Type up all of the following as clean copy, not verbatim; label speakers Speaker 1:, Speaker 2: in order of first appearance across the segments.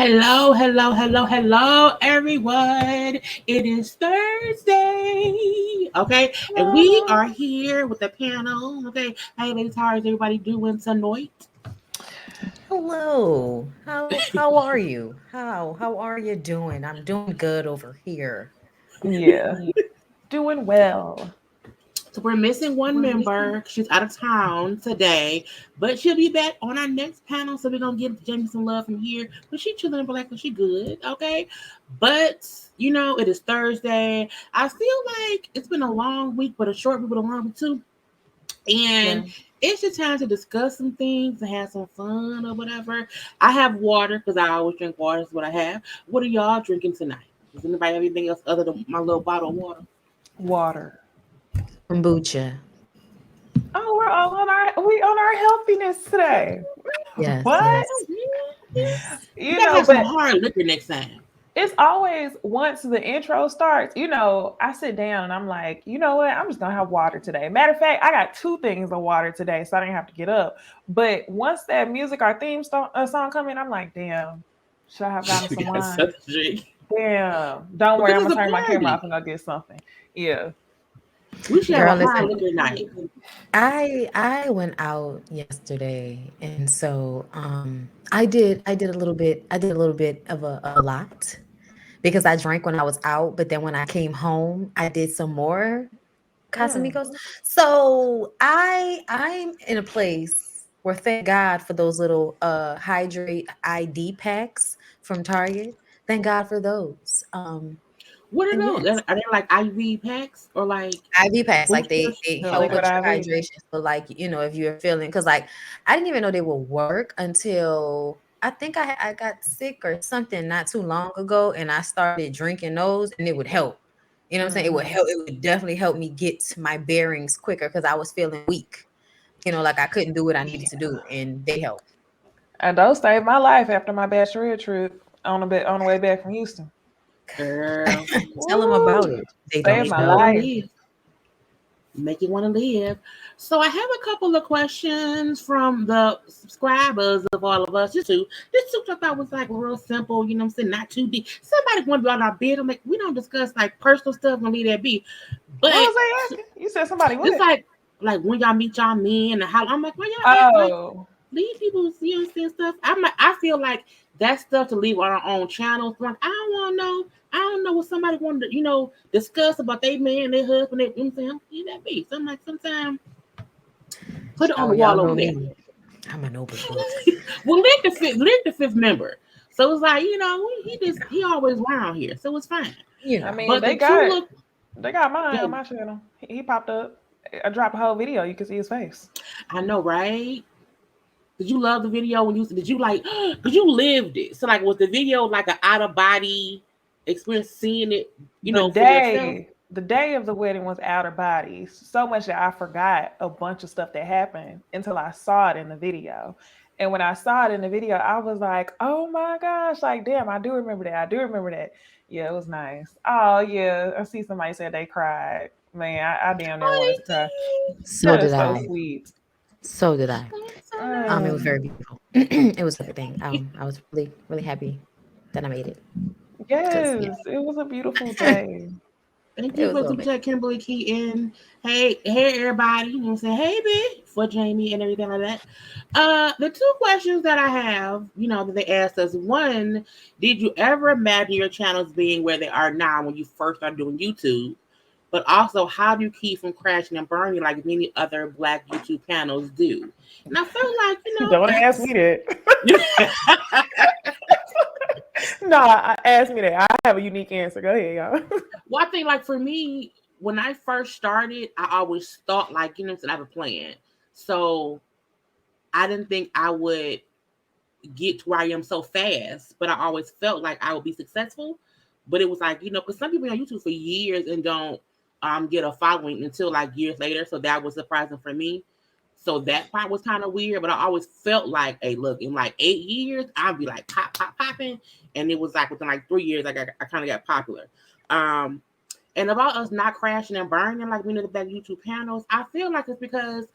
Speaker 1: Hello, everyone. It is Thursday, okay? And we are
Speaker 2: Hello.
Speaker 1: here with the panel, okay? Hey, ladies, how is everybody doing tonight?
Speaker 3: Hello. How are you? How are you doing? I'm doing good over here.
Speaker 2: Yeah, doing well.
Speaker 1: So we're missing one member. She's out of town today, but she'll be back on our next panel. So we're gonna give Jamie some love from here. But she chilling in black, so she good, okay? But it is Thursday. I feel like it's been a long week, but a short week with a long week too. And
Speaker 2: Yeah.
Speaker 1: it's just time to discuss some things and have some fun or whatever. I have water because I always drink water. Is what I have. What are y'all drinking tonight? Does anybody have anything else other than my little bottle of water?
Speaker 2: Water.
Speaker 3: Kombucha.
Speaker 2: Oh, we on our healthiness today.
Speaker 3: Yes,
Speaker 2: What?
Speaker 3: yes, yes.
Speaker 1: We
Speaker 2: You
Speaker 1: gotta
Speaker 2: know,
Speaker 1: have some
Speaker 2: but
Speaker 1: hard liquor next time.
Speaker 2: it's always once the intro starts, I sit down and I'm like, you know what? I'm just gonna have water today. Matter of fact, I got two things of water today, so I didn't have to get up. But once that music, our song come in, I'm like, damn, should I have gotten
Speaker 1: We
Speaker 2: some
Speaker 1: got such
Speaker 2: wine?
Speaker 1: a drink
Speaker 2: Damn. Don't worry,
Speaker 1: because
Speaker 2: I'm
Speaker 1: it's
Speaker 2: gonna
Speaker 1: a
Speaker 2: turn my camera
Speaker 1: party.
Speaker 2: off and go get something. Yeah.
Speaker 1: We should have a
Speaker 3: Girl,
Speaker 1: hard
Speaker 3: listen.
Speaker 1: liquor night.
Speaker 3: I went out yesterday, and so I did a little bit of a lot because I drank when I was out, but then when I came home, I did some more
Speaker 2: Mm.
Speaker 3: Casamigos. So I'm in a place where thank God for those little hydrate ID packs from Target. Thank God for those.
Speaker 1: What are
Speaker 3: And
Speaker 1: those?
Speaker 3: yes,
Speaker 1: Are they like IV packs or like
Speaker 3: IV packs like
Speaker 1: boosters?
Speaker 3: they
Speaker 2: The
Speaker 3: help
Speaker 2: liquid
Speaker 3: with your
Speaker 2: IV.
Speaker 3: hydration. So like if you're feeling because like I didn't even know they would work until I think I got sick or something not too long ago, and I started drinking those, and it would help. You know what I'm saying? It would
Speaker 2: Hmm.
Speaker 3: help. It would definitely help me get my bearings quicker because I was feeling weak. Like I couldn't do what I needed to do, and they help.
Speaker 2: And those saved my life after my bachelorette trip on the way back from Houston.
Speaker 1: Girl,
Speaker 3: Tell them about
Speaker 2: Woo!
Speaker 3: it. They don't
Speaker 2: Saved
Speaker 1: make
Speaker 2: my
Speaker 1: you want to
Speaker 3: know.
Speaker 2: life.
Speaker 1: leave. Make you want to live. So I have a couple of questions from the subscribers of all of us. Just two I thought was like real simple. You know what I'm saying? Not too deep. Somebody want to be on our bed. I'm like, we don't discuss like personal stuff. Gonna leave that be.
Speaker 2: What
Speaker 1: But
Speaker 2: was they asking? You said somebody
Speaker 1: it's
Speaker 2: what?
Speaker 1: like when y'all meet y'all men and how I'm like, why y'all act like
Speaker 2: Oh,
Speaker 1: leave people see and saying stuff. I feel like that's stuff to leave on our own channels. Like I don't want to know. I don't know what somebody wanted to discuss about their man, their husband, their saying leave that be. So I'm like sometimes put it on the
Speaker 3: Y'all
Speaker 1: wall over
Speaker 3: know
Speaker 1: there.
Speaker 3: me. I'm an open book.
Speaker 1: Well, Lick the fifth member. So it's like he always around here, so it's fine.
Speaker 3: You
Speaker 2: I
Speaker 3: know.
Speaker 2: mean
Speaker 1: But the two look
Speaker 2: they got mine on
Speaker 1: good.
Speaker 2: my channel. He popped up. I dropped a whole video. You can see his face.
Speaker 1: I know, right? Did you love the video when you did you like because you lived it? So like was the video like an out of body experience seeing it,
Speaker 2: The
Speaker 1: for yourself?
Speaker 2: day of the wedding was outer bodies. So much that I forgot a bunch of stuff that happened until I saw it in the video. And when I saw it in the video, I was like, oh my gosh, like damn, I do remember that. I do remember that. Yeah, it was nice. Oh yeah. I see somebody said they cried. Man, I damn near wanted
Speaker 1: Oh,
Speaker 2: to cry.
Speaker 3: So
Speaker 2: That
Speaker 3: did
Speaker 2: is so
Speaker 3: I.
Speaker 2: sweet.
Speaker 3: So did I.
Speaker 1: that's so
Speaker 3: It was
Speaker 2: Mm,
Speaker 3: very beautiful. It was everything. I was really, really happy that I made it. Cause yeah,
Speaker 2: yes, it was a beautiful day.
Speaker 1: Thank
Speaker 3: it
Speaker 1: you
Speaker 3: was
Speaker 1: for
Speaker 3: so
Speaker 1: super
Speaker 3: amazing.
Speaker 1: chat, Kimberly Keaton. Hey, everybody. You know what I'm saying? Hey, B, for Jamie and everything like that. The two questions that I have, that they asked us. One, did you ever imagine your channels being where they are now when you first started doing YouTube? But also, how do you keep from crashing and burning like many other Black YouTube channels do? And I feel like,
Speaker 2: Don't ask me
Speaker 1: that's.
Speaker 2: that. No, ask me that. I have a unique answer. Go ahead, y'all.
Speaker 1: Well, I think like for me, when I first started, I always thought like, I have a plan. So I didn't think I would get to where I am so fast, but I always felt like I would be successful. But it was like, because some people on YouTube for years and don't get a following until like years later. So that was surprising for me. So that part was kind of weird, but I always felt like, hey, look, in like 8 years, I'd be like popping. And it was like within like 3 years, I kind of got popular. Um, and about us not crashing and burning like we know the back YouTube panels, I feel like it's because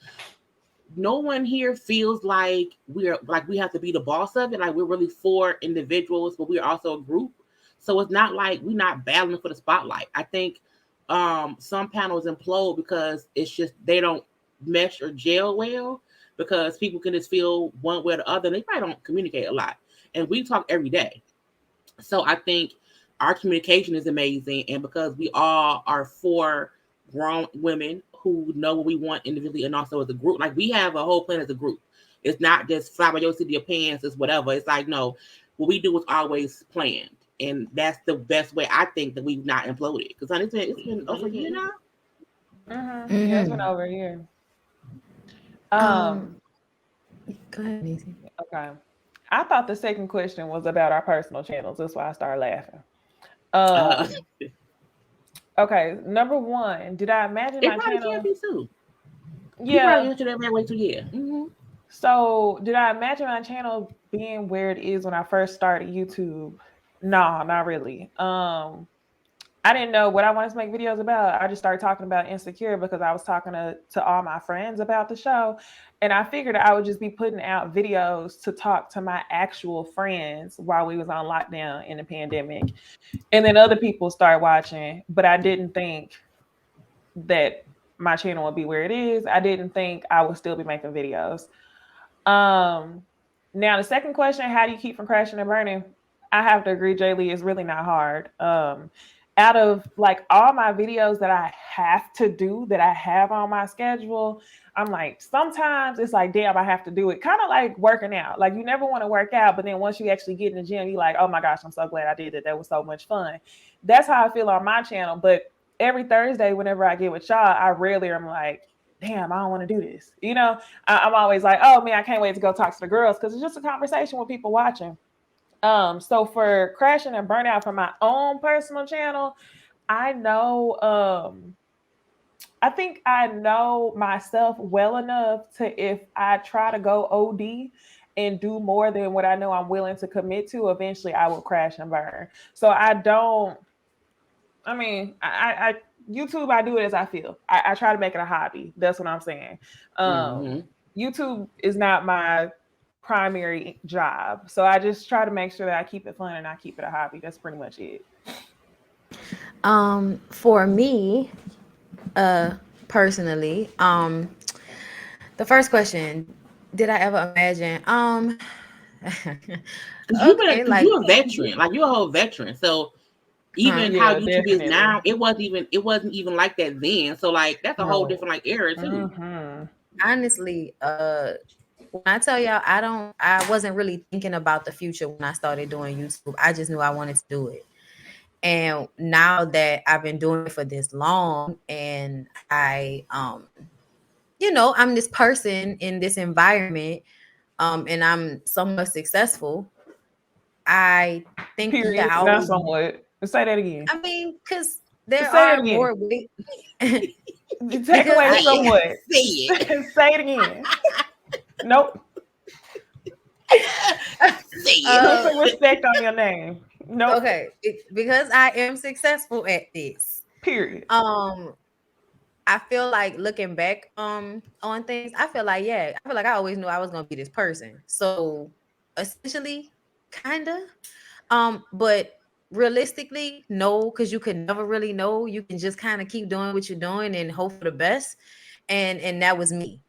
Speaker 1: no one here feels like we have to be the boss of it. Like we're really four individuals, but we're also a group. So it's not like we're not battling for the spotlight. I think some panels implode because it's just they don't mesh or gel well because people can just feel one way or the other. And they probably don't communicate a lot. And we talk every day. So I think our communication is amazing. And because we all are four grown women who know what we want individually and also as a group, like we have a whole plan as a group. It's not just fly by your seat of your pants, it's whatever. It's like, no, what we do is always planned. And that's the best way I think that we've not imploded. Because honey, it's been over a year now.
Speaker 2: Yeah, it's been over a year.
Speaker 3: Go ahead, Necey.
Speaker 2: Okay. I thought the second question was about our personal channels. That's why I started laughing. Okay, number one, did I imagine
Speaker 1: It
Speaker 2: my
Speaker 1: probably
Speaker 2: channel?
Speaker 1: can be too. You
Speaker 2: Yeah.
Speaker 1: probably answered that way too. Yeah.
Speaker 2: So, did I imagine my channel being where it is when I first started YouTube? No, not really. I didn't know what I wanted to make videos about. I just started talking about Insecure because I was talking to all my friends about the show. And I figured I would just be putting out videos to talk to my actual friends while we was on lockdown in the pandemic. And then other people started watching, but I didn't think that my channel would be where it is. I didn't think I would still be making videos. Now the second question, how do you keep from crashing and burning? I have to agree, Jaylee, it's really not hard. Out of like all my videos that I have to do that I have on my schedule, I'm like, sometimes it's like, damn, I have to do it. Kind of like working out. Like you never want to work out, but then once you actually get in the gym, you're like, oh my gosh, I'm so glad I did it. That was so much fun. That's how I feel on my channel. But every Thursday, whenever I get with y'all, I rarely am like, damn, I don't want to do this. You know, I'm always like, oh man, I can't wait to go talk to the girls because it's just a conversation with people watching. So for crashing and burnout for my own personal channel, I know, I think I know myself well enough to if I try to go OD and do more than what I know I'm willing to commit to, eventually I will crash and burn. So I don't, I mean, I YouTube, I do it as I feel. I try to make it a hobby. That's what I'm saying. YouTube is not my primary job. So I just try to make sure that I keep it fun and I keep it a hobby. That's pretty much it.
Speaker 3: For me, personally, the first question, did I ever imagine?
Speaker 1: Okay, like you're a veteran, like you're a whole veteran. So even how YouTube definitely is now, it wasn't even like that then. So like that's a whole different like era too.
Speaker 3: Honestly, when I tell y'all, I wasn't really thinking about the future when I started doing YouTube. I just knew I wanted to do it. And now that I've been doing it for this long and I I'm this person in this environment, and I'm somewhat successful, I think
Speaker 2: not somewhat. Say that again.
Speaker 3: I mean, because there are more ways.
Speaker 2: Take away somewhat. Say it. Say it again. Nope. Put some respect on your name. Nope.
Speaker 3: Okay, because I am successful at this.
Speaker 2: Period.
Speaker 3: I feel like looking back on things, I feel like I always knew I was gonna be this person. So essentially, kinda. But realistically, no, because you could never really know. You can just kind of keep doing what you're doing and hope for the best. And that was me.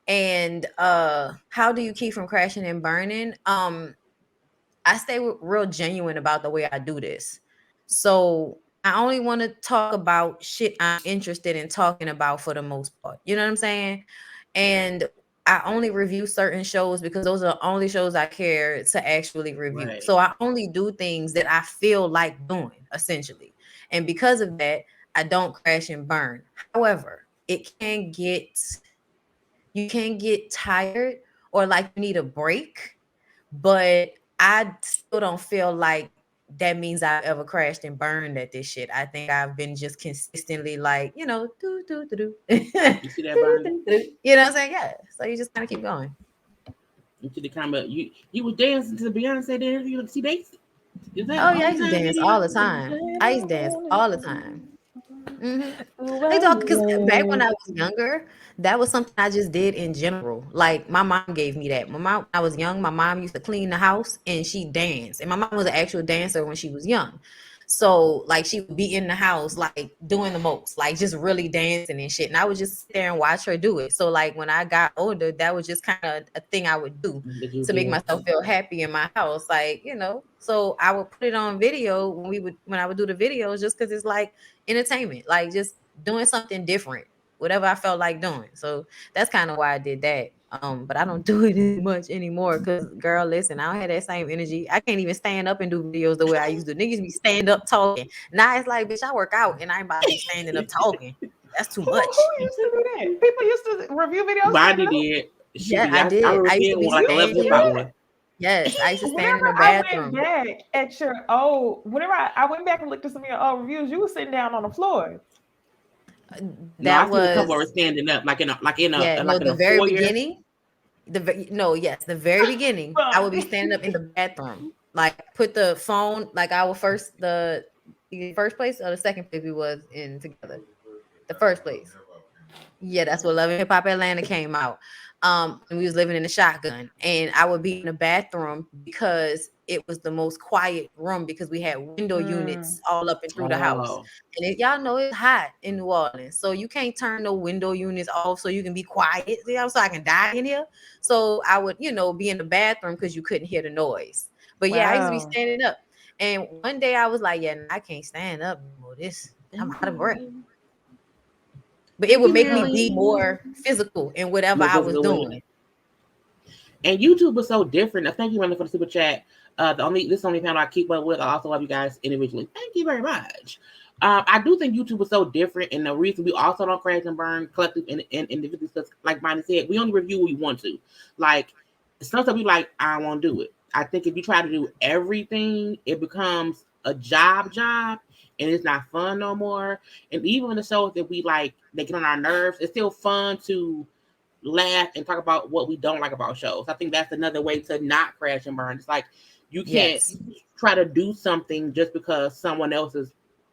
Speaker 3: And how do you keep from crashing and burning? I stay real genuine about the way I do this. So I only want to talk about shit I'm interested in talking about for the most part. You know what I'm saying? And I only review certain shows because those are the only shows I care to actually review. Right. So I only do things that I feel like doing, essentially. And because of that, I don't crash and burn. However, you can get tired or like you need a break, but I still don't feel like that means I've ever crashed and burned at this shit. I think I've been just consistently like, do.
Speaker 1: You see that, Bondy?
Speaker 3: You know what I'm saying? Yeah. So you just kind of keep going.
Speaker 1: You see the comment. You were dancing to the Beyonce dance. You see Necey?
Speaker 3: I used to dance all the time. I used to dance all the time. Because back when I was younger, that was something I just did in general. Like my mom gave me that. My mom, when I was young, my mom used to clean the house and she danced. And my mom was an actual dancer when she was young. So like she would be in the house like doing the most, like just really dancing and shit. And I would just sit there and watch her do it. So like when I got older, that was just kind of a thing I would do to make myself feel happy in my house. Like, so I would put it on video when I would do the videos just because it's like entertainment, like just doing something different, whatever I felt like doing. So that's kind of why I did that. But I don't do it as much anymore because, girl, listen, I don't have that same energy. I can't even stand up and do videos the way I used to. Niggas be stand up talking. Now it's like, bitch, I work out and I ain't about to be standing up talking. That's too much.
Speaker 2: Who used to do that? People used to review videos.
Speaker 1: Bondy did.
Speaker 3: I did. I used to be
Speaker 1: like a level one.
Speaker 3: Yes, I used to stand
Speaker 2: Whenever
Speaker 3: in the bathroom.
Speaker 2: I went back at your whenever I went back and looked at some of your old reviews, you were sitting down on the floor.
Speaker 3: That
Speaker 1: was a couple were standing up, like in
Speaker 3: the very beginning. The very beginning, I would be standing up in the bathroom, like put the phone, like I would the first place or the second place we was in together. The first place. Yeah, that's what Love and Hip Hop Atlanta came out. And we was living in a shotgun, and I would be in the bathroom because it was the most quiet room because we had window units all up and through the house. And y'all know it's hot in New Orleans, so you can't turn the window units off so you can be quiet, so I can die in here. So I would, be in the bathroom because you couldn't hear the noise. But yeah, I used to be standing up. And one day I was like, yeah, I can't stand up anymore. I'm out of breath. But it would make me be more physical in whatever I was doing.
Speaker 1: And YouTube was so different. Thank you, Rhonda, for the super chat. This is the only panel I keep up with. I also love you guys individually. Thank you very much. I do think YouTube was so different, and the reason we also don't crash and burn collective and individually, because like Bonnie said, we only review what we want to. Like sometimes we like, I don't want to do it. I think if you try to do everything, it becomes a job, and it's not fun no more. And even the shows that we like, they get on our nerves, it's still fun to laugh and talk about what we don't like about shows. I think that's another way to not crash and burn. It's like you can't try to do something just because someone else is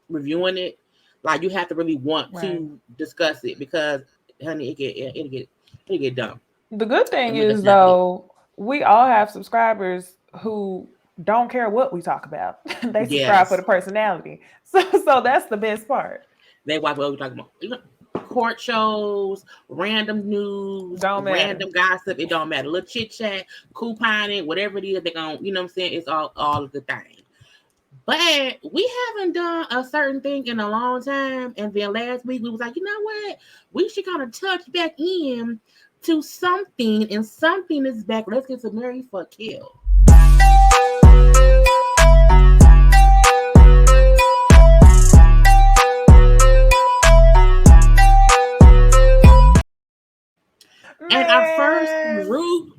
Speaker 1: reviewing it. Like you have to really want to discuss it, because honey, it'll get dumb.
Speaker 2: The good thing is though, we all have subscribers who don't care what we talk about. They subscribe for the personality. So that's the best part.
Speaker 1: They watch what we talk about. Court shows, random news, random gossip. It don't matter. Little chit chat, couponing, whatever it is, they're gonna, you know what I'm saying? It's all of the thing. But we haven't done a certain thing in a long time. And then last week we was like, you know what? We should kind of touch back in to something, and something is back. Let's get to Marry, Fuck, Kill. And our first group,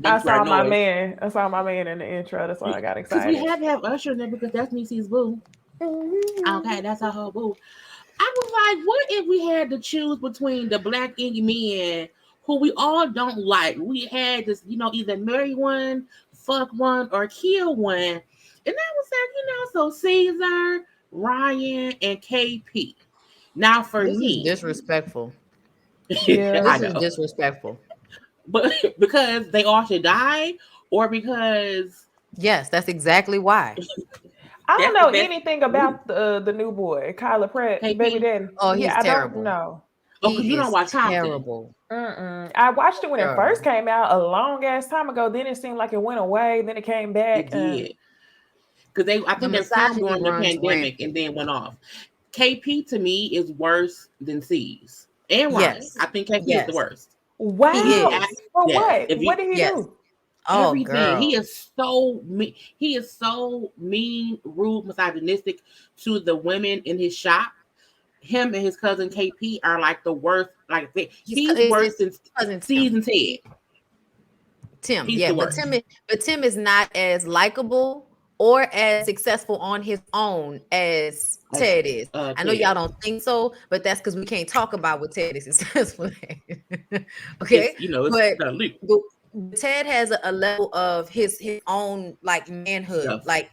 Speaker 2: I saw my man in the intro. That's why I got excited.
Speaker 1: Because we have to have Usher in there because that's Necey's boo. Okay, that's her whole boo. I was like, what if we had to choose between the black indie men who we all don't like? We had this, either marry one, fuck one, or kill one. And that was like, so Caesar, Ryan, and KP. Now for me,
Speaker 3: is disrespectful.
Speaker 2: Yeah,
Speaker 3: this is disrespectful.
Speaker 1: But because they all should die, or because
Speaker 3: that's exactly why.
Speaker 2: I don't know anything about the new boy, Kyla Pratt, baby daddy.
Speaker 3: Oh, he's terrible.
Speaker 2: I don't know.
Speaker 1: Oh, because you don't watch
Speaker 3: terrible.
Speaker 2: I watched it when it first came out a long ass time ago. Then it seemed like it went away. Then it came back.
Speaker 1: It did. Because I think they filmed during the pandemic and then went off. KP to me is worse than C's. And Ryan. I think KP is the worst.
Speaker 2: Wow. For what? What did he do?
Speaker 3: Oh,
Speaker 1: everything.
Speaker 3: Girl.
Speaker 1: He is so mean. He is so mean, rude, misogynistic to the women in his shop. Him and his cousin KP are like the worst. Like he's worse than C's and Ted.
Speaker 3: Tim, but Tim is not as likable or as successful on his own as Ted is. I know y'all don't think so, but that's because we can't talk about what Ted is successful at. Okay, but Ted has a level of his own like manhood. Like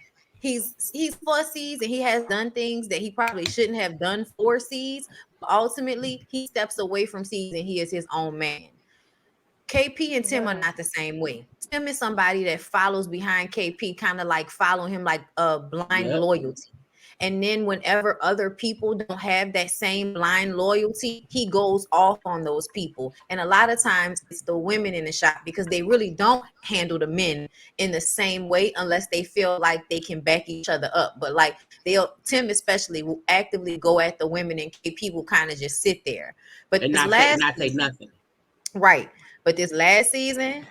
Speaker 3: he's for C's and he has done things that he probably shouldn't have done for C's. But ultimately, he steps away from C's and he is his own man. KP and Tim are
Speaker 2: Yeah.
Speaker 3: not the same way. Tim is somebody that follows behind KP, kind of like following him like a blind
Speaker 1: Yep.
Speaker 3: loyalty. And then whenever other people don't have that same blind loyalty, he goes off on those people. And a lot of times it's the women in the shop because they really don't handle the men in the same way unless they feel like they can back each other up. But like Tim especially will actively go at the women and KP will kind of just sit there. But
Speaker 1: And
Speaker 3: this
Speaker 1: not
Speaker 3: last
Speaker 1: say
Speaker 3: season,
Speaker 1: nothing.
Speaker 3: right. But this last season,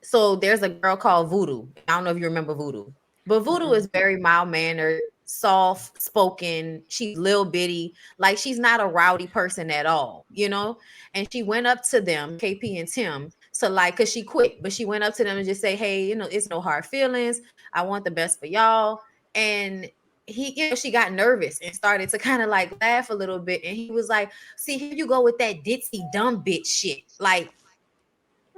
Speaker 3: so there's a girl called Voodoo. I don't know if you remember Voodoo, but Voodoo is very mild mannered, soft spoken. She's little bitty, like she's not a rowdy person at all, you know. And she went up to them, KP and Tim, so like, cause she quit, but she went up to them and just say, "Hey, you know, it's no hard feelings. I want the best for y'all." And she got nervous and started to kind of like laugh a little bit. And he was like, "See, here you go with that ditzy dumb bitch shit, like."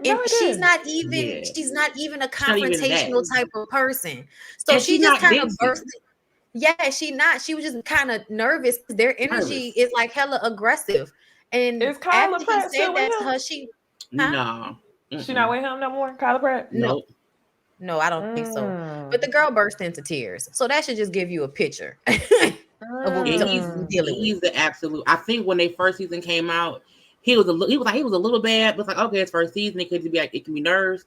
Speaker 2: No,
Speaker 3: And
Speaker 2: it
Speaker 3: she's
Speaker 2: didn't.
Speaker 3: not even
Speaker 1: Yeah.
Speaker 3: she's not even a
Speaker 1: She's not even that.
Speaker 3: confrontational type of person. So
Speaker 1: And
Speaker 3: she
Speaker 1: she's
Speaker 3: just
Speaker 1: not
Speaker 3: kind of
Speaker 1: Dixie.
Speaker 3: bursted. Yeah, she was just kind of nervous because their energy
Speaker 1: Nervous.
Speaker 3: is like hella aggressive. And
Speaker 2: Is Kyla
Speaker 3: after he
Speaker 2: Pratt
Speaker 3: said
Speaker 2: still with
Speaker 3: that to
Speaker 2: him?
Speaker 3: her, huh?
Speaker 1: No.
Speaker 2: She not
Speaker 1: Mm-mm.
Speaker 2: with him no more, Kyla Pratt?
Speaker 3: No,
Speaker 1: Nope.
Speaker 3: no, I don't think so. But
Speaker 2: Mm.
Speaker 3: the girl burst into tears. So that should just give you a picture of what we
Speaker 1: And
Speaker 2: Mm.
Speaker 3: dealing with.
Speaker 1: he's the absolute. I think when they first season came out, he was a little bad, but it's like, okay, it's first season. It could be like, it can be nerves.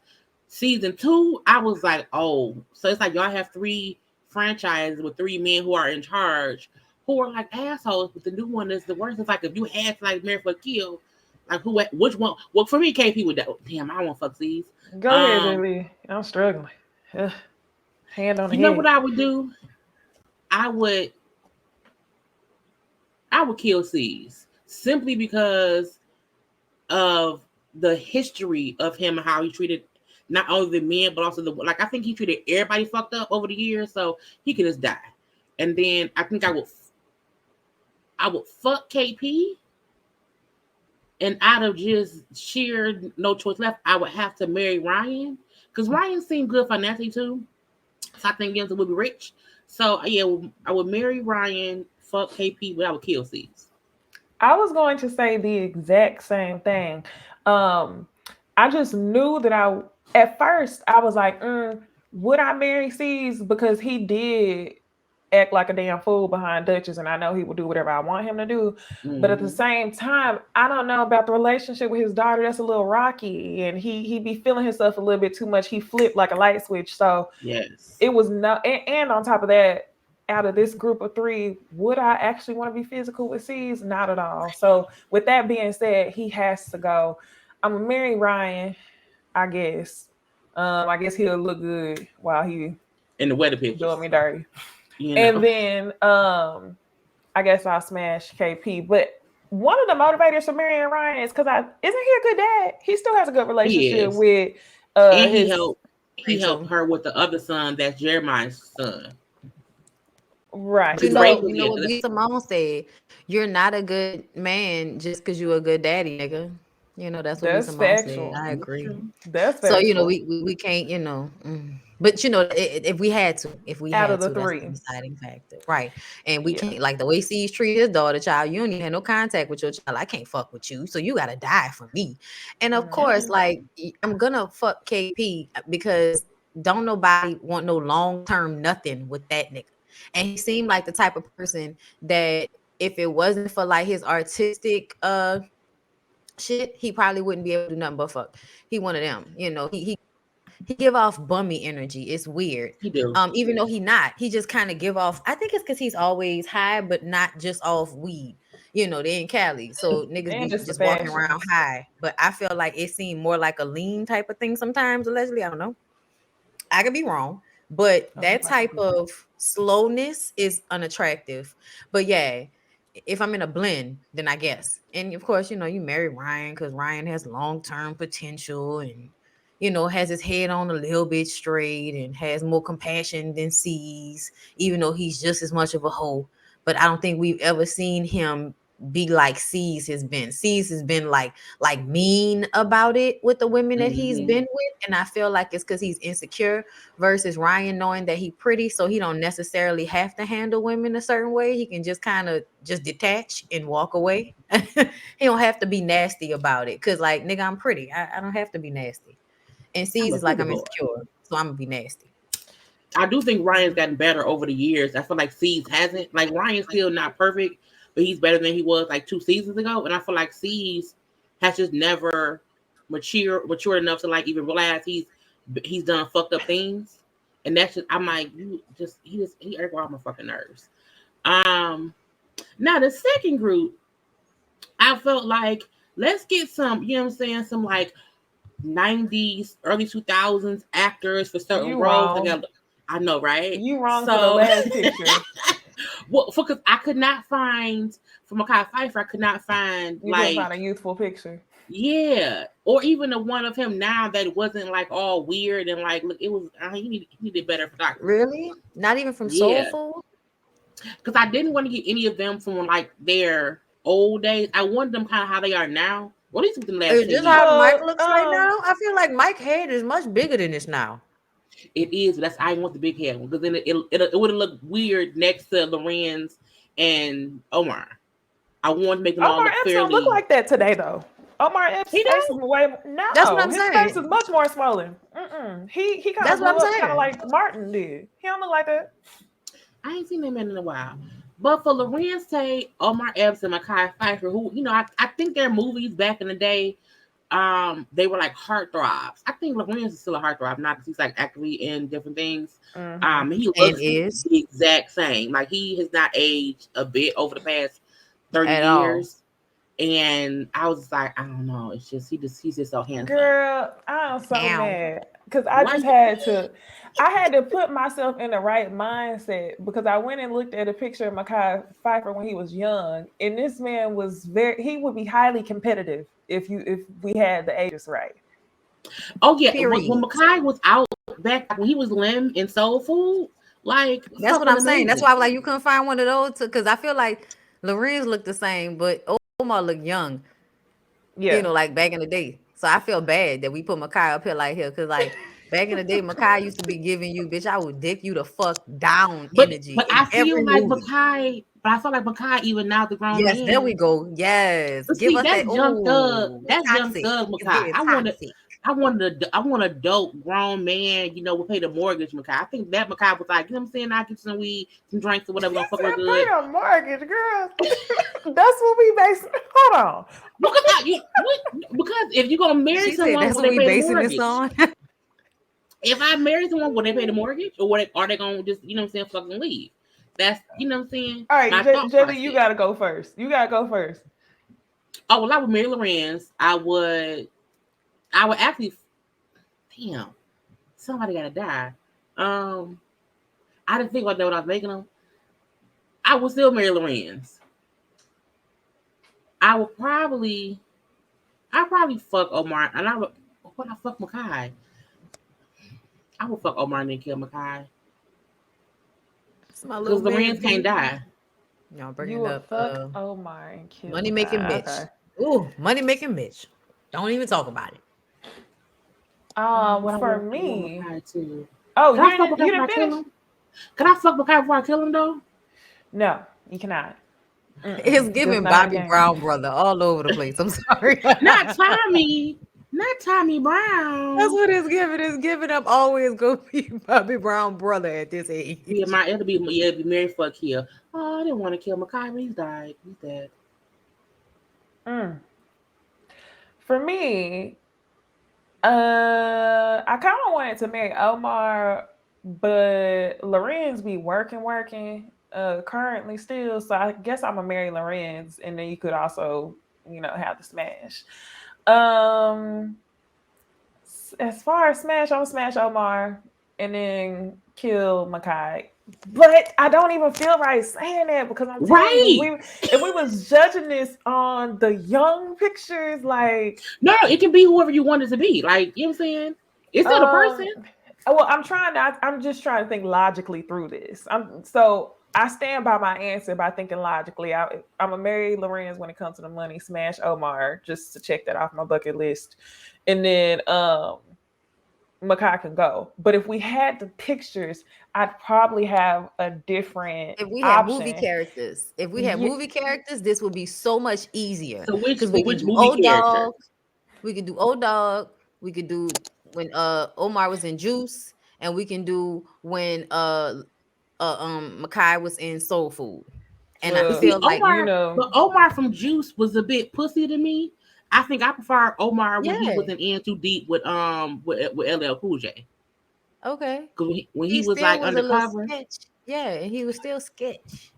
Speaker 1: Season 2, I was like, oh, so it's like y'all have 3 franchises with 3 men who are in charge, who are like assholes, but the new one is the worst. It's like if you had to like marry for a kill, like which one? Well, for me, KP would. Damn, I don't want to fuck these.
Speaker 2: Go ahead,
Speaker 1: Um,
Speaker 2: JB. I'm struggling. Ugh. Hand on the
Speaker 1: you know what
Speaker 2: head.
Speaker 1: I would do? I would I would kill C's simply because of the history of him and how he treated not only the men but also the, like, I think he treated everybody fucked up over the years, so he could just die. And then I think I would fuck KP, and out of just sheer no choice left, I would have to marry Ryan because Ryan seemed good financially too. So I think Gensel would be rich. So yeah, I would marry Ryan, fuck KP, but I would kill C's.
Speaker 2: I was going to say the exact same thing. Um, I just knew that at first, I was like, would I marry C's? Because he did act like a damn fool behind Duchess, and I know he will do whatever I want him to do. But at the
Speaker 1: Mm-hmm.
Speaker 2: same time, I don't know about the relationship with his daughter. That's a little rocky, and he be feeling himself a little bit too much. He flipped like a light switch. So
Speaker 1: Yes.
Speaker 2: it was no, and on top of that, out of this group of 3, would I actually want to be physical with C's? Not at all. So with that being said, he has to go. I'm gonna marry Ryan, I guess. I guess he'll look good while he
Speaker 1: In the weather
Speaker 2: doing
Speaker 1: pictures,
Speaker 2: me dirty.
Speaker 1: you
Speaker 2: And
Speaker 1: know.
Speaker 2: then I guess I'll smash KP. But one of the motivators for marrying Ryan is because isn't he a good dad? He still has a good
Speaker 1: He
Speaker 2: relationship
Speaker 1: is.
Speaker 2: with
Speaker 1: And
Speaker 2: his
Speaker 1: he helped
Speaker 3: Rachel.
Speaker 1: her with the other son that's Jeremiah's son.
Speaker 3: But
Speaker 2: right.
Speaker 1: Because
Speaker 2: So
Speaker 3: you know what B Simone said? You're not a good man just because you're a good daddy, nigga. You know, that's what B
Speaker 2: that's
Speaker 3: Simone said.
Speaker 2: factual.
Speaker 3: I
Speaker 1: that's
Speaker 3: agree.
Speaker 1: true.
Speaker 2: That's
Speaker 3: So, you know,
Speaker 2: factual.
Speaker 3: we can't, but you know, if we had to,
Speaker 2: Out of the
Speaker 3: that's the
Speaker 2: 3.
Speaker 3: deciding factor, right? And we
Speaker 2: Yeah.
Speaker 3: can't, like the way C's treat his daughter, child. You don't even have no contact with your child. I can't fuck with you, so you gotta die for me. And of course,
Speaker 2: Mm-hmm.
Speaker 3: like I'm gonna fuck KP because don't nobody want no long term nothing with that nigga. And he seemed like the type of person that if it wasn't for like his artistic shit, he probably wouldn't be able to do nothing but fuck. He one of them, he give off bummy energy. It's weird.
Speaker 1: He do.
Speaker 3: Even though he not, he just kind of give off. I think it's because he's always high, but not just off weed. You know, they in Cali, so niggas
Speaker 2: And
Speaker 3: be
Speaker 2: just the
Speaker 3: just walking around
Speaker 2: fashions.
Speaker 3: high. But I feel like it seemed more like a lean type of thing sometimes. Allegedly, I don't know. I could be wrong, but
Speaker 2: Oh, he
Speaker 3: that
Speaker 2: probably
Speaker 3: type
Speaker 2: do.
Speaker 3: of slowness is unattractive. But yeah, if I'm in a blend, then I guess. And of course, you marry Ryan because Ryan has long term potential and has his head on a little bit straight and has more compassion than sees, even though he's just as much of a hoe. But I don't think we've ever seen him be like C's has been. C's has been like mean about it with the women that he's been with, and I feel like it's because he's insecure. Versus Ryan knowing that he pretty, so he don't necessarily have to handle women a certain way. He can just kind of just detach and walk away. He don't have to be nasty about it because, like, nigga, I'm pretty. I don't have to be nasty. And C's is like, I'm insecure, so I'm gonna be nasty.
Speaker 1: I do think Ryan's gotten better over the years. I feel like C's hasn't. Like, Ryan's still not perfect, but he's better than he was like 2 seasons ago. And I feel like C's has just never matured enough to like even realize he's done fucked up things. And that's just, I'm like, he irks all my fucking nerves. Now the second group, I felt like let's get some, you know what I'm saying, some like 90s, early 2000s actors for certain roles. I know, right?
Speaker 2: You wrong for the last picture.
Speaker 1: Well, because I could not find for Mekhi Phifer, I could not find
Speaker 2: you
Speaker 1: like
Speaker 2: didn't find a youthful picture.
Speaker 1: Yeah, or even the one of him now that wasn't like all weird and like look, it was he needed better photography.
Speaker 3: Really? Not even from Soul Food?
Speaker 1: Because I didn't want to get any of them from like their old days. I wanted them kind of how they are now. What is with them last?
Speaker 3: Is this how Mike looks right now? I feel like Mike's head is much bigger than this now.
Speaker 1: It is. But I want the big head one because then it would have looked weird next to Lorenz and Omar. I want to make them all look fairly.
Speaker 2: Omar don't look like that today though. Omar Epps' face is way no.
Speaker 3: That's what I'm saying.
Speaker 2: His face is much more swollen. He kind of look kind of like Martin did. He don't look like that.
Speaker 1: I ain't seen that man in a while. But for Lorenz Tate, Omar Epps, and Mekhi Phifer, who I think their movies back in the day, they were like heartthrobs. I think Lorenz is still a heartthrob, not because he's like actively in different things. He looks the exact same. Like he has not aged a bit over the past 30 years. And I was like, I don't know. It's just he's just so handsome.
Speaker 2: Girl, I'm so mad because I had to put myself in the right mindset because I went and looked at a picture of Mekhi Phifer when he was young, and this man was he would be highly competitive if we had the ages right.
Speaker 1: Oh yeah, when Mekhi was out back when he was Lim in Soul Food, like
Speaker 3: that's what I'm saying. That's why I was like, you couldn't find one of those because I feel like Lorenz looked the same, but Omar looked young, you know, like back in the day. So I feel bad that we put Mekhi up here like here because, like, back in the day, Mekhi used to be giving you, bitch, I would dick you the fuck down energy.
Speaker 1: But I feel like Mekhi, even now the grown man.
Speaker 3: Yes, there we go. Yes,
Speaker 1: but give see, us that young thug. That's young thug Mekhi. I want a dope grown man, you know, will pay the mortgage, Mekhi. I think that Mekhi was like, you know what I'm saying? I'll get some weed, some drinks, or whatever. Gonna fuck with good.
Speaker 2: Pay the mortgage, girl. That's what we base. Hold on.
Speaker 1: Because if you're gonna marry someone,
Speaker 3: that's what we basing this on.
Speaker 1: If I marry someone, will they pay the mortgage, or are they gonna just, you know what I'm saying, fucking leave? That's, you know what I'm saying.
Speaker 2: All right, Jelly, you gotta go first.
Speaker 1: Oh well, I would marry Lorenz. I would actually, damn, somebody gotta die. I didn't think about that when I was making them. I would still marry Lorenz. I'd probably fuck Omar, and I fuck Mekhi. I would fuck Omar and then kill Mekhi. Because Lorenz can't die.
Speaker 3: Y'all bring it up.
Speaker 2: Fuck Omar and kill
Speaker 3: money making bitch. Okay. Ooh, money making bitch. Don't even talk about it.
Speaker 2: For me.
Speaker 1: Oh, you didn't finish? Can I fuck Mekhi before I kill him though?
Speaker 2: No, you cannot.
Speaker 3: It's giving Bobby Brown brother all over the place. I'm sorry.
Speaker 1: Not Tommy Brown.
Speaker 3: That's what it's giving. It's giving up always go be Bobby Brown brother at this age.
Speaker 1: Yeah, it'll be Mary fuck kill. Oh, I didn't want to kill Mekhi, but he's died. He's dead.
Speaker 2: For me, I kind of wanted to marry Omar, but Lorenz be working currently still. So I guess I'm gonna marry Lorenz, and then you could also, you know, have the smash. As far as smash, I'm gonna smash Omar and then kill Mekhi. But I don't even feel right saying that because I'm telling you, if we was judging this on the young pictures, like
Speaker 1: no, it can be whoever you want it to be. Like, you know what I'm saying? It's still a person.
Speaker 2: Well, I'm just trying to think logically through this. I stand by my answer by thinking logically. I'm a marry Lorenz when it comes to the money. Smash Omar, just to check that off my bucket list, and then Makai can go. But if we had the pictures, I'd probably have a different
Speaker 3: If we had movie
Speaker 2: option.
Speaker 3: characters,
Speaker 2: Yeah,
Speaker 3: this would be so much easier
Speaker 1: So
Speaker 3: because we can
Speaker 1: which
Speaker 3: do
Speaker 1: movie
Speaker 3: old
Speaker 1: character?
Speaker 3: dog, we could do old dog, we could do when Omar was in Juice, and we can do when Makai was in Soul Food. And I
Speaker 1: But see,
Speaker 3: feel like,
Speaker 2: you
Speaker 1: Omar,
Speaker 2: know,
Speaker 1: but Omar from Juice was a bit pussy to me. I think I prefer Omar when he
Speaker 3: yeah,
Speaker 1: wasn't in too deep with LL Cool J.
Speaker 3: okay.
Speaker 1: Because when he
Speaker 3: He
Speaker 1: was
Speaker 3: still
Speaker 1: like
Speaker 3: was a little
Speaker 1: undercover,
Speaker 3: sketch. Yeah, and he was still sketch.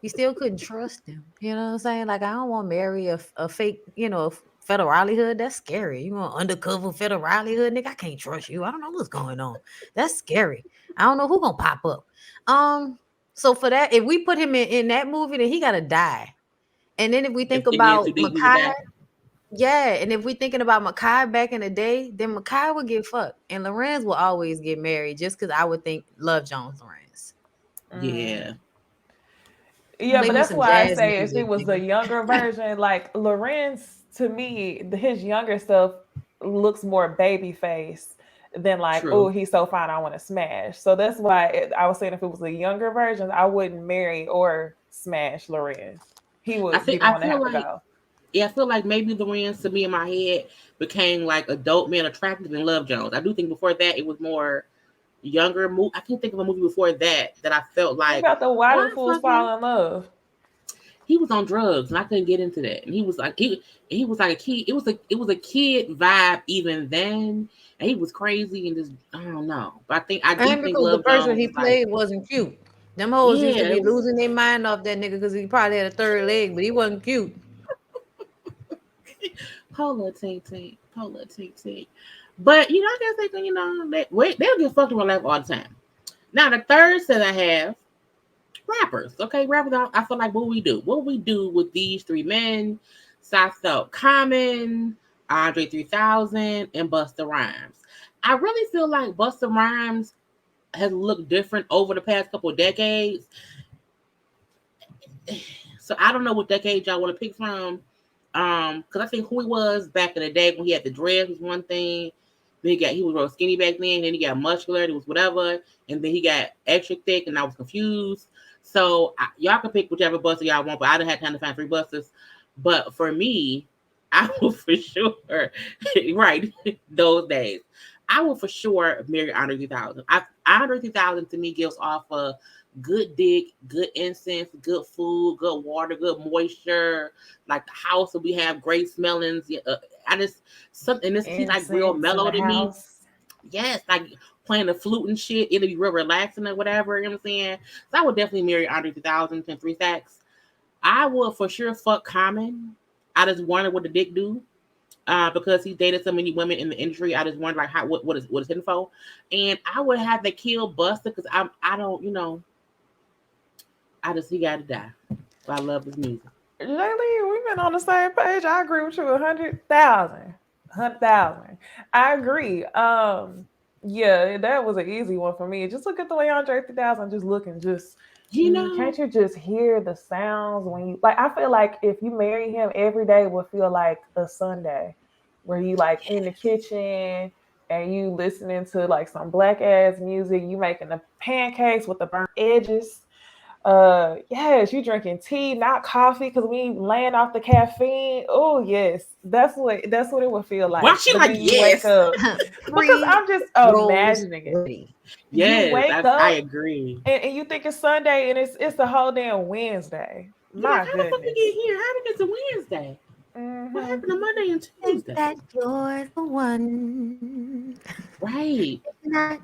Speaker 3: You still couldn't trust him. You know what I'm saying? Like, I don't want to marry a fake, federale hood. That's scary. You want undercover federale hood, nigga? I can't trust you. I don't know what's going on. That's scary. I don't know who gonna pop up. So for that, if we put him in that movie, then he gotta die. And then if we think
Speaker 1: if he went too
Speaker 3: about
Speaker 1: deep, he would
Speaker 3: Makai,
Speaker 1: die.
Speaker 3: yeah, and if we thinking about Makai back in the day, then Makai would get fucked, and Lorenz will always get married, just because I would think Love Jones Lorenz.
Speaker 1: Yeah.
Speaker 2: yeah,
Speaker 3: Play
Speaker 2: but
Speaker 3: me
Speaker 2: that's
Speaker 3: some
Speaker 2: why I
Speaker 3: jazz
Speaker 2: say if it
Speaker 3: music,
Speaker 2: was the
Speaker 3: nigga.
Speaker 2: younger version, like Lorenz, to me, his younger stuff looks more baby face than like, oh,
Speaker 1: True.
Speaker 2: he's so fine, I want to smash. So that's why I was saying if it was a younger version, I wouldn't marry or smash Lorenz. He would be the
Speaker 1: I
Speaker 2: one to
Speaker 1: feel
Speaker 2: have to
Speaker 1: like
Speaker 2: go.
Speaker 1: I feel like maybe Lorenz to me in my head became like adult man attractive in Love Jones. I do think before that it was more younger movie. I can't think of a movie before that I felt
Speaker 2: What
Speaker 1: like,
Speaker 2: about the Why
Speaker 1: oh,
Speaker 2: Do
Speaker 1: I
Speaker 2: Fools
Speaker 1: fuck him.
Speaker 2: Fall in Love?
Speaker 1: He was on drugs and I couldn't get into that. And he was like a kid. It was a kid vibe even then. And he was crazy and just I don't know. But I do
Speaker 3: And
Speaker 1: think
Speaker 3: because the
Speaker 1: Love
Speaker 3: person
Speaker 1: Jones
Speaker 3: he
Speaker 1: is like
Speaker 3: played wasn't cute. Them hoes used to
Speaker 1: yeah.
Speaker 3: be losing their mind off that nigga because he probably had a third leg, but he wasn't cute.
Speaker 1: Polar tink tink. Polar tink tink. But I guess they can, they'll get fucked in real life all the time. Now the third set I have rappers. Okay, rappers. I feel like what we do. What we do with these three men: So I felt Common, Andre 3000, and Busta Rhymes. I really feel like Busta Rhymes has looked different over the past couple of decades. So I don't know what decade y'all want to pick from. Because I think who he was back in the day when he had the dreads was one thing. Then he was real skinny back then. Then he got muscular. It was whatever. And then he got extra thick, and I was confused. So y'all can pick whichever Buster y'all want, but I didn't have time to find three Busters. But for me, I will for sure, right, those days, I will for sure marry Andre 3000. Andre 3000 to me gives off a good dick, good incense, good food, good water, good moisture. Like the house that we have great smellings. I just something this he's like real
Speaker 2: Incense in
Speaker 1: mellow
Speaker 2: the
Speaker 1: to me.
Speaker 2: house.
Speaker 1: Yes, like playing the flute and shit. It'll be real relaxing or whatever. You know what I'm saying? So I would definitely marry Andre 3000 and three stacks. I would for sure fuck Common. I just wonder what the dick do. Because he dated so many women in the industry, I just wonder like what is info. And I would have to kill Buster because I don't he gotta die. I love his music.
Speaker 2: Lately, we've been on the same page. I agree with you 100,000. 100,000. I agree. Yeah, that was an easy one for me. Just look at the way Andre 3000 just looking,
Speaker 1: You know,
Speaker 2: can't you just hear the sounds when you like? I feel like if you marry him, every day would feel like a Sunday, where you like in the kitchen and you listening to like some black ass music, you making the pancakes with the burnt edges. Yes, you drinking tea, not coffee, because we laying off the caffeine. Oh yes, that's what it would feel
Speaker 1: why
Speaker 2: like.
Speaker 1: she
Speaker 2: But
Speaker 1: like
Speaker 2: then you wake
Speaker 1: yes,
Speaker 2: up because
Speaker 3: Pre
Speaker 2: I'm just
Speaker 3: rolls
Speaker 2: imagining it.
Speaker 3: ready.
Speaker 2: You
Speaker 1: yes,
Speaker 2: wake
Speaker 1: I
Speaker 2: up
Speaker 1: agree.
Speaker 2: and you think it's Sunday and it's the whole damn Wednesday.
Speaker 1: You're like,
Speaker 2: My
Speaker 1: how the fuck we get
Speaker 2: goodness.
Speaker 1: here? How did we get to Wednesday? What
Speaker 2: Hmm.
Speaker 1: happened to Monday and
Speaker 3: Think
Speaker 1: Tuesday?
Speaker 3: that you're the one.
Speaker 1: Right,
Speaker 3: If not,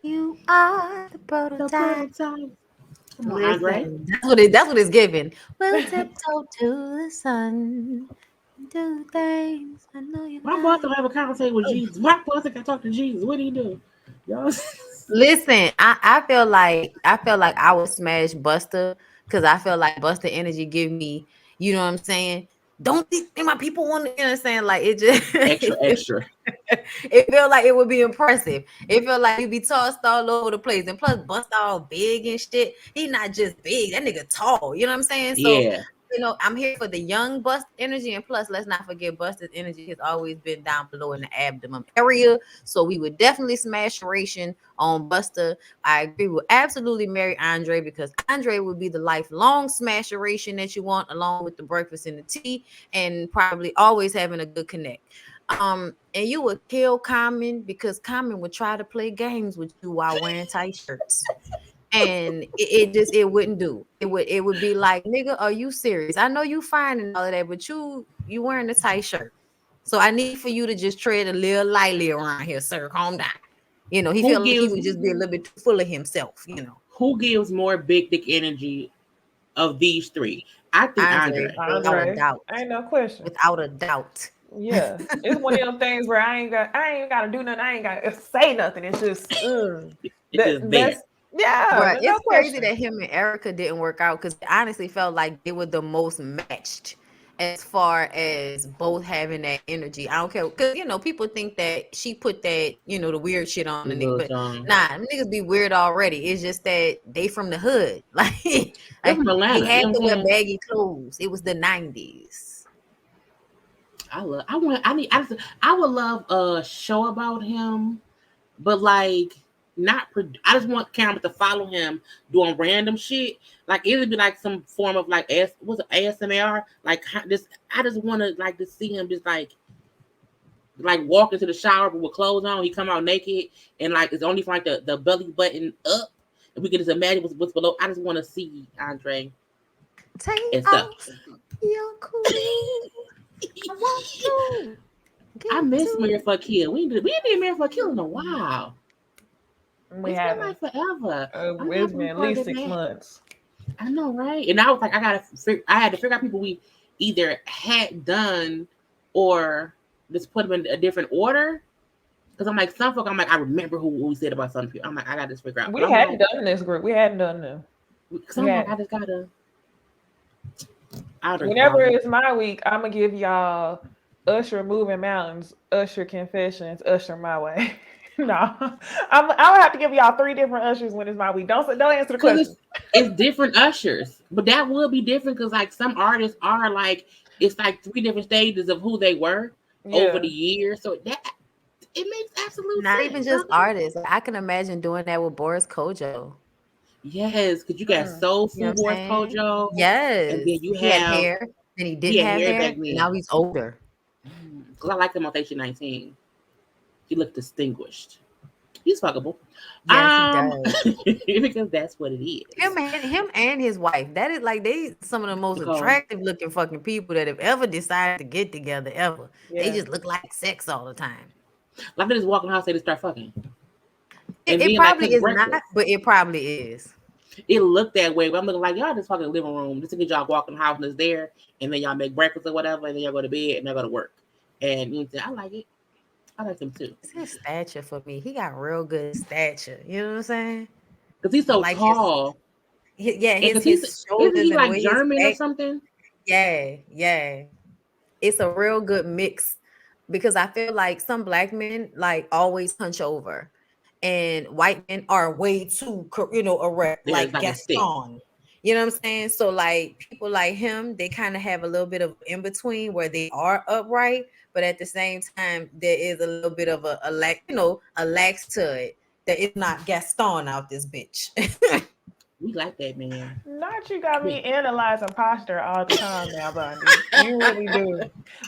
Speaker 3: you are the
Speaker 1: the
Speaker 3: prototype.
Speaker 1: prototype. Come on, Andre.
Speaker 3: Listen, that's what it's giving. We'll tiptoe to the sun. Do things I know you
Speaker 1: My boss
Speaker 3: like.
Speaker 1: don't have a conversation with
Speaker 3: Oh.
Speaker 1: Jesus. My boss can talk to Jesus. What do you do? Y'all.
Speaker 3: Listen, I feel like I would smash Buster because I feel like Buster energy give me, you know what I'm saying? Don't these my people want to, you know what I'm saying? Like it just
Speaker 1: Extra, extra.
Speaker 3: It felt like it would be impressive. It felt like he'd be tossed all over the place. And plus, Bust all big and shit. He not just big. That nigga tall. You know what I'm saying? So,
Speaker 1: Yeah.
Speaker 3: I'm here for the young Bust energy. And plus, let's not forget Busta's energy has always been down below in the abdomen area. So we would definitely smash ration on Busta. I agree. We'll absolutely marry Andre because Andre would be the lifelong smasheration that you want, along with the breakfast and the tea, and probably always having a good connect. And you would kill Common because Common would try to play games with you while wearing tight shirts. And it wouldn't do. It would be like, nigga, are you serious? I know you fine and all of that, but you wearing a tight shirt. So I need for you to just tread a little lightly around here, sir. Calm down. He felt like he would just be a little bit too full of himself,
Speaker 1: Who gives more big dick energy of these three? I think Andre.
Speaker 2: Without a doubt. Ain't no question.
Speaker 3: Without a doubt.
Speaker 2: Yeah. It's one of them things where I ain't gotta do nothing. I ain't gotta say nothing. It's just that's yeah.
Speaker 3: But it's crazy that him and Erica didn't work out because it honestly felt like they were the most matched as far as both having that energy. I don't care because people think that she put that the weird shit on the nigga, but nah, them niggas be weird already. It's just that they from the hood, like he had to wear baggy clothes. It was the 90s.
Speaker 1: I would love a show about him, but like not. I just want camera to follow him doing random shit. Like it would be like some form of like ASMR. Like this, I just want to like to see him just like walk into the shower but with clothes on. He come out naked and like it's only for like the belly button up, and we can just imagine what's below. I just want to see Andre.
Speaker 3: Take off your cool.
Speaker 1: I miss Married for a Kill. We didn't Married for a Kill in a while.
Speaker 2: It's been like
Speaker 1: forever.
Speaker 2: It's been at least 6 months.
Speaker 1: I know, right? And I was like, I had to figure out people we either had done or just put them in a different order. Because I'm like, some folk, I remember who we said about some people. I'm like, I got to figure out.
Speaker 2: We hadn't done this group. We hadn't done them.
Speaker 1: Because I'm like, I just gotta.
Speaker 2: Whenever it's my week, I'm gonna give y'all Usher Moving Mountains, Usher Confessions, Usher My Way. No, I'll have to give y'all 3 different Ushers when it's my week. Don't answer the question.
Speaker 1: It's different Ushers, but that will be different because like some artists are like it's like 3 different stages of who they were over the years. So that it makes absolute sense.
Speaker 3: Not even just artists. I can imagine doing that with Boris Kodjoe.
Speaker 1: Yes, because you got Soul Food Boris Kodjoe.
Speaker 3: Yes,
Speaker 1: and then
Speaker 3: he had hair. Then he didn't have hair. Now he's older.
Speaker 1: Because I like him on Station 19. He looked distinguished. He's fuckable.
Speaker 3: Yes,
Speaker 1: he does. Because that's what it is.
Speaker 3: Him and his wife. That is like they some of the most attractive looking fucking people that have ever decided to get together ever. Yeah. They just look like sex all the time.
Speaker 1: Like they just walk in the house and they start fucking.
Speaker 3: It probably is not, but it probably is.
Speaker 1: It looked that way, but I'm looking like y'all just fucking living room. Just to get y'all walk in the house and it's there, and then y'all make breakfast or whatever, and then y'all go to bed and y'all go to work. And I like it. I like him too.
Speaker 3: It's his stature for me. He got real good stature. You know what I'm saying?
Speaker 1: Because he's so like tall.
Speaker 3: His shoulders.
Speaker 1: Isn't he like German or something?
Speaker 3: Yeah. It's a real good mix because I feel like some black men like always hunch over, and white men are way too erect, like Gaston. You know what I'm saying? So like people like him, they kind of have a little bit of in between where they are upright, but at the same time, there is a little bit of a lax to it. That it's not Gaston out this bitch.
Speaker 1: We like that, man.
Speaker 2: Not you got me analyzing posture all the time now, Bondy. You really do.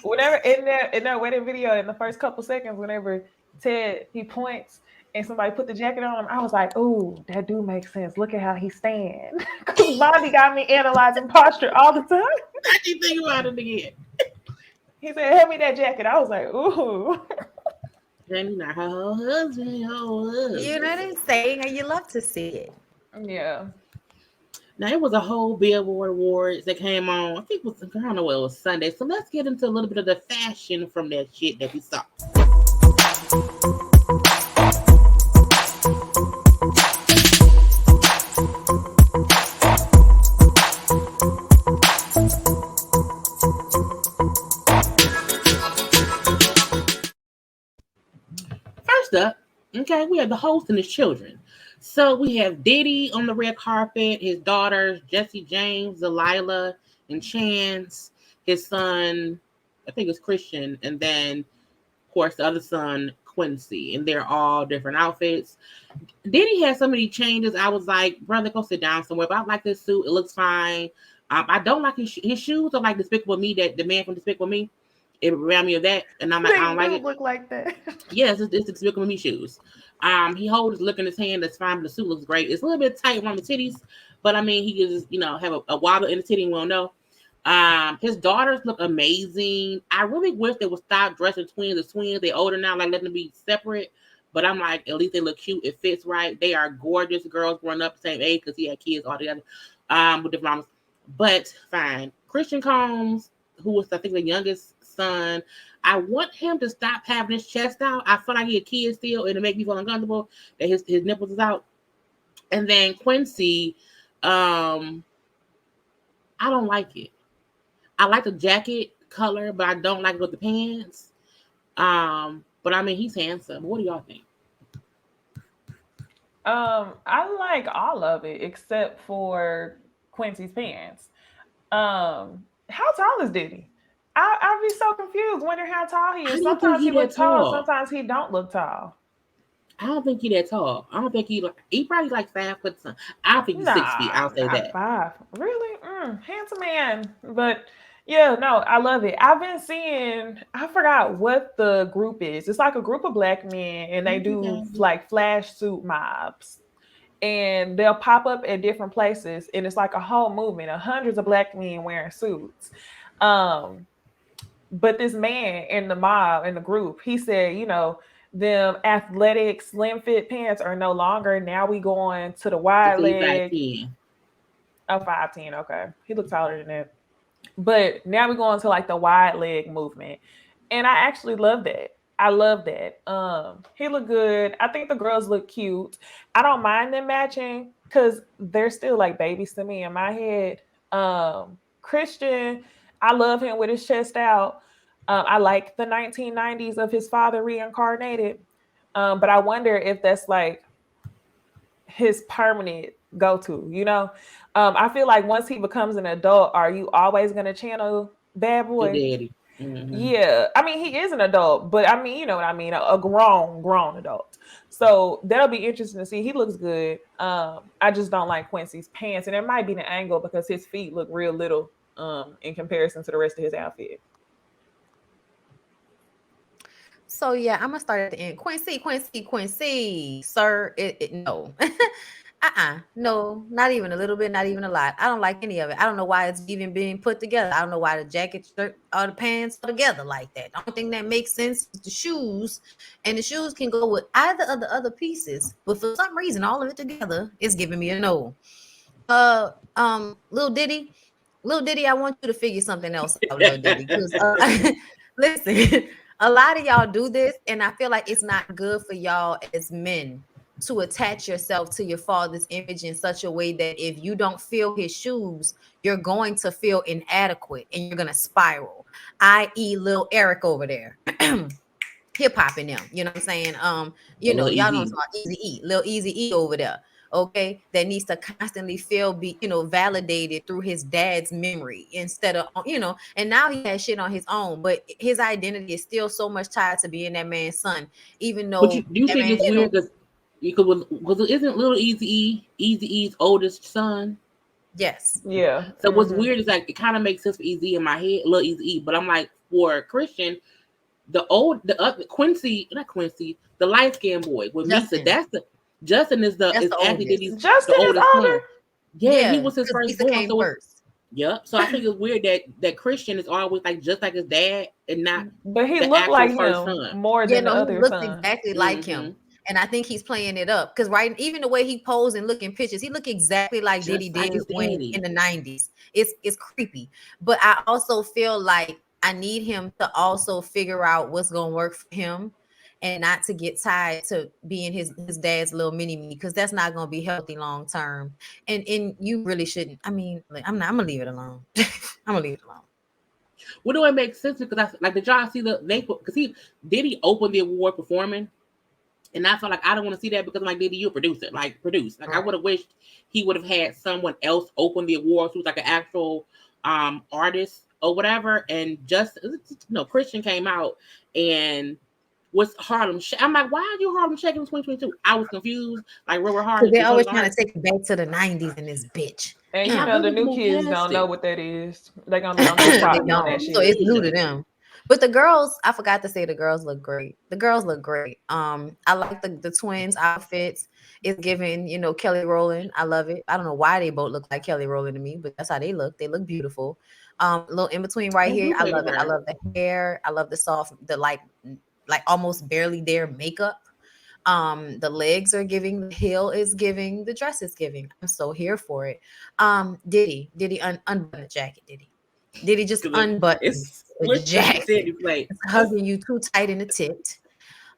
Speaker 2: Whenever in that wedding video, in the first couple seconds, whenever Ted he points and somebody put the jacket on him, I was like, "Ooh, that do make sense. Look at how he stands." Because Bondy got me analyzing posture all the time.
Speaker 1: I keep thinking about it again.
Speaker 2: He said, "Hand me that jacket." I was like, "Ooh."
Speaker 1: And not her husband,
Speaker 3: You know what I'm saying? And you love to see it.
Speaker 2: Yeah.
Speaker 1: Now it was a whole Billboard Awards that came on. I think it was, I don't know what it was, Sunday. So let's get into a little bit of the fashion from that shit that we saw. up. Okay, we have the host and his children. So we have Diddy on the red carpet, his daughters, Jesse James, Delilah, and Chance, his son, I think it's Christian, and then, of course, the other son, Quincy, and they're all different outfits. Diddy had so many changes. I was like, brother, go sit down somewhere. But I like this suit. It looks fine. I don't like his shoes. Are like Despicable Me, that the man from Despicable Me. It reminded me of that, and I'm like, I don't like it.
Speaker 2: Look like that.
Speaker 1: Yes, it's Despicable Me shoes. He holds his look in his hand. That's fine, but the suit looks great. It's a little bit tight around the titties, but I mean, he just have a wobble in the titty. We won't know. His daughters look amazing. I really wish they would stop dressing twins as twins. They're older now, like let them be separate. But I'm like, at least they look cute. It fits right. They are gorgeous girls growing up the same age because he had kids all together with different mamas. But fine. Christian Combs, who was I think the youngest son, I want him to stop having his chest out. I feel like he's a kid still, and it makes me feel uncomfortable that his nipples is out. And then Quincy, I don't like it. I like the jacket color, but I don't like it with the pants. But I mean, he's handsome. What do y'all think?
Speaker 2: I like all of it except for Quincy's pants. How tall is Diddy? I'd be so confused, wondering how tall he is. Sometimes he looks tall, sometimes he don't look tall.
Speaker 1: I don't think he that tall. I don't think he probably like 5 foot something. I don't think he's 6 feet. I'll say that.
Speaker 2: 5. Really? Handsome man. But yeah, no, I love it. I've been seeing, I forgot what the group is. It's like a group of black men, and they do like flash suit mobs. And they'll pop up at different places, and it's like a whole movement of hundreds of black men wearing suits. But this man in the mob, in the group, he said, them athletic slim fit pants are no longer. Now we going to the wide leg. 5'10". Okay, he looks taller than that. But now we're going to like the wide leg movement, and I actually love that. I love that. He looked good. I think the girls look cute. I don't mind them matching because they're still like babies to me in my head. Christian, I love him with his chest out. I like the 1990s of his father reincarnated. But I wonder if that's like his permanent go-to, I feel like once he becomes an adult, are you always going to channel Bad Boy?
Speaker 1: Daddy. Mm-hmm.
Speaker 2: Yeah. I mean, he is an adult, but I mean, you know what I mean? A grown adult. So that'll be interesting to see. He looks good. I just don't like Quincy's pants, and it might be the angle because his feet look real little in comparison to the rest of his outfit.
Speaker 3: So yeah, I'm gonna start at the end. Quincy, sir. No. No, not even a little bit, not even a lot. I don't like any of it. I don't know why it's even being put together. I don't know why the jacket, shirt, or the pants are together like that. The only thing that makes sense is the shoes, and the shoes can go with either of the other pieces. But for some reason, all of it together is giving me a no. Lil Diddy, I want you to figure something else out, Lil Diddy. Because listen, a lot of y'all do this, and I feel like it's not good for y'all as men to attach yourself to your father's image in such a way that if you don't feel his shoes, you're going to feel inadequate and you're going to spiral, i.e. Lil Eric over there. Hip hop in them, you know what I'm saying? Y'all know about Easy-E, Lil Easy-E over there, okay, that needs to constantly feel validated through his dad's memory instead of, and now he has shit on his own, but his identity is still so much tied to being that man's son, even though.
Speaker 1: Do you think it's weird because isn't Lil Eazy-E's oldest son?
Speaker 2: Yes. Yeah.
Speaker 1: So what's weird is like it kind of makes sense for Eazy in my head, Lil Eazy-E, but I'm like for Christian, the Quincy, not Quincy, the light skinned boy with Misa. Justin is actually Diddy's the oldest son. Yeah, he was his first born. So yep. So I think it's weird that Christian is always like just like his dad and not.
Speaker 2: But he looked like him son. More than the other
Speaker 3: he looks
Speaker 2: son.
Speaker 3: Exactly like him. And I think he's playing it up because even the way he posed and look in pictures, he look exactly like Diddy did when in the 90s. It's creepy. But I also feel like I need him to also figure out what's gonna work for him and not to get tied to being his dad's little mini-me, because that's not gonna be healthy long term. And you really shouldn't. I mean, I'm gonna leave it alone. I'm gonna leave it alone.
Speaker 1: What do it make sense? Because did y'all see because Diddy opened the award performing? And I felt like I don't want to see that because I'm like, Diddy, you're a producer. Like, produce. Like, I would have wished he would have had someone else open the awards who's like an actual artist or whatever. And just, Christian came out and was Harlem Shake. I'm like, why are you Harlem Shaking in 2022? I was confused. Like, where were Harlem?
Speaker 3: Because they're always trying to take it back to the 90s in this bitch.
Speaker 2: And
Speaker 1: And
Speaker 2: you
Speaker 1: I
Speaker 2: know, the
Speaker 1: really
Speaker 2: new
Speaker 1: moved
Speaker 2: kids
Speaker 1: past
Speaker 2: don't know
Speaker 1: it.
Speaker 2: what that is. They're going to be on TikTok
Speaker 3: They
Speaker 2: on that
Speaker 3: don't.
Speaker 2: shit.
Speaker 3: So it's new to them. But the girls, I forgot to say the girls look great. The girls look great. I like the twins' outfits. It's giving, Kelly Rowland. I love it. I don't know why they both look like Kelly Rowland to me, but that's how they look. They look beautiful. A little in between right
Speaker 1: They
Speaker 3: here.
Speaker 1: do
Speaker 3: I
Speaker 1: play
Speaker 3: love
Speaker 1: with
Speaker 3: it. I
Speaker 1: her.
Speaker 3: love the hair. I love the soft, the like almost barely there makeup. The legs are giving, the heel is giving, the dress is giving. I'm so here for it. Diddy unbutton the jacket, Diddy just
Speaker 1: Because
Speaker 3: unbutton
Speaker 1: it's
Speaker 3: the
Speaker 1: split the
Speaker 3: jacket.
Speaker 1: city plate.
Speaker 3: It's hugging you too tight in the tit.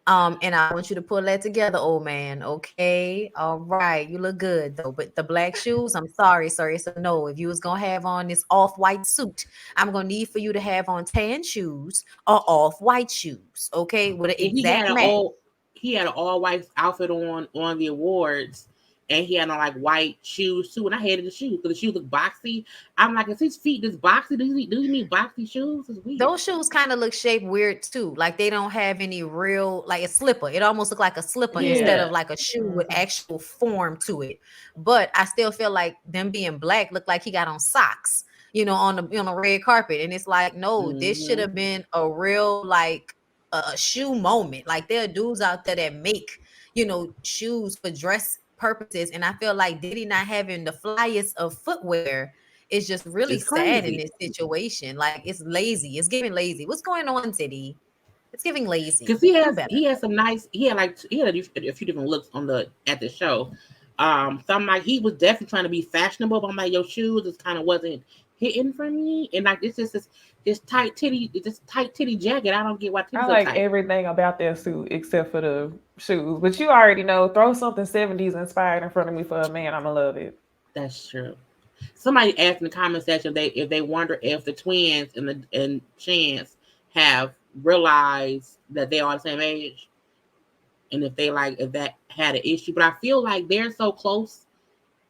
Speaker 3: And I want you to pull that together, old man. Okay. All right. You look good though. But the black shoes, I'm sorry, sir. It's a no. If you was gonna have on this off-white suit, I'm gonna need for you to have on tan shoes or off-white shoes. Okay, with an
Speaker 1: And
Speaker 3: exact match.
Speaker 1: he had an all white outfit on the awards, and he had on like white shoes too. And I hated the shoes because the shoes look boxy. I'm like, is his feet this boxy? Do you need boxy shoes? It's weird.
Speaker 3: Those shoes kind of look shaped weird too. Like they don't have any real, like a slipper. It almost look like a slipper instead of like a shoe with actual form to it. But I still feel like them being black look like he got on socks, on the red carpet. And it's like, no, this should have been a real like a shoe moment. Like there are dudes out there that make, shoes for dress purposes. And I feel like Diddy not having the flyest of footwear is just really sad in this situation. Like it's lazy. It's giving lazy. What's going on, Diddy? It's giving lazy.
Speaker 1: Because he had some nice. He had a few different looks at the show. So I'm like, he was definitely trying to be fashionable. But I'm like, your shoes just kind of wasn't hitting for me. And like, it's just this tight titty jacket. I don't get why titties
Speaker 2: I
Speaker 1: so
Speaker 2: like
Speaker 1: tight.
Speaker 2: everything about that suit except for the shoes. But you already know, throw something 70s inspired in front of me for a man. I'm going to love it.
Speaker 1: That's true. Somebody asked in the comment section if they wonder if the twins and Chance have realized that they are the same age, and if that had an issue. But I feel like they're so close.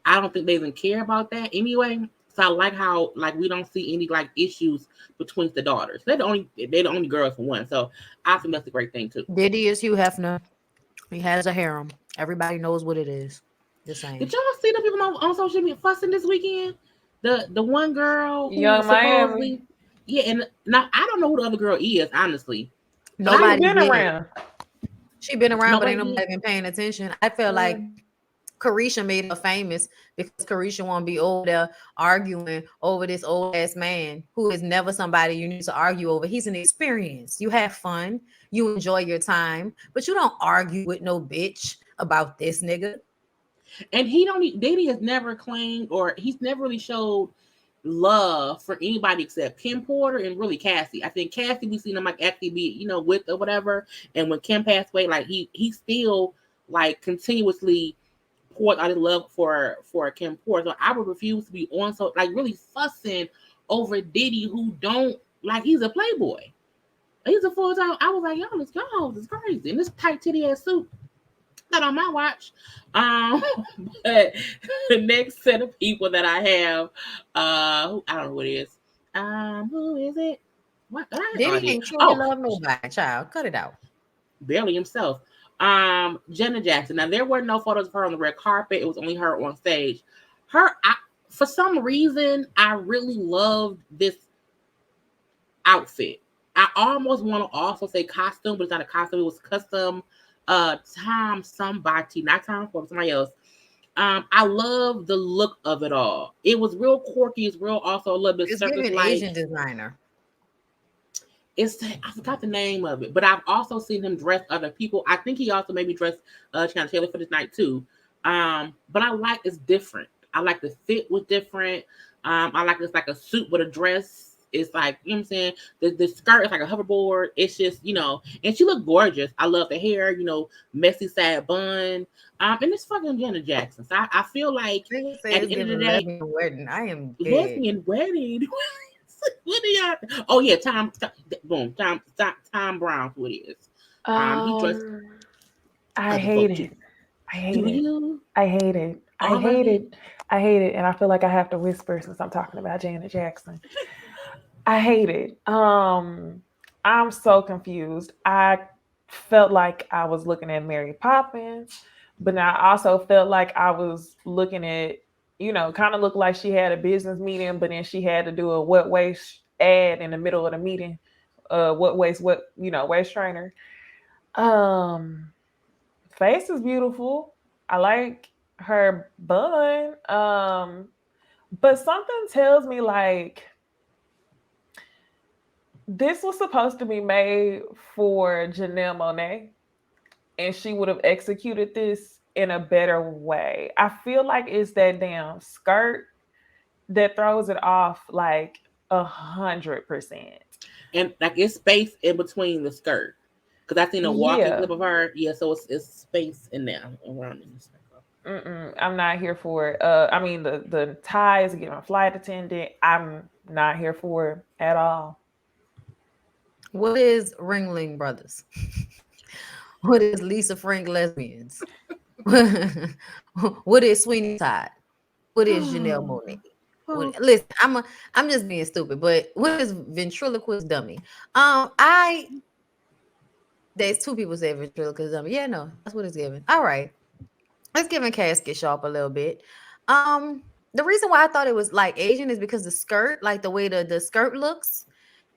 Speaker 1: I don't think they even care about that anyway. So I like how we don't see any issues between the daughters. They're the only girls for one. So I think that's a great thing too.
Speaker 3: Diddy is Hugh Hefner. He has a harem. Everybody knows what it is. Just saying.
Speaker 1: Did y'all see the people on social media fussing this weekend? The one girl who
Speaker 2: Young
Speaker 1: supposedly,
Speaker 2: Miami.
Speaker 1: yeah, and now I don't know who the other girl is, honestly.
Speaker 2: Nobody been around.
Speaker 3: She been around, but ain't
Speaker 1: Nobody
Speaker 3: nobody been paying attention. I feel like Carisha made her famous because Carisha won't be over there arguing over this old ass man who is never somebody you need to argue over. He's an experience. You have fun, you enjoy your time, but you don't argue with no bitch about this nigga.
Speaker 1: And Diddy has never claimed, or he's never really showed love for anybody except Kim Porter and really Cassie. I think Cassie, we seen him actually be, with or whatever. And when Kim passed away, he still continuously poured out his love for Kim Porter. So I would refuse to be on really fussing over Diddy, who don't he's a playboy. He's a full-time. I was like, y'all is crazy. And this tight titty ass suit. Not on my watch. But the next set of people that I have, I don't know who it is. Who is it? What?
Speaker 3: Diddy ain't truly love nobody, child. Cut it out.
Speaker 1: Barely himself. Jenna Jackson. Now there were no photos of her on the red carpet. It was only her on stage. For some reason, I really loved this outfit. I almost want to also say costume, but it's not a costume. It was custom. Tom somebody, not Tom Ford, somebody else. I love the look of it all. It was real quirky. It's real also a little bit
Speaker 3: circus-like. Asian designer.
Speaker 1: I forgot the name of it, but I've also seen him dress other people. I think he also maybe dressed China Taylor for this night too. But it's different. I like the fit was different. I like it's like a suit with a dress. It's like, you know what I'm saying? The skirt is like a hoverboard. It's just, and she looked gorgeous. I love the hair, messy sad bun. And it's fucking Jenna Jackson. So I feel like
Speaker 3: at the end of the day, wedding. I am dead.
Speaker 1: Lesbian wedding. What are y'all? Oh yeah, Tom Brown, who it is. He dressed.
Speaker 2: I
Speaker 1: Other
Speaker 2: hate
Speaker 1: folk do.
Speaker 2: it. I hate
Speaker 1: Do
Speaker 2: it.
Speaker 1: you?
Speaker 2: I hate it. I
Speaker 1: All of
Speaker 2: hate
Speaker 1: it?
Speaker 2: it. I hate it. And I feel like I have to whisper since I'm talking about Janet Jackson. I hate it. I'm so confused. I felt like I was looking at Mary Poppins, but now I also felt like I was looking at, kind of looked like she had a business meeting, but then she had to do a what waist ad in the middle of the meeting. Waist trainer. Um, Face is beautiful. I like her bun. But something tells me like this was supposed to be made for Janelle Monáe, and she would have executed this in a better way. I feel like it's that damn skirt that throws it off like 100%.
Speaker 1: And like it's space in between the skirt. Because I seen a walking
Speaker 2: Yeah.
Speaker 1: clip of her. Yeah, so it's space in there around in the circle.
Speaker 2: I'm not here for it. I mean the ties getting a flight attendant. I'm not here for it at all.
Speaker 3: What is Ringling Brothers? What is Lisa Frank Lesbians? What is Sweeney Todd? What is Janelle Monáe? Listen, I'm just being stupid, but what is ventriloquist dummy? I there's two people say ventriloquist dummy. Yeah, no, that's what it's giving. All right, let's give a casket sharp a little bit. The reason why I thought it was like Asian is because the skirt, like the way the skirt looks,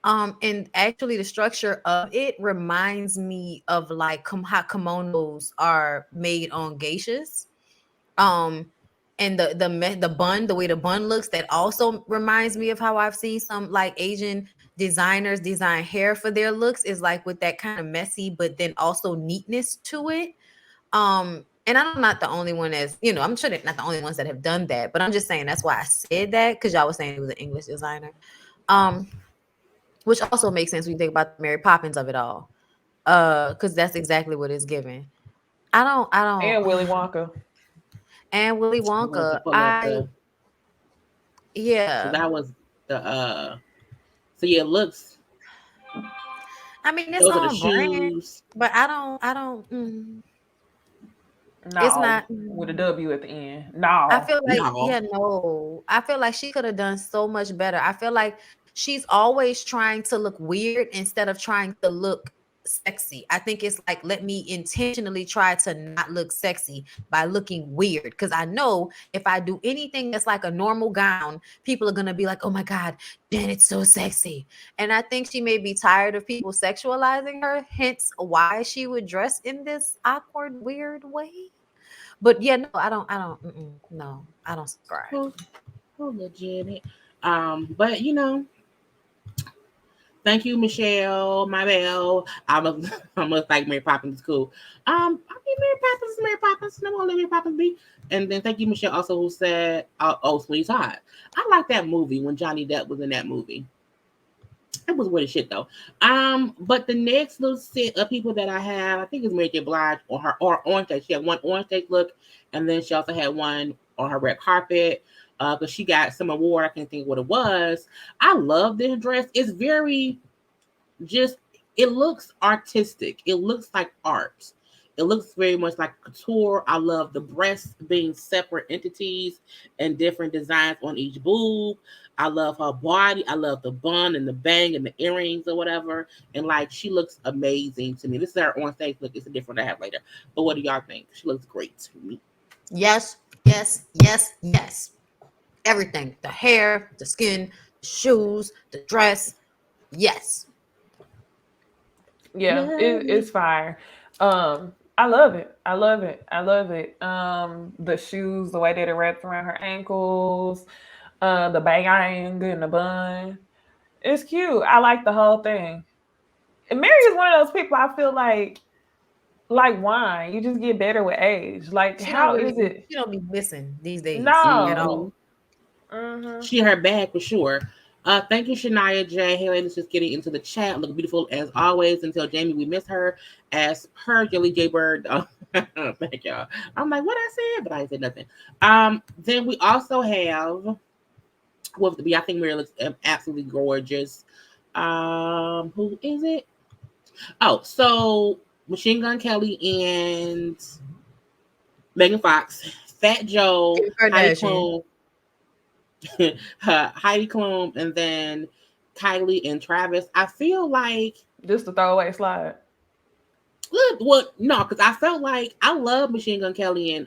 Speaker 3: and actually the structure of it reminds me of like how kimonos are made on geishas. Um, and the bun, the way the bun looks, that also reminds me of how I've seen some like Asian designers design hair for their looks, is like with that kind of messy, but then also neatness to it. And I'm not the only one that's, I'm sure they're not the only ones that have done that, but I'm just saying that's why I said that, because y'all was saying it was an English designer. Um, which also makes sense when you think about the Mary Poppins of it all. Because that's exactly what it's giving. I don't
Speaker 2: And Willy Wonka.
Speaker 3: and Willy
Speaker 1: I wanted to
Speaker 3: Wonka.
Speaker 1: pull up the so
Speaker 3: Yeah.
Speaker 1: that was the so yeah, it looks
Speaker 3: I mean, it's
Speaker 1: those are the
Speaker 3: on brand,
Speaker 1: shoes.
Speaker 3: but I don't. It's
Speaker 2: No,
Speaker 3: not.
Speaker 2: with a W at the end.
Speaker 3: I
Speaker 2: No.
Speaker 3: feel like,
Speaker 1: No.
Speaker 3: yeah, no. I feel like she could have done so much better. I feel like she's always trying to look weird instead of trying to look sexy. I think it's like, let me intentionally try to not look sexy by looking weird. Because I know if I do anything that's like a normal gown, people are going to be like, oh my God, Janet's so sexy. And I think she may be tired of people sexualizing her, hence why she would dress in this awkward, weird way. But yeah, no, no, I don't subscribe.
Speaker 1: Who legit. But thank you, Michelle. My bell. I'm a I'm a like Mary Poppins is cool. I mean Mary Poppins is Mary Poppins. No one let Mary Poppins be. And then thank you, Michelle, also who said, "Oh, Sweet Hot." I like that movie when Johnny Depp was in that movie. It was weird as shit though. But the next little set of people that I have, I think it's Mary J. Blige on her or orange take. She had one orange take look, and then she also had one on her red carpet. Because she got some award. I can't think what it was. I love this dress. It's very just it looks artistic. It looks like art. It looks very much like couture. I love the breasts being separate entities and different designs on each boob. I love her body. I love the bun and the bang and the earrings or whatever. And like she looks amazing to me. This is her on stage look. It's a different I have later. But what do y'all think? She looks great to me.
Speaker 3: Yes, yes, yes, yes. Everything. The hair, the skin, the shoes, the dress. Yes.
Speaker 2: Yeah,
Speaker 1: Yeah.
Speaker 2: it's fire. I love it. I love it. I love it. The shoes, the way that it wraps around her ankles, the bang and the bun. It's cute. I like the whole thing. And Mary is one of those people I feel like wine. You just get better with age. Like, how is it?
Speaker 3: She don't be missing these days at
Speaker 1: Mm-hmm.
Speaker 3: all.
Speaker 2: No. Mm-hmm.
Speaker 1: She her bag for sure. Thank you, Shania J. Hey, ladies, just getting into the chat. Look beautiful as always. Until Jamie, we miss her as per Jelly J Bird. Thank y'all. I'm like, what I said, but I ain't said nothing. Then we also have with the I think Mary looks absolutely gorgeous. Who is it? Oh, so Machine Gun Kelly and Megan Fox, Fat Joe,
Speaker 3: Kim
Speaker 1: Heidi
Speaker 3: Kardashian.
Speaker 1: Klum, Heidi Klum, and then Kylie and Travis. I feel like
Speaker 2: Just a throwaway slide.
Speaker 1: well, no, because I felt like I love Machine Gun Kelly and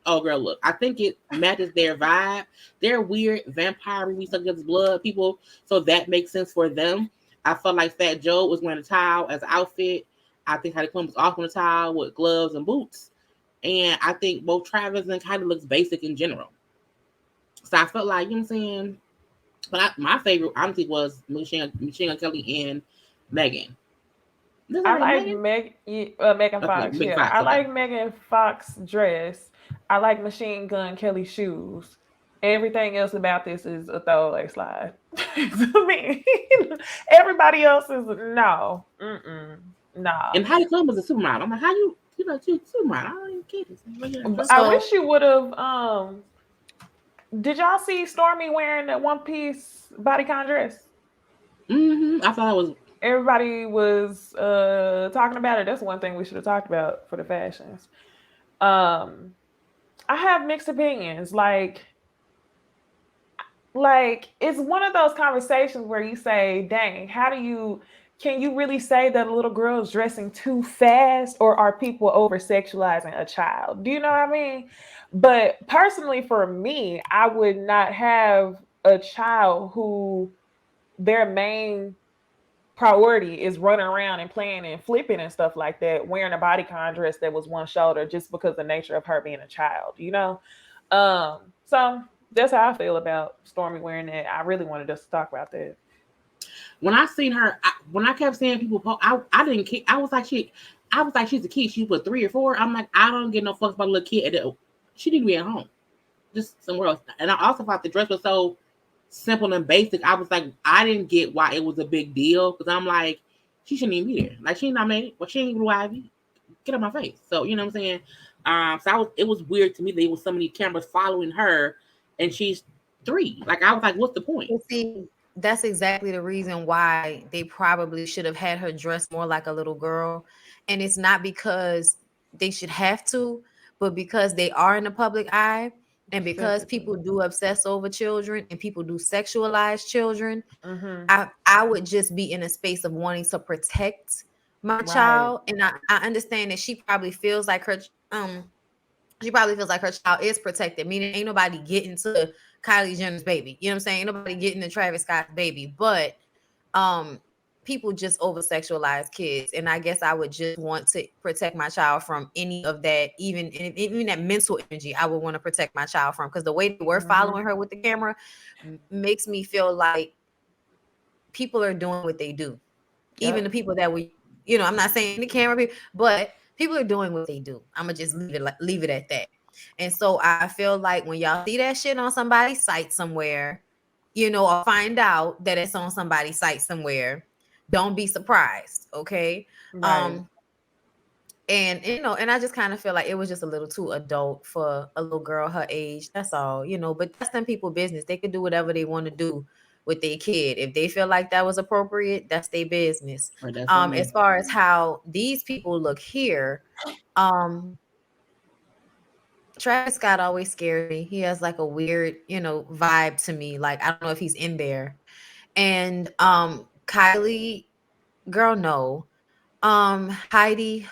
Speaker 1: oh girl, look, I think it matches their vibe. They're weird vampire we suck against blood people, so that makes sense for them. I felt like Fat Joe was wearing a towel as an outfit. I think Heidi Klum was off on a towel with gloves and boots. And I think both Travis and Kylie looks basic in general. So I felt like, you know what I'm saying? But my favorite, honestly, was Machine Gun Kelly and Megan. Is that
Speaker 2: I
Speaker 1: right,
Speaker 2: like
Speaker 1: Megan?
Speaker 2: Megan
Speaker 1: Okay,
Speaker 2: Fox.
Speaker 1: Megan
Speaker 2: Yeah,
Speaker 1: Fox.
Speaker 2: I
Speaker 1: Okay.
Speaker 2: like Megan Fox dress. I like Machine Gun Kelly shoes. Everything else about this is a throwaway slide to me. Everybody else is no,
Speaker 1: And
Speaker 2: no.
Speaker 1: Heidi Klum was a supermodel. I'm like, how you know, she's a supermodel? I don't even get this.
Speaker 2: I
Speaker 3: So
Speaker 2: wish you would have. Did y'all see Stormy wearing that one piece bodycon dress?
Speaker 1: I thought it was.
Speaker 2: Everybody was talking about it. That's one thing we should have talked about for the fashions. Um, I have mixed opinions. Like it's one of those conversations where you say, "Dang, can you really say that a little girl is dressing too fast, or are people over sexualizing a child?" Do you know what I mean? But personally, for me, I would not have a child who their main priority is running around and playing and flipping and stuff like that, wearing a bodycon dress that was one shoulder just because the nature of her being a child, you know? So that's how I feel about Stormy wearing that. I really wanted us to talk about that.
Speaker 1: When I seen her, when I kept seeing people, I didn't care. I was like, she's a kid. She was 3 or 4. I'm like, I don't get no fucks about a little kid. She need to be at home, just somewhere else. And I also thought the dress was so simple and basic. I was like, I didn't get why it was a big deal because I'm like, she shouldn't even be there. Like she not made it. Well, she ain't even YV. Get out my face. So you know what I'm saying. It was weird to me that there was so many cameras following her, and she's 3. Like I was like, what's the point?
Speaker 3: see, that's exactly the reason why they probably should have had her dress more like a little girl. And it's not because they should have to, but because they are in the public eye. And because people do obsess over children and people do sexualize children,
Speaker 2: Mm-hmm.
Speaker 3: I would just be in a space of wanting to protect my
Speaker 2: Right.
Speaker 3: child. And I understand that she probably feels like her child is protected, meaning ain't nobody getting to Kylie Jenner's baby. You know what I'm saying? Ain't nobody getting to Travis Scott's baby. But um people just over sexualize kids. And I guess I would just want to protect my child from any of that, even that mental energy I would want to protect my child from. Because the way they were
Speaker 2: Mm-hmm.
Speaker 3: following her with the camera makes me feel like people are doing what they do. Even the
Speaker 2: Yep.
Speaker 3: people that I'm not saying the camera people, but people are doing what they do. I'm gonna just leave it at that. And so I feel like when y'all see that shit on somebody's site somewhere, or find out that it's on somebody's site somewhere, don't be surprised, okay?
Speaker 2: Right.
Speaker 3: Um, and I just kind of feel like it was just a little too adult for a little girl her age. That's all, but that's them people business. They could do whatever they want to do with their kid. If they feel like that was appropriate, that's their business.
Speaker 1: Or that's on
Speaker 3: As
Speaker 1: them.
Speaker 3: far as how these people look here, um, Travis Scott always scares me. He has like a weird, vibe to me. Like I don't know if he's in there. And Kylie, girl, no. Heidi,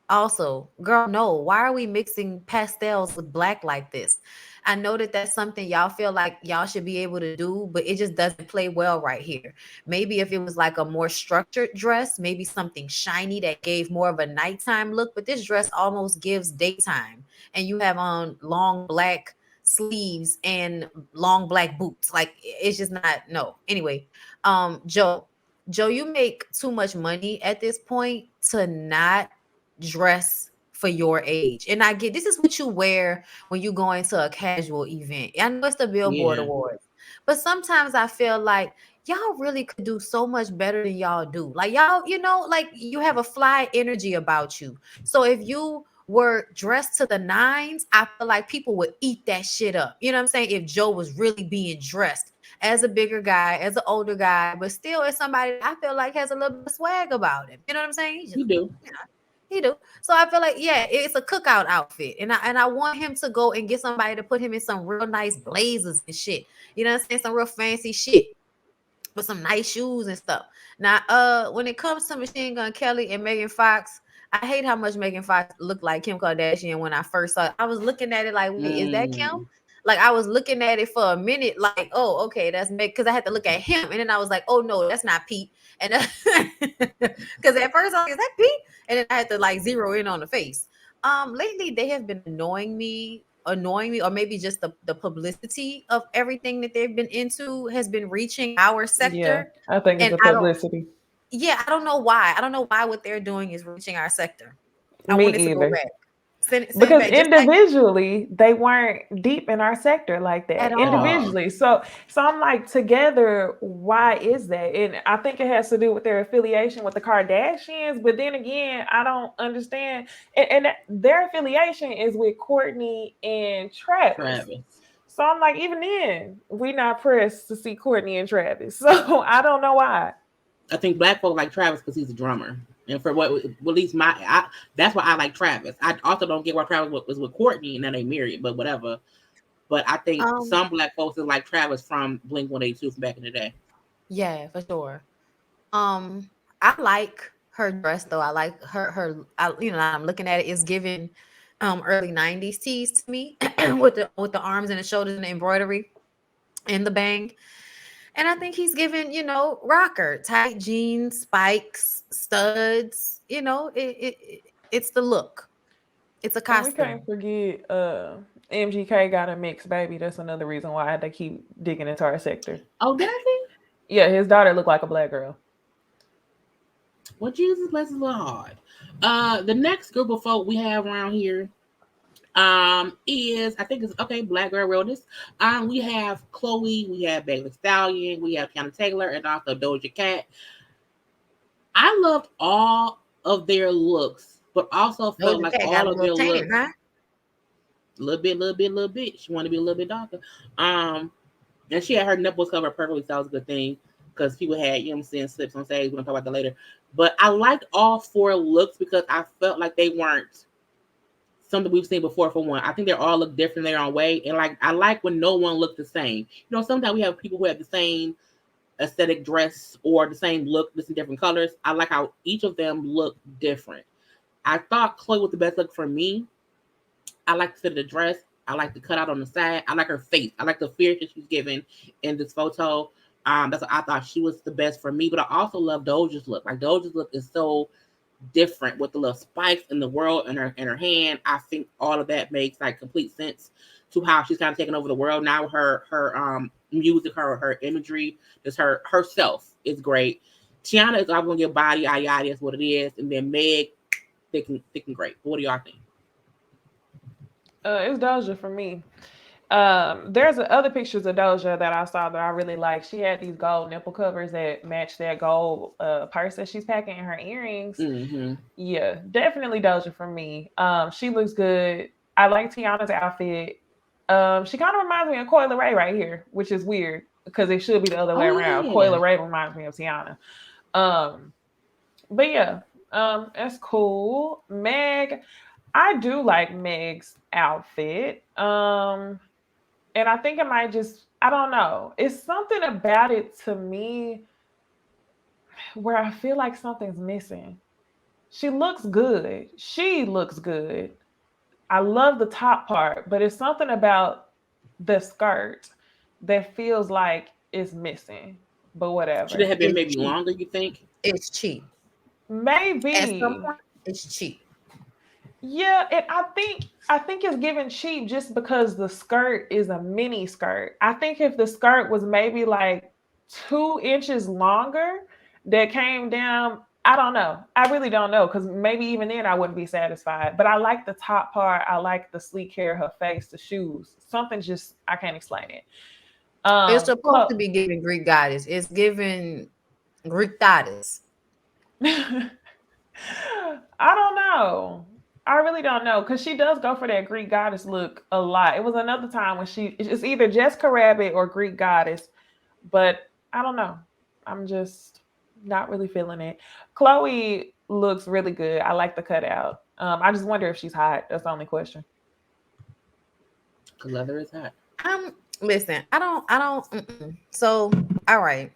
Speaker 3: also, girl, no. Why are we mixing pastels with black like this? I know that that's something y'all feel like y'all should be able to do, but it just doesn't play well right here. Maybe if it was like a more structured dress, maybe something shiny that gave more of a nighttime look, but this dress almost gives daytime. And you have on long black sleeves and long black boots. Like it's just not no. Anyway, Joe, you make too much money at this point to not dress for your age. And I get this is what you wear when you go into a casual event. I know it's the Billboard
Speaker 1: Yeah,
Speaker 3: Awards, but sometimes I feel like y'all really could do so much better than y'all do. Like y'all, like you have a fly energy about you. So if you were dressed to the nines, I feel like people would eat that shit up. You know what I'm saying? If Joe was really being dressed as a bigger guy, as an older guy, but still as somebody I feel like has a little bit of swag about him. You know what I'm saying? He just,
Speaker 1: you do.
Speaker 3: you know, He do. So I feel like, yeah, it's a cookout outfit. And I want him to go and get somebody to put him in some real nice blazers and shit. You know what I'm saying? Some real fancy shit with some nice shoes and stuff. Now, when it comes to Machine Gun Kelly and Megan Fox, I hate how much Megan Fox looked like Kim Kardashian when I first saw it. I was looking at it like, wait, is that Kim? Like I was looking at it for a minute, like, oh, okay, that's Meg, because I had to look at him, and then I was like, oh no, that's not Pete, and because at first I was like, is that Pete? And then I had to like zero in on the face. Lately they have been annoying me, or maybe just the publicity of everything that they've been into has been reaching our
Speaker 2: Yeah,
Speaker 3: sector,
Speaker 2: I think it's
Speaker 3: and
Speaker 2: the publicity.
Speaker 3: I don't know why. I don't know why what they're doing is reaching our sector. I
Speaker 2: Me
Speaker 3: want it to go
Speaker 2: either.
Speaker 3: back. Send it
Speaker 2: Because
Speaker 3: back, just like
Speaker 2: individually they weren't deep in our sector like
Speaker 3: at
Speaker 2: that
Speaker 3: all.
Speaker 2: individually, so I'm like, together, why is that? And I think it has to do with their affiliation with the Kardashians, but then again, I don't understand. And their affiliation is with Courtney and Travis.
Speaker 1: Travis.
Speaker 2: So I'm like, even then we not pressed to see Courtney and Travis. So I don't know why.
Speaker 1: I think black folk like Travis because he's a drummer. And for what, at least that's why I like Travis. I also don't get why Travis was with Courtney and then they married, but whatever. But I think
Speaker 3: Um,
Speaker 1: some black folks is like Travis from Blink 182 from back in the day.
Speaker 3: yeah, for sure. I like her dress though. I like I'm looking at it. It's giving early 90s tees to me with the arms and the shoulders and the embroidery and the bang. And I think he's given, rocker, tight jeans, spikes, studs. It's the look. It's a
Speaker 2: And we can't
Speaker 3: costume.
Speaker 2: forget MGK got a mixed baby. That's another reason why I had to keep digging into our sector.
Speaker 1: Oh, does he?
Speaker 2: Yeah, his daughter looked like a black girl.
Speaker 1: Well, Jesus bless his little heart. The next group of folk we have around here is, I think it's okay, Black Girl Realness. We have Chloe, we have Bailey Stallion, we have Tiana Taylor, and also Doja Cat. I loved all of their looks, but also felt
Speaker 3: Doja
Speaker 1: like
Speaker 3: Cat got
Speaker 1: all
Speaker 3: a
Speaker 1: of
Speaker 3: little
Speaker 1: their
Speaker 3: tan,
Speaker 1: looks
Speaker 3: huh?
Speaker 1: a little bit, little bit, little bit. She wanted to be a little bit darker. And she had her nipples covered perfectly, so that was a good thing because people had, you know what I'm saying, slips on stage. We're gonna talk about that later. But I liked all four looks because I felt like they weren't something we've seen before. For one, I think they all look different in their own way, and like I like when no one looked the same. You know, sometimes we have people who have the same aesthetic dress or the same look, just in different colors. I like how each of them look different. I thought Chloe was the best look for me. I like the fit of the dress. I like the cutout on the side. I like her face. I like the fear that she's giving in this photo. That's what I thought she was the best for me. But I also love Doja's look. Like Doja's look is so different with the little spikes in the world in her hand. I think all of that makes like complete sense to how she's kind of taking over the world now. Her music, her imagery, just herself is great. Tiana is always gonna get body, yada, that's what it is. And then Meg, thick and great. What do y'all think?
Speaker 2: It's Doja for me. There's other pictures of Doja that I saw that I really like. She had these gold nipple covers that match that gold purse that she's packing in her earrings.
Speaker 1: Mm-hmm.
Speaker 2: Yeah, definitely Doja for me. She looks good. I like Tiana's outfit. She kind of reminds me of Coyle Ray right here, which is weird because it should be the other
Speaker 1: Oh
Speaker 2: way around.
Speaker 1: yeah.
Speaker 2: Coyle Ray reminds me of Tiana. Um, but yeah, that's cool. Meg, I do like Meg's outfit. And I think it might just, I don't know. It's something about it to me where I feel like something's missing. She looks good. She looks good. I love the top part, but it's something about the skirt that feels like it's missing. But
Speaker 1: Should it
Speaker 2: whatever.
Speaker 1: have been
Speaker 3: It's
Speaker 1: maybe
Speaker 3: cheap.
Speaker 1: longer, you think?
Speaker 3: It's cheap. At some
Speaker 2: Maybe.
Speaker 3: point, it's cheap.
Speaker 2: Yeah, and I think it's given cheap just because the skirt is a mini skirt. I think if the skirt was maybe like 2 inches longer that came down, I don't know. I really don't know because maybe even then I wouldn't be satisfied. But I like the top part. I like the sleek hair, her face, the shoes. Something just I can't explain it.
Speaker 3: It's supposed
Speaker 2: Chloe,
Speaker 3: to be giving Greek goddess. It's giving Greek goddess.
Speaker 2: I don't know. I really don't know because she does go for that Greek goddess look a lot. It was another time when it's either Jessica Rabbit or Greek goddess, but I don't know. I'm just not really feeling it. Chloe, looks really good. I like the cutout. I just wonder if she's hot. That's the only question.
Speaker 1: Leather is hot.
Speaker 3: Listen, I don't. So, all right.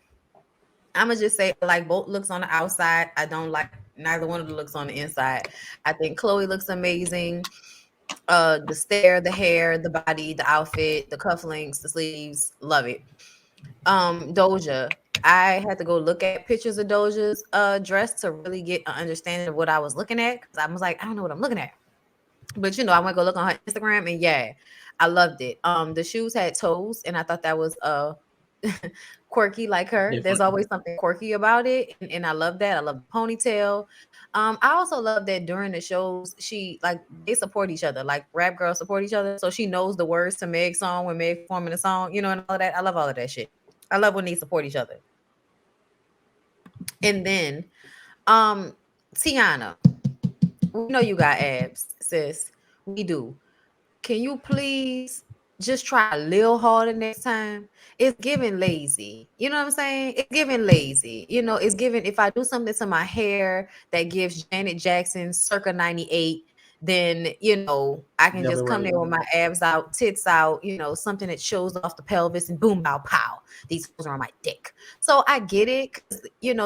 Speaker 3: I'm gonna just say I like both looks on the outside. I don't like neither one of the looks on the inside. I think Chloe looks amazing. The stare, the hair, the body, the outfit, the cufflinks, the sleeves, love it. Doja, I had to go look at pictures of Doja's dress to really get an understanding of what I was looking at because I was like, I don't know what I'm looking at. But I went to go look on her Instagram and yeah, I loved it. The shoes had toes, and I thought that was quirky like her. There's
Speaker 1: Different.
Speaker 3: always something quirky about it, and I love that. I love the ponytail. I also love that during the shows, they support each other. Like rap girls support each other, so she knows the words to Meg's song when Meg performing the song, and all of that. I love all of that shit. I love when they support each other. And then, Tiana, we know you got abs, sis. We do. Can you please just try a little harder next time? It's giving lazy. You know what I'm saying? It's giving lazy. It's giving if I do something to my hair that gives Janet Jackson circa 98, then I can
Speaker 1: Never
Speaker 3: just come
Speaker 1: right.
Speaker 3: there with my abs out, tits out, something that shows off the pelvis and boom bow pow. These hoes are on my dick. So I get it, 'cause,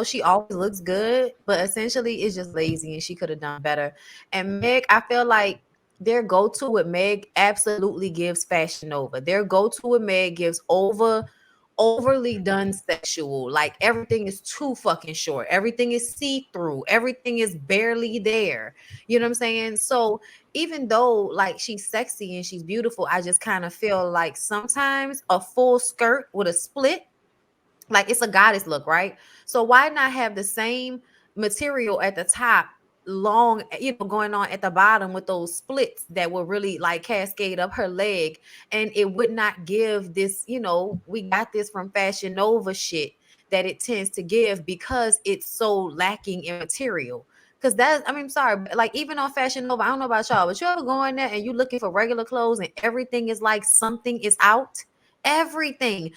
Speaker 3: she always looks good, but essentially it's just lazy and she could have done better. And Meg, I feel like their go-to with Meg absolutely gives Fashion Nova. Their go-to with Meg gives overly done sexual. Like everything is too fucking short. Everything is see-through. Everything is barely there. You know what I'm saying? So even though like she's sexy and she's beautiful, I just kind of feel like sometimes a full skirt with a split, like it's a goddess look, right? So why not have the same material at the top, long, going on at the bottom with those splits that will really like cascade up her leg, and it would not give this, we got this from Fashion Nova shit that it tends to give because it's so lacking in material. Because sorry, but like even on Fashion Nova, I don't know about y'all, but you ever go in there and you looking for regular clothes and everything is like something is out? Everything.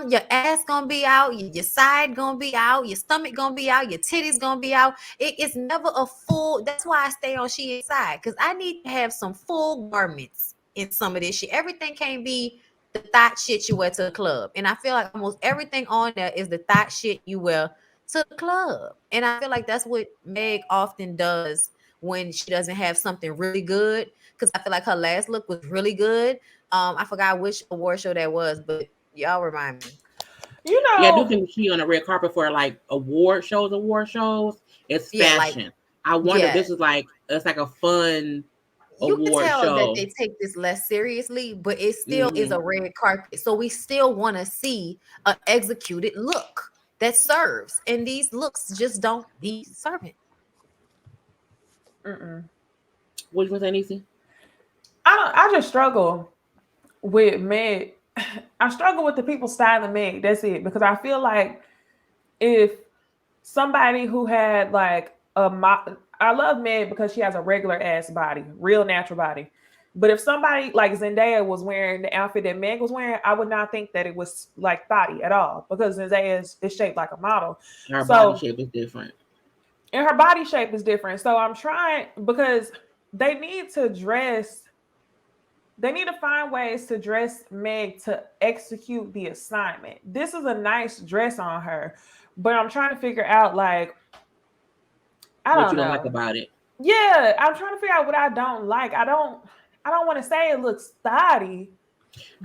Speaker 3: Your ass gonna be out, your side gonna be out, your stomach gonna be out, your titties gonna be out. It's never a full. That's why I stay on She Inside, because I need to have some full garments in some of this shit. Everything can't be the thought shit you wear to the club. And I feel like almost everything on there is the thought shit you wear to the club. And I feel like that's what Meg often does when she doesn't have something really good. Because I feel like her last look was really good. I forgot which award show that was, but y'all remind me.
Speaker 1: Yeah, I do think she on the red carpet for like award shows. It's
Speaker 3: Yeah, like
Speaker 1: fashion. I wonder if this is like it's like a fun
Speaker 3: you can
Speaker 1: award
Speaker 3: tell that
Speaker 1: show.
Speaker 3: they take this less seriously, but it still is a red carpet. So we still want to see an executed look that serves, and these looks just don't be serving.
Speaker 1: What you want to say, Necey?
Speaker 2: I just struggle with Meg. I struggle with the people styling Meg. That's it. Because I feel like if somebody who had like I love Meg because she has a regular ass body, real natural body. But if somebody like Zendaya was wearing the outfit that Meg was wearing, I would not think that it was like thotty at all because Zendaya is shaped like a model.
Speaker 1: Her body shape is different.
Speaker 2: And her body shape is different. So I'm trying because they need to find ways to dress Meg to execute the assignment. This is a nice dress on her, but I'm trying to figure out like
Speaker 1: what you don't like about it.
Speaker 2: Yeah, I'm trying to figure out what I don't like. I don't want to say it looks thotty.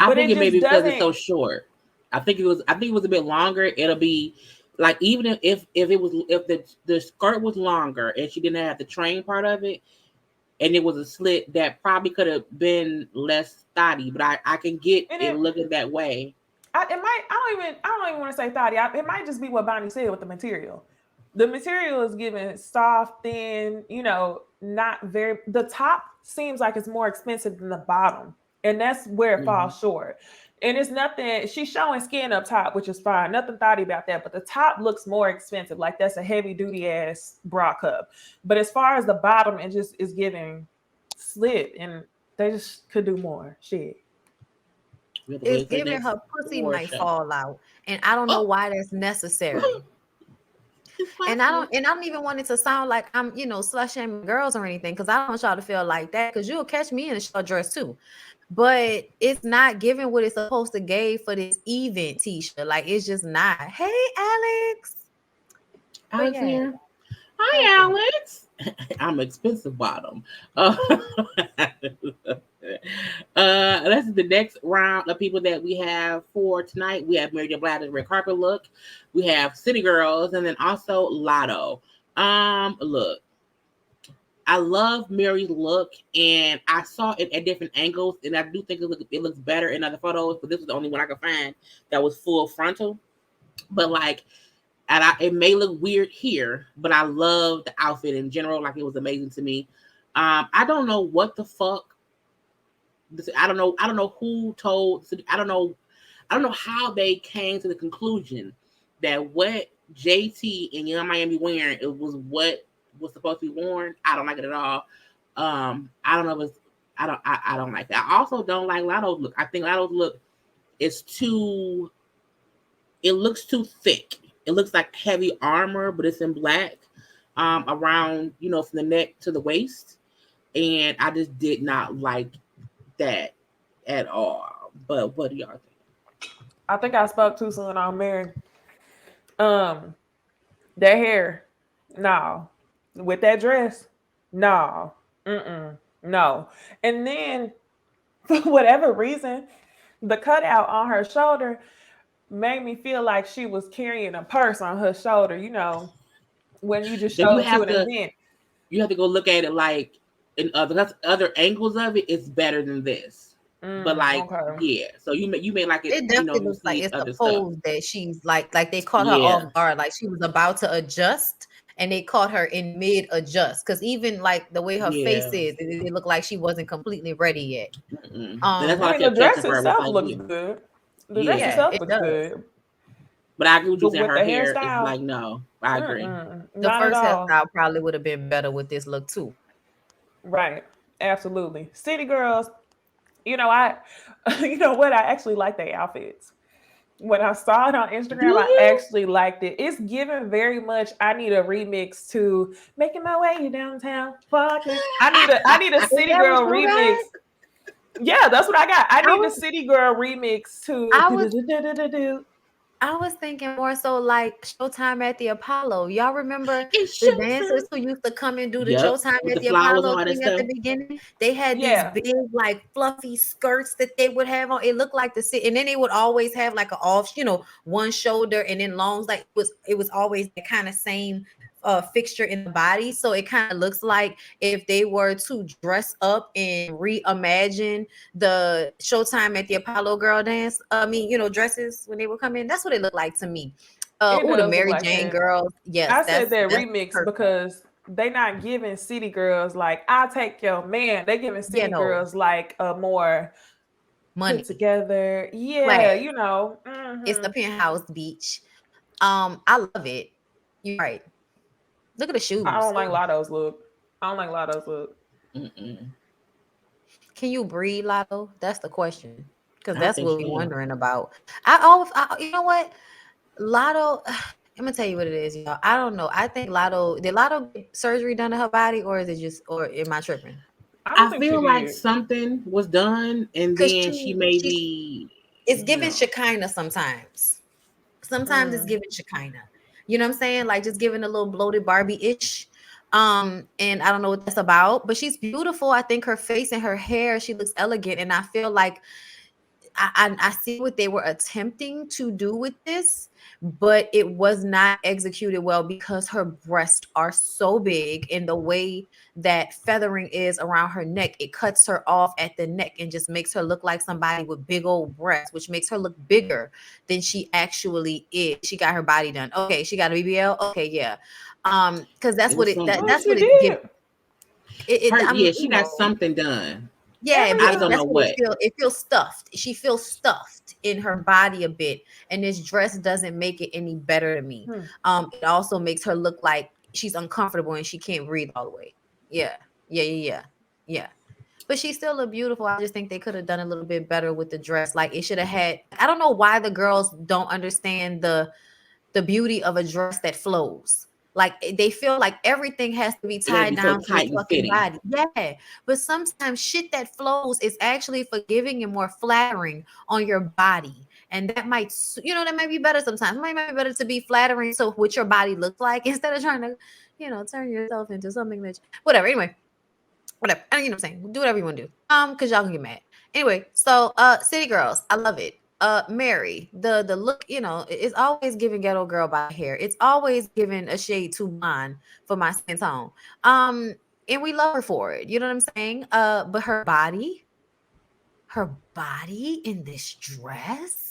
Speaker 1: I think it may be because it's so short. I think it was a bit longer. It'll be like even if the skirt was longer and she didn't have the train part of it, and it was a slit, that probably could have been less thotty. But I can get it looking that way.
Speaker 2: I don't even want to say thotty. It might just be what Bonnie said with the material. The material is given soft, thin, not very. The top seems like it's more expensive than the bottom, and that's where it falls short. And it's nothing. She's showing skin up top, which is fine. Nothing thotty about that. But the top looks more expensive. Like that's a heavy duty ass bra cup. But as far as the bottom, it just is giving slit, and they just could do more shit.
Speaker 3: It's giving her pussy might fall out, and I don't know why that's necessary.
Speaker 1: It's
Speaker 3: And I
Speaker 1: possible.
Speaker 3: don't even want it to sound like I'm, slut shaming girls or anything, because I don't want y'all to feel like that, because you'll catch me in a short dress too. But it's not giving what it's supposed to give for this event, Tisha. Like, it's just not. Hey, Alex. But
Speaker 1: Alex
Speaker 3: yeah,
Speaker 1: here.
Speaker 3: hey.
Speaker 1: Hi, Alex. I'm expensive bottom. This is the next round of people that we have for tonight. We have Mary J. Blige's red carpet look. We have City Girls, and then also Lotto. Look, I love Mary's look, and I saw it at different angles, and I do think it looks better in other photos, but this was the only one I could find that was full frontal. But like, it may look weird here, but I love the outfit in general. Like, it was amazing to me. I don't know what the fuck. I don't know. I don't know who told. I don't know how they came to the conclusion that what JT and Young Miami wearing it was what was supposed to be worn. I don't like it at all. I don't know if it's. I don't like that. I also don't like Lotto's look. I think Lotto's look is too. It looks too thick. It looks like heavy armor, but it's in black, around from the neck to the waist, and I just did not like that at all. But what do y'all think?
Speaker 2: I think I spoke too soon on Mary. That hair, no. With that dress, no. No. And then, for whatever reason, the cutout on her shoulder made me feel like she was carrying a purse on her shoulder, when you just
Speaker 1: Then
Speaker 2: show up to an event.
Speaker 1: you have to go look at it like in other angles of it. It's better than this. But like,
Speaker 2: Okay.
Speaker 1: yeah. So you may like it.
Speaker 3: It definitely
Speaker 1: You
Speaker 3: looks like
Speaker 1: see
Speaker 3: it's
Speaker 1: other stuff.
Speaker 3: supposed that she's like they caught her
Speaker 1: Yeah.
Speaker 3: off guard, like she was about to adjust, and they caught her in mid adjust. Because even like the way her face
Speaker 1: Yeah.
Speaker 3: is, it looked like she wasn't completely ready yet.
Speaker 1: And that's why
Speaker 2: I
Speaker 1: I
Speaker 2: mean, the
Speaker 1: kept catching
Speaker 2: dress
Speaker 1: her. Was
Speaker 2: itself
Speaker 1: like,
Speaker 2: looks
Speaker 1: yeah,
Speaker 2: good. The dress
Speaker 1: yeah.
Speaker 3: Yeah,
Speaker 2: itself
Speaker 3: it
Speaker 2: looks
Speaker 3: does.
Speaker 2: good.
Speaker 1: But I agree with you
Speaker 2: But
Speaker 1: saying
Speaker 2: with
Speaker 1: her
Speaker 2: the
Speaker 1: hair is
Speaker 2: hairstyle,
Speaker 1: like no. I agree.
Speaker 3: The
Speaker 2: not at
Speaker 3: first
Speaker 2: all.
Speaker 3: hairstyle probably would have been better with this look too.
Speaker 2: Right. Absolutely. City girls, I, you know what? I actually like their outfits. When I saw it on
Speaker 1: Do
Speaker 2: Instagram, I
Speaker 1: you?
Speaker 2: actually liked it. It's given very much. I need a remix to "Making My Way Downtown." Walking. I need a
Speaker 3: Is
Speaker 2: City
Speaker 3: that what
Speaker 2: Girl
Speaker 3: you
Speaker 2: remix.
Speaker 3: got?
Speaker 2: Yeah, that's what I got. I
Speaker 3: I
Speaker 2: need the
Speaker 3: was
Speaker 2: City Girl remix to
Speaker 3: I
Speaker 2: do
Speaker 3: was
Speaker 2: do do do do do.
Speaker 3: I was thinking more so like Showtime at the Apollo. Y'all remember
Speaker 1: It's
Speaker 3: the
Speaker 1: showtime.
Speaker 3: dancers who used to come and do the
Speaker 1: Yep.
Speaker 3: Showtime
Speaker 1: With
Speaker 3: at
Speaker 1: the
Speaker 3: the
Speaker 1: flowers and
Speaker 3: Apollo
Speaker 1: all that
Speaker 3: thing at the
Speaker 1: stuff.
Speaker 3: beginning? They had these
Speaker 2: Yeah,
Speaker 3: big, like fluffy skirts that they would have on. It looked like the sit, and then they would always have like a off, one shoulder and then longs. Like it was always the kind of same fixture in the body. So it kind of looks like if they were to dress up and reimagine the Showtime at the Apollo girl dance. Dresses when they would come in. That's what it looked like to me.
Speaker 2: it
Speaker 3: The
Speaker 2: does look
Speaker 3: Mary
Speaker 2: like
Speaker 3: Jane
Speaker 2: that.
Speaker 3: girls. Yes,
Speaker 2: I said that
Speaker 3: that's
Speaker 2: remix
Speaker 3: perfect.
Speaker 2: because they not giving City Girls like "I'll take your man." They giving
Speaker 3: Yeah,
Speaker 2: City
Speaker 3: no
Speaker 2: Girls like a more put
Speaker 3: money,
Speaker 2: together. Yeah,
Speaker 3: class. It's the penthouse beach. I love it. You're right. Look at the
Speaker 2: I
Speaker 3: shoes
Speaker 2: don't like
Speaker 3: too.
Speaker 2: Lotto's look. I don't like Lotto's look.
Speaker 1: Mm-mm.
Speaker 3: Can you breathe, Lotto? That's the question. Because
Speaker 1: I don't
Speaker 3: that's
Speaker 1: think
Speaker 3: what
Speaker 1: she
Speaker 3: we're
Speaker 1: can.
Speaker 3: wondering about. You know what? Lotto, I'm gonna tell you what it is, y'all. I don't know. I think Lotto get surgery done to her body, or is it just, or am I tripping?
Speaker 2: I don't
Speaker 1: I
Speaker 2: think she
Speaker 1: feel like
Speaker 2: did.
Speaker 1: something was done, and
Speaker 3: Because
Speaker 1: then she
Speaker 3: she's
Speaker 1: maybe,
Speaker 3: it's giving
Speaker 1: no.
Speaker 3: Shekinah sometimes. Sometimes it's
Speaker 2: Mm.
Speaker 3: giving Shekinah. You know what I'm saying? Like just giving a little bloated Barbie-ish. And I don't know what that's about, but she's beautiful. I think her face and her hair, she looks elegant. And I feel like I see what they were attempting to do with this, but it was not executed well because her breasts are so big, and the way that feathering is around her neck, it cuts her off at the neck and just makes her look like somebody with big old breasts, which makes her look bigger than she actually is. She got her body done. Okay, she got a BBL. Okay, yeah. Because that's
Speaker 1: It
Speaker 3: what
Speaker 1: was
Speaker 3: it
Speaker 1: something.
Speaker 2: Oh,
Speaker 3: that's
Speaker 2: she
Speaker 3: what it's giving.
Speaker 2: did.
Speaker 3: It
Speaker 1: Her,
Speaker 3: I mean,
Speaker 1: yeah, she got something done.
Speaker 3: yeah,
Speaker 2: Every
Speaker 1: I just don't
Speaker 3: that's
Speaker 1: know
Speaker 2: time.
Speaker 3: what it
Speaker 1: what.
Speaker 3: feels. It feels stuffed. She feels stuffed in her body a bit, and this dress doesn't make it any better to me.
Speaker 2: Hmm.
Speaker 3: It also makes her look like she's uncomfortable and she can't breathe all the way. Yeah, yeah. But she still look beautiful. I just think they could have done a little bit better with the dress. Like it should have had. I don't know why the girls don't understand the beauty of a dress that flows. Like they feel like everything has to be
Speaker 1: It gotta
Speaker 3: tied
Speaker 1: be so
Speaker 3: down to the
Speaker 1: tightly
Speaker 3: fucking
Speaker 1: fitting.
Speaker 3: body. Yeah. But sometimes shit that flows is actually forgiving and more flattering on your body. And that might, that might be better sometimes. It might be better to be flattering so what your body looks like instead of trying to, turn yourself into something that whatever. Anyway, whatever. You know what I'm saying? Do whatever you want to do. Because y'all can get mad. Anyway, so City Girls, I love it. Mary, the look, it's always giving ghetto girl by hair. It's always giving a shade too blonde for my skin tone. And we love her for it. You know what I'm saying? But her body in this dress,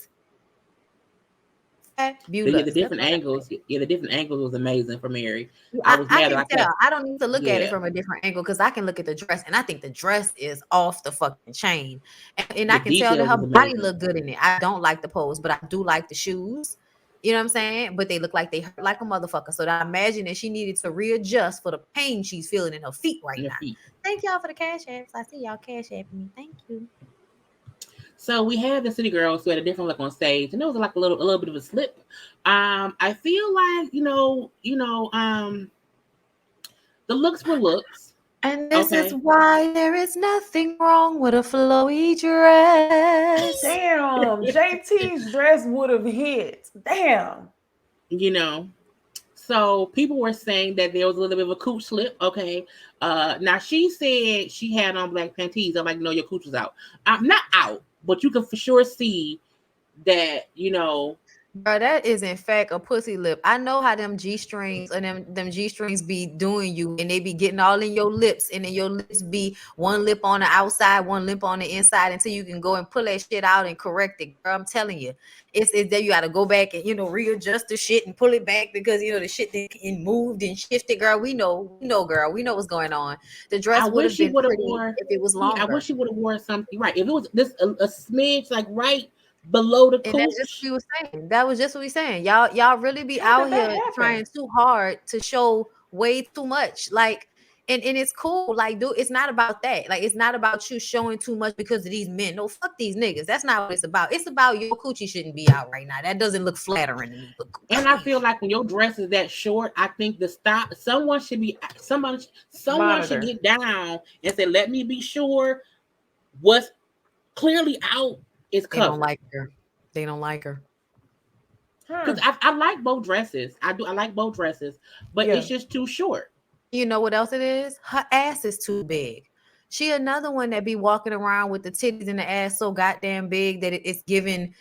Speaker 1: The
Speaker 3: fabulous. That's
Speaker 1: different
Speaker 3: what I gotta
Speaker 1: angles,
Speaker 3: say.
Speaker 1: the different angles was amazing for Mary. I was
Speaker 3: I
Speaker 1: mad that
Speaker 3: can
Speaker 1: I
Speaker 3: tell.
Speaker 1: kept,
Speaker 3: I don't need to look at it
Speaker 1: yeah,
Speaker 3: from a different angle because I can look at the dress and I think the dress is off the fucking chain. And I
Speaker 1: the
Speaker 3: can tell that
Speaker 1: details
Speaker 3: her
Speaker 1: was
Speaker 3: body
Speaker 1: amazing.
Speaker 3: look good in it. I don't like the pose, but I do like the shoes. You know what I'm saying? But they look like they hurt like a motherfucker. So I imagine that she needed to readjust for the pain she's feeling in her feet right
Speaker 1: In the
Speaker 3: now.
Speaker 1: feet.
Speaker 3: Thank y'all for the cash apps. I see y'all cash apping me. Thank you.
Speaker 1: So we had the City Girls who had a different look on stage, and it was like a little bit of a slip. I feel like the looks were looks.
Speaker 3: And this is
Speaker 1: Okay.
Speaker 3: why there is nothing wrong with a flowy dress.
Speaker 2: Damn, JT's dress would have hit. Damn.
Speaker 1: you know. So people were saying that there was a little bit of a cooch slip. Okay. Now she said she had on black panties. I'm like, no, your cooch was out. Not out, but you can for sure see that,
Speaker 3: Bro, that is in fact a pussy lip. I know how them G strings and them G strings be doing you, and they be getting all in your lips, and then your lips be one lip on the outside, one lip on the inside, until you can go and pull that shit out and correct it. Girl, I'm telling you, it's that you got to go back and readjust the shit and pull it back because the shit that moved and shifted. Girl, girl, we know what's going on. The
Speaker 1: I
Speaker 3: dress would
Speaker 1: wish
Speaker 3: have
Speaker 1: she
Speaker 3: been
Speaker 1: would have
Speaker 3: pretty
Speaker 1: wore.
Speaker 3: if it was
Speaker 1: Yeah, I
Speaker 3: longer.
Speaker 1: wish she would have wore something right. If it was this a smidge like right below the
Speaker 3: And that's just what
Speaker 1: cooch.
Speaker 3: we were saying. That was just what we saying. Y'all really be
Speaker 2: How
Speaker 3: out
Speaker 2: did that
Speaker 3: here
Speaker 2: happen?
Speaker 3: trying too hard to show way too much. Like, and it's cool. Like, dude, it's not about that. Like, it's not about you showing too much because of these men. No, fuck these niggas. That's not what it's about. It's about your coochie shouldn't be out right now. That doesn't look flattering to me. But
Speaker 1: And I feel like when your dress is that short, I think the stop someone should
Speaker 2: Monitor.
Speaker 1: get down and say, let me be sure what's clearly out is
Speaker 3: they don't
Speaker 1: covered.
Speaker 3: like her. They don't like her.
Speaker 1: Because I like both dresses. I do. I like both dresses, but
Speaker 2: Yeah.
Speaker 1: it's just too short.
Speaker 3: You know what else it is? Her ass is too big. She another one that be walking around with the titties and the ass so goddamn big that it's giving,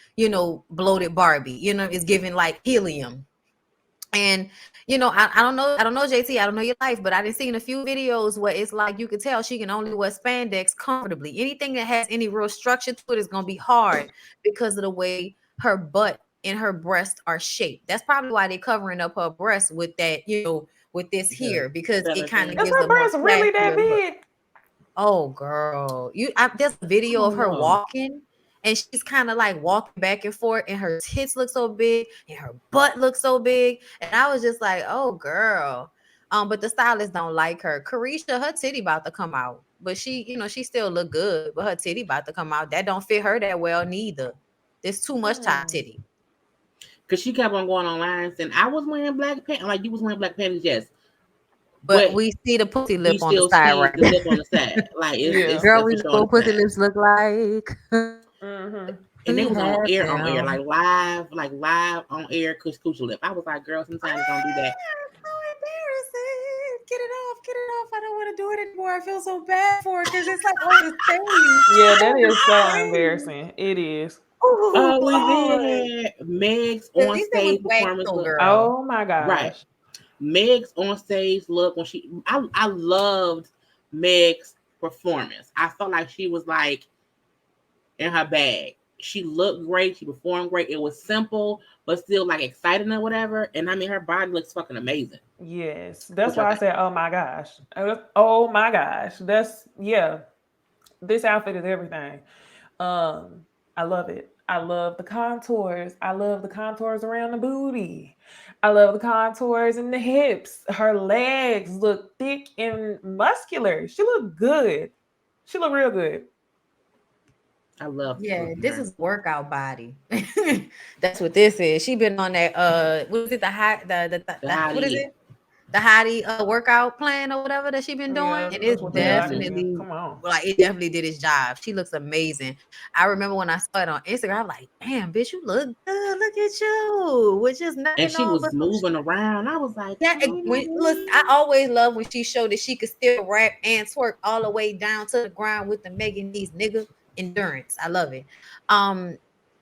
Speaker 3: bloated Barbie. It's giving like helium. And I don't know, JT, I don't know your life, but I done seen a few videos where it's like you could tell she can only wear spandex comfortably. Anything that has any real structure to it is gonna be hard because of the way her butt and her breast are shaped. That's probably why they're covering up her breast with that, with this here, because it
Speaker 1: Feather
Speaker 3: kind of
Speaker 1: thing.
Speaker 2: Is
Speaker 3: gives
Speaker 2: her
Speaker 3: a more
Speaker 2: breast really that
Speaker 3: classier look.
Speaker 2: big?
Speaker 3: Oh, girl, there's a
Speaker 1: I
Speaker 3: video of
Speaker 1: don't
Speaker 3: her
Speaker 1: know.
Speaker 3: walking, and she's kind of like walking back and forth, and her tits look so big, and her butt looks so big, and I was just like, oh, girl. But the stylists don't like her. Carisha, her titty about to come out, but she still look good, but her titty about to come out. That don't fit her that well neither. There's too much top titty.
Speaker 1: Because she kept on going online saying, I was wearing black pants. Like, you was wearing black panties, yes.
Speaker 3: But
Speaker 1: But
Speaker 3: we see the pussy
Speaker 1: we
Speaker 3: lip on the
Speaker 1: still
Speaker 3: side
Speaker 1: see
Speaker 3: right
Speaker 1: the
Speaker 3: now.
Speaker 1: lip on the side. Like,
Speaker 2: Yeah.
Speaker 3: Girl,
Speaker 1: it's
Speaker 3: we
Speaker 1: for
Speaker 3: know
Speaker 1: sure on
Speaker 3: what
Speaker 1: the
Speaker 3: pussy
Speaker 1: side.
Speaker 3: lips look like.
Speaker 2: Mm-hmm.
Speaker 1: And they
Speaker 3: We
Speaker 1: was on
Speaker 3: had
Speaker 1: air,
Speaker 3: them.
Speaker 1: like live on air, Coochie Lip. I was like, girl, sometimes don't do that.
Speaker 3: So embarrassing. Get it off. Get it off. I don't want to do it anymore. I feel so bad for it because it's like on the
Speaker 2: Yeah,
Speaker 3: stage.
Speaker 2: that
Speaker 3: On the
Speaker 2: is so
Speaker 3: stage.
Speaker 2: embarrassing. It is.
Speaker 3: Oh,
Speaker 1: We
Speaker 3: God.
Speaker 1: then had Meg's
Speaker 3: At
Speaker 1: on
Speaker 3: least it was
Speaker 1: stage
Speaker 3: wax
Speaker 1: performance
Speaker 3: though,
Speaker 1: look.
Speaker 3: girl.
Speaker 2: Oh my
Speaker 1: Right.
Speaker 2: gosh.
Speaker 1: Meg's on stage look when I loved Meg's performance. I felt like she was like in her bag. She looked great. She performed great. It was simple, but still like exciting or whatever. And I mean, her body looks fucking amazing.
Speaker 2: Yes.
Speaker 1: What
Speaker 2: That's
Speaker 1: y'all
Speaker 2: why I
Speaker 1: think?
Speaker 2: said, oh my gosh. Oh my gosh. Yeah. This outfit is everything. I love it. I love the contours. I love the contours around the booty. I love the contours in the hips. Her legs look thick and muscular. She looked good. She looked real good.
Speaker 1: I love the
Speaker 3: Yeah,
Speaker 1: look in
Speaker 3: this
Speaker 1: her.
Speaker 3: is workout body. That's what this is. She been on that what is it, the high the
Speaker 1: The high
Speaker 3: what is
Speaker 1: D.
Speaker 3: it? the hottie workout plan or whatever that she been doing,
Speaker 2: Yeah,
Speaker 3: and
Speaker 2: that's
Speaker 3: it's
Speaker 2: what they got to do.
Speaker 3: definitely
Speaker 2: Come on.
Speaker 3: like it definitely did its job. She looks amazing. I remember when I saw it on Instagram, I was like, damn, bitch, you look good. Look at you. With just
Speaker 1: And
Speaker 3: nothing
Speaker 1: she
Speaker 3: on
Speaker 1: was
Speaker 3: but some
Speaker 1: moving around. I was like,
Speaker 3: yeah,
Speaker 1: come
Speaker 3: listen, I
Speaker 1: on.
Speaker 3: always love when she showed that she could still rap and twerk all the way down to the ground with the Megan These nigga endurance. I love it. Um,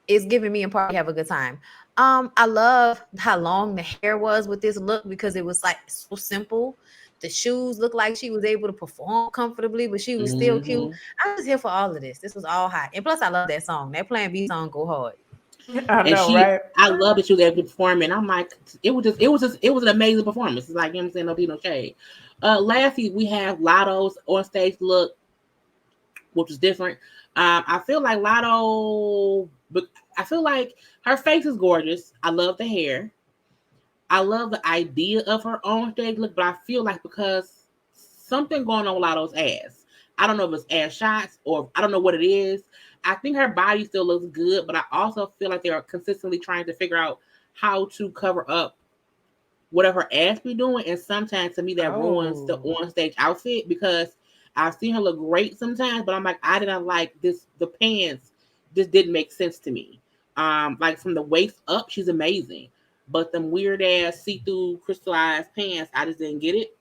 Speaker 3: it's giving me and Party have a good time. I love how long the hair was with this look because it was like so simple. The shoes looked like she was able to perform comfortably, but she was still cute.
Speaker 1: Mm-hmm.
Speaker 3: I was here for all of this. This was all hot, and plus, I love that song. That Plan B song go hard.
Speaker 2: I
Speaker 1: And
Speaker 2: know, right?
Speaker 1: I love that she was able to perform. And I'm like, it was an amazing performance. It's like, you know what I'm saying? No, be no shade. Lastly, we have Lotto's on stage look, which was different. I feel like Lotto, but I feel like her face is gorgeous. I love the hair. I love the idea of her on stage look, but I feel like because something going on with Lotto's ass. I don't know if it's ass shots or I don't know what it is. I think her body still looks good, but I also feel like they are consistently trying to figure out how to cover up whatever her ass be doing. And sometimes to me that ruins the
Speaker 2: Oh.
Speaker 1: on stage outfit because I've seen her look great sometimes, but I'm like, I didn't like this. The pants just didn't make sense to me. Like from the waist up, she's amazing. But them weird ass see-through crystallized pants, I just didn't get it.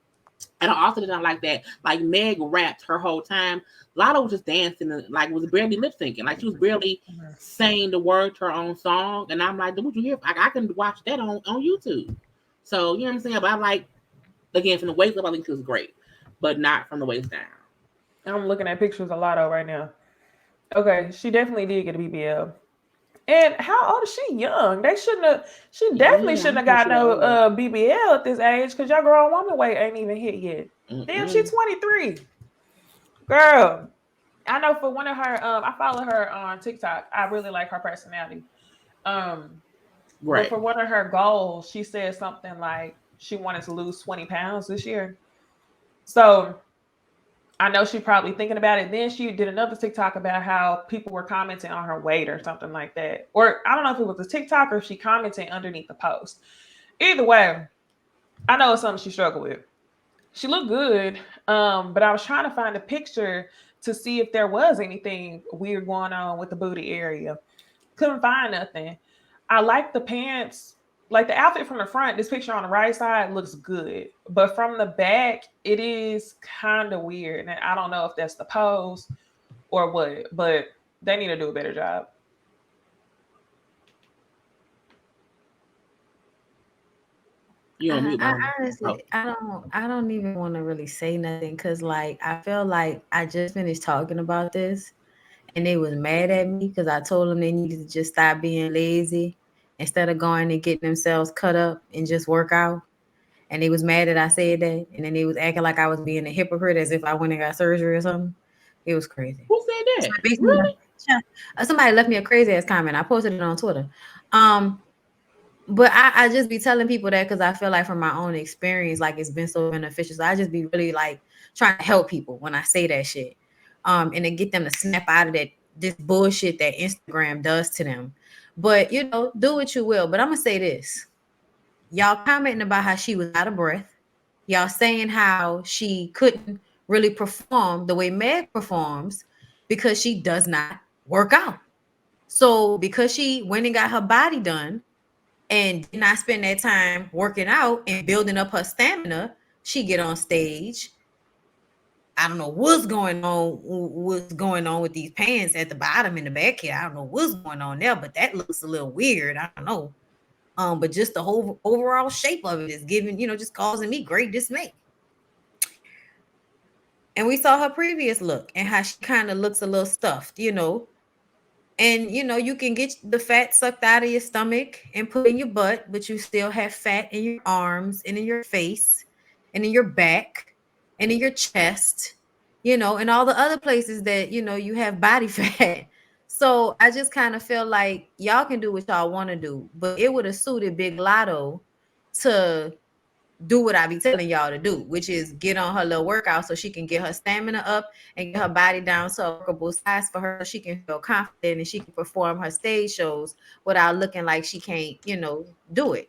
Speaker 1: And I also didn't like that. Like Meg rapped her whole time. Lotto was just dancing and like was barely lip syncing. Like she was barely saying the word to her own song. And I'm like, what you hear? Like I can watch that on YouTube. So you know what I'm saying? But I like again from the waist up, I think she was great, but not from the waist down.
Speaker 2: I'm looking at pictures of Lotto right now. Okay, she definitely did get a BBL. And how old is she? Young. They shouldn't have. She definitely
Speaker 1: Yeah,
Speaker 2: shouldn't
Speaker 1: I'm
Speaker 2: have
Speaker 1: pretty
Speaker 2: got
Speaker 1: sure
Speaker 2: no
Speaker 1: old.
Speaker 2: BBL at this age because your grown woman weight ain't even hit yet. Damn, she's
Speaker 1: Mm-mm.
Speaker 2: 23. Girl, I know for one of her. I follow her on TikTok. I really like her personality. Um, but
Speaker 1: Right.
Speaker 2: for one of her goals, she said something like she wanted to lose 20 pounds this year. So I know she probably thinking about it. Then she did another TikTok about how people were commenting on her weight or something like that. Or I don't know if it was a TikTok or if she commented underneath the post. Either way, I know it's something she struggled with. She looked good, but I was trying to find a picture to see if there was anything weird going on with the booty area. Couldn't find nothing. I like the pants, like the outfit from the front. This picture on the right side looks good, but from the back, it is kind of weird. And I don't know if that's the pose or what, but they need to do a better job.
Speaker 1: You on mute,
Speaker 3: I
Speaker 1: mama. Oh,
Speaker 3: honestly, I don't even want to really say nothing because, like, I feel like I just finished talking about this, and they was mad at me because I told them they needed to just stop being lazy instead of going and getting themselves cut up and just work out. And they was mad that I said that, and then they was acting like I was being a hypocrite as if I went and got surgery or something. It was crazy.
Speaker 1: who said
Speaker 3: So
Speaker 1: that?
Speaker 3: basically,
Speaker 1: Really?
Speaker 3: somebody left me a crazy ass comment. I posted it on Twitter. Um, but I just be telling people that because I feel like from my own experience, like it's been so beneficial. So I just be really like trying to help people when I say that shit. And to get them to snap out of that this bullshit that Instagram does to them. But you know, do what you will. But I'm gonna say this. Y'all commenting about how she was out of breath. Y'all saying how she couldn't really perform the way Meg performs because she does not work out. So because she went and got her body done and did not spend that time working out and building up her stamina, she get on stage. I don't know what's going on with these pants at the bottom and the back here. I don't know what's going on there, but that looks a little weird. I don't know. But just the whole overall shape of it is giving, just causing me great dismay. And we saw her previous look and how she kind of looks a little stuffed. And you can get the fat sucked out of your stomach and put in your butt, but you still have fat in your arms and in your face and in your back and in your chest, and all the other places that you have body fat. So I just kind of feel like y'all can do what y'all want to do, but it would have suited Big Lotto to do what I be telling y'all to do, which is get on her little workout so she can get her stamina up and get her body down to a workable size for her so she can feel confident and she can perform her stage shows without looking like she can't, do it.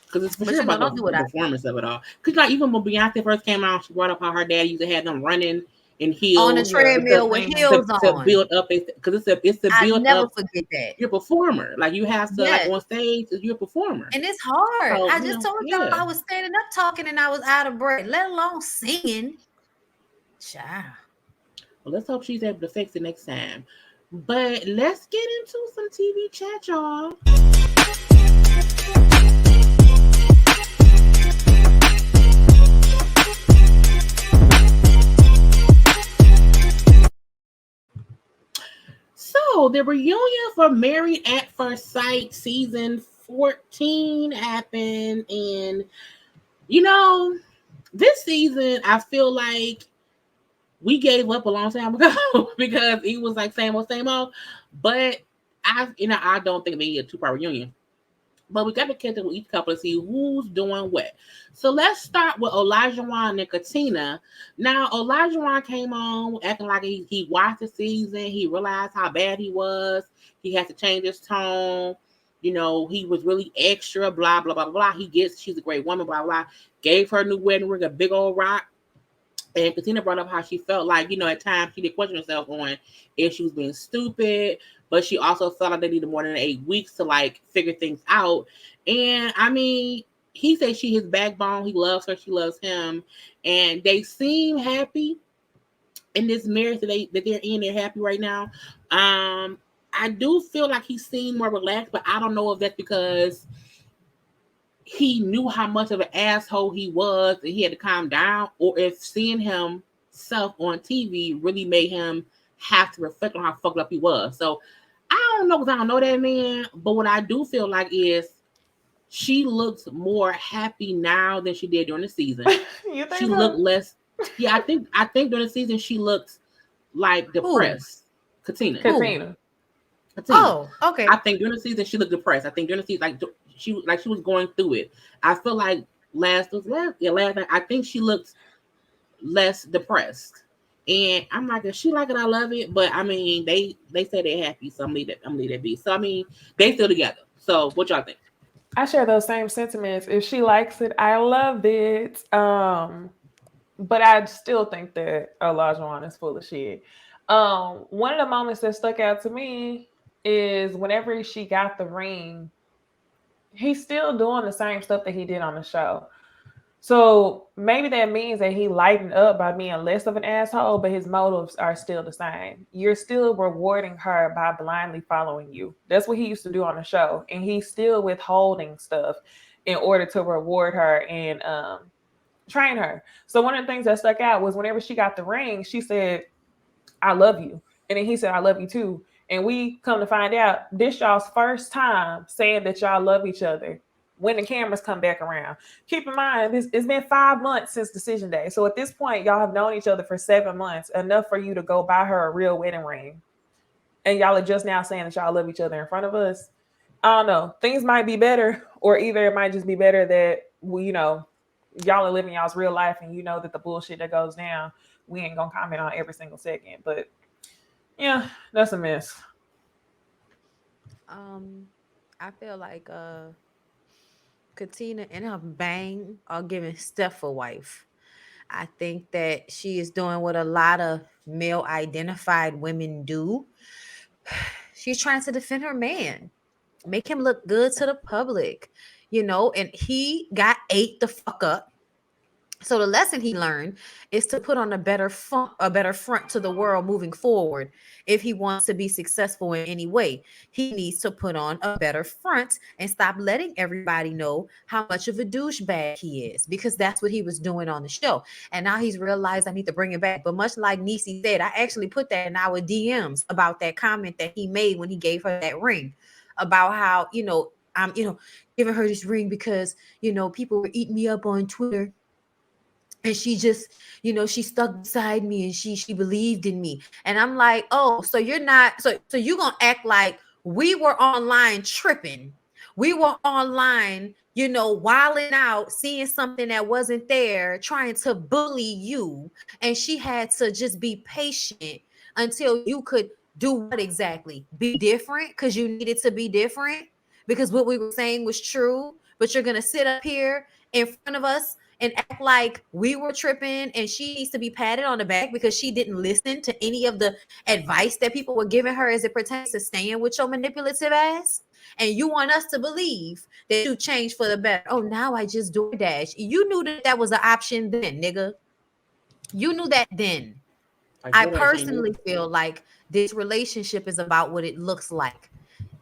Speaker 1: Because it's for
Speaker 3: But
Speaker 1: sure
Speaker 3: you know,
Speaker 1: about
Speaker 3: don't do
Speaker 1: the
Speaker 3: what I
Speaker 1: performance of it all. Because like even when Beyonce first came out, she brought up how her dad used to have them running in
Speaker 3: on the
Speaker 1: heels
Speaker 2: Yeah,
Speaker 3: treadmill with
Speaker 2: Katina.
Speaker 3: heels
Speaker 1: to
Speaker 3: on.
Speaker 1: build up because it's to
Speaker 3: I
Speaker 1: build
Speaker 3: never
Speaker 1: up
Speaker 3: forget that.
Speaker 1: your performer. Like you have to like
Speaker 3: Yes.
Speaker 1: on stage, you're a performer.
Speaker 3: And it's hard.
Speaker 1: So
Speaker 3: I
Speaker 1: you
Speaker 3: just
Speaker 1: know,
Speaker 3: told y'all
Speaker 1: yeah.
Speaker 3: I was standing up talking and I was out of breath, let alone singing. Child.
Speaker 1: Well, let's hope she's able to fix it next time. But let's get into some TV chat, y'all. So the reunion for Married at First Sight season 14 happened, and you know, this season I feel like we gave up a long time ago because it was like same old, same old. But I don't think they need a 2-part reunion. But we got to catch up with each couple to see who's doing what. So let's start with Olajuwon and Katina. Now, Olajuwon came on acting like he watched the season. He realized how bad he was. He had to change his tone. You know, he was really extra, blah, blah, blah, blah. He gets she's a great woman, blah, blah. Gave her new wedding ring a big old rock. And Katina brought up how she felt like, at times she did question herself on if she was being stupid, but she also felt like they needed more than 8 weeks to like figure things out. And I mean, he said she his backbone, he loves her, she loves him, and they seem happy in this marriage that they're in. They're happy right now. I do feel like he seemed more relaxed, but I don't know if that's because he knew how much of an asshole he was and he had to calm down, or if seeing himself on TV really made him have to reflect on how fucked up he was. So I don't know because I don't know that man, but what I do feel like is she looks more happy now than she did during the season.
Speaker 2: You
Speaker 1: She
Speaker 2: think
Speaker 1: looked
Speaker 2: so?
Speaker 1: less. Yeah, I think during the season she looked like
Speaker 3: Who?
Speaker 1: depressed. Katina.
Speaker 3: Who?
Speaker 2: Katina.
Speaker 1: Katina.
Speaker 3: Oh, okay.
Speaker 1: I think during the season she looked depressed. I think during the season she was going through it. I feel like last night I think she looked less depressed. And I'm like, if she like it, I love it. But I mean, they say they're happy, so I'm leave that be. So I mean, they still together. So what y'all think?
Speaker 2: I share those same sentiments. If she likes it, I love it. But I still think that Olajuwon is full of shit. One of the moments that stuck out to me is whenever she got the ring, he's still doing the same stuff that he did on the show. So maybe that means that he lightened up by being less of an asshole, but his motives are still the same. You're still rewarding her by blindly following you. That's what he used to do on the show. And he's still withholding stuff in order to reward her and train her. So one of the things that stuck out was whenever she got the ring, she said, I love you. And then he said, I love you too. And we come to find out this y'all's first time saying that y'all love each other when the cameras come back around. Keep in mind, it's been 5 months since decision day. So at this point, y'all have known each other for 7 months, enough for you to go buy her a real wedding ring. And y'all are just now saying that y'all love each other in front of us. I don't know. Things might be better, or either it might just be better that y'all are living y'all's real life and you know that the bullshit that goes down, we ain't gonna comment on every single second. But yeah, that's a mess.
Speaker 3: I feel like Katina and her bang are giving Steph a wife. I think that she is doing what a lot of male identified women do. She's trying to defend her man, make him look good to the public, and he got ate the fuck up. So the lesson he learned is to put on a better front to the world moving forward. If he wants to be successful in any way, he needs to put on a better front and stop letting everybody know how much of a douchebag he is, because that's what he was doing on the show. And now he's realized I need to bring it back. But much like Necey said, I actually put that in our DMs about that comment that he made when he gave her that ring about how, I'm, giving her this ring because, people were eating me up on Twitter, and she just, she stuck beside me and she believed in me. And I'm like, oh, so you're not, so you gonna act like we were online tripping, we were online, wilding out, seeing something that wasn't there, trying to bully you, and she had to just be patient until you could do what exactly? Be different, because you needed to be different, because what we were saying was true, but you're gonna sit up here in front of us and act like we were tripping and she needs to be patted on the back because she didn't listen to any of the advice that people were giving her as it pertains to staying with your manipulative ass. And you want us to believe that you changed for the better. Oh, now I just DoorDash. You knew that was an option then, nigga. You knew that then. I personally feel like this relationship is about what it looks like.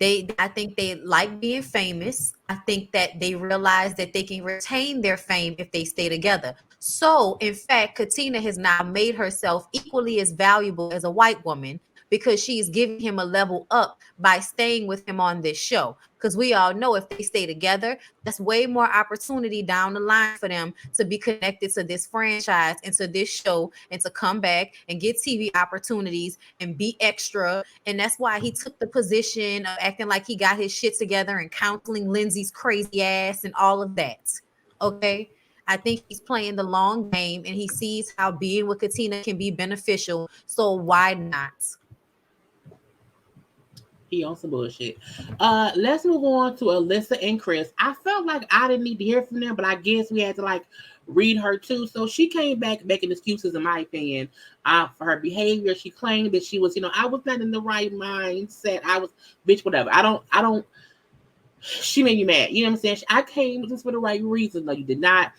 Speaker 3: I think they like being famous. I think that they realize that they can retain their fame if they stay together. So, in fact, Katina has now made herself equally as valuable as a white woman because she's giving him a level up by staying with him on this show. Because we all know if they stay together, that's way more opportunity down the line for them to be connected to this franchise and to this show and to come back and get TV opportunities and be extra. And that's why he took the position of acting like he got his shit together and counseling Lindsay's crazy ass and all of that. Okay. I think he's playing the long game and he sees how being with Katina can be beneficial. So why not?
Speaker 1: He on some bullshit. Let's move on to Alyssa and Chris. I felt like I didn't need to hear from them, but I guess we had to like read her too. So she came back making excuses, in my opinion, for her behavior. She claimed that she was, I was not in the right mindset. I was, bitch, whatever. I don't. She made me mad. You know what I'm saying? I came just for the right reason. No, you did not.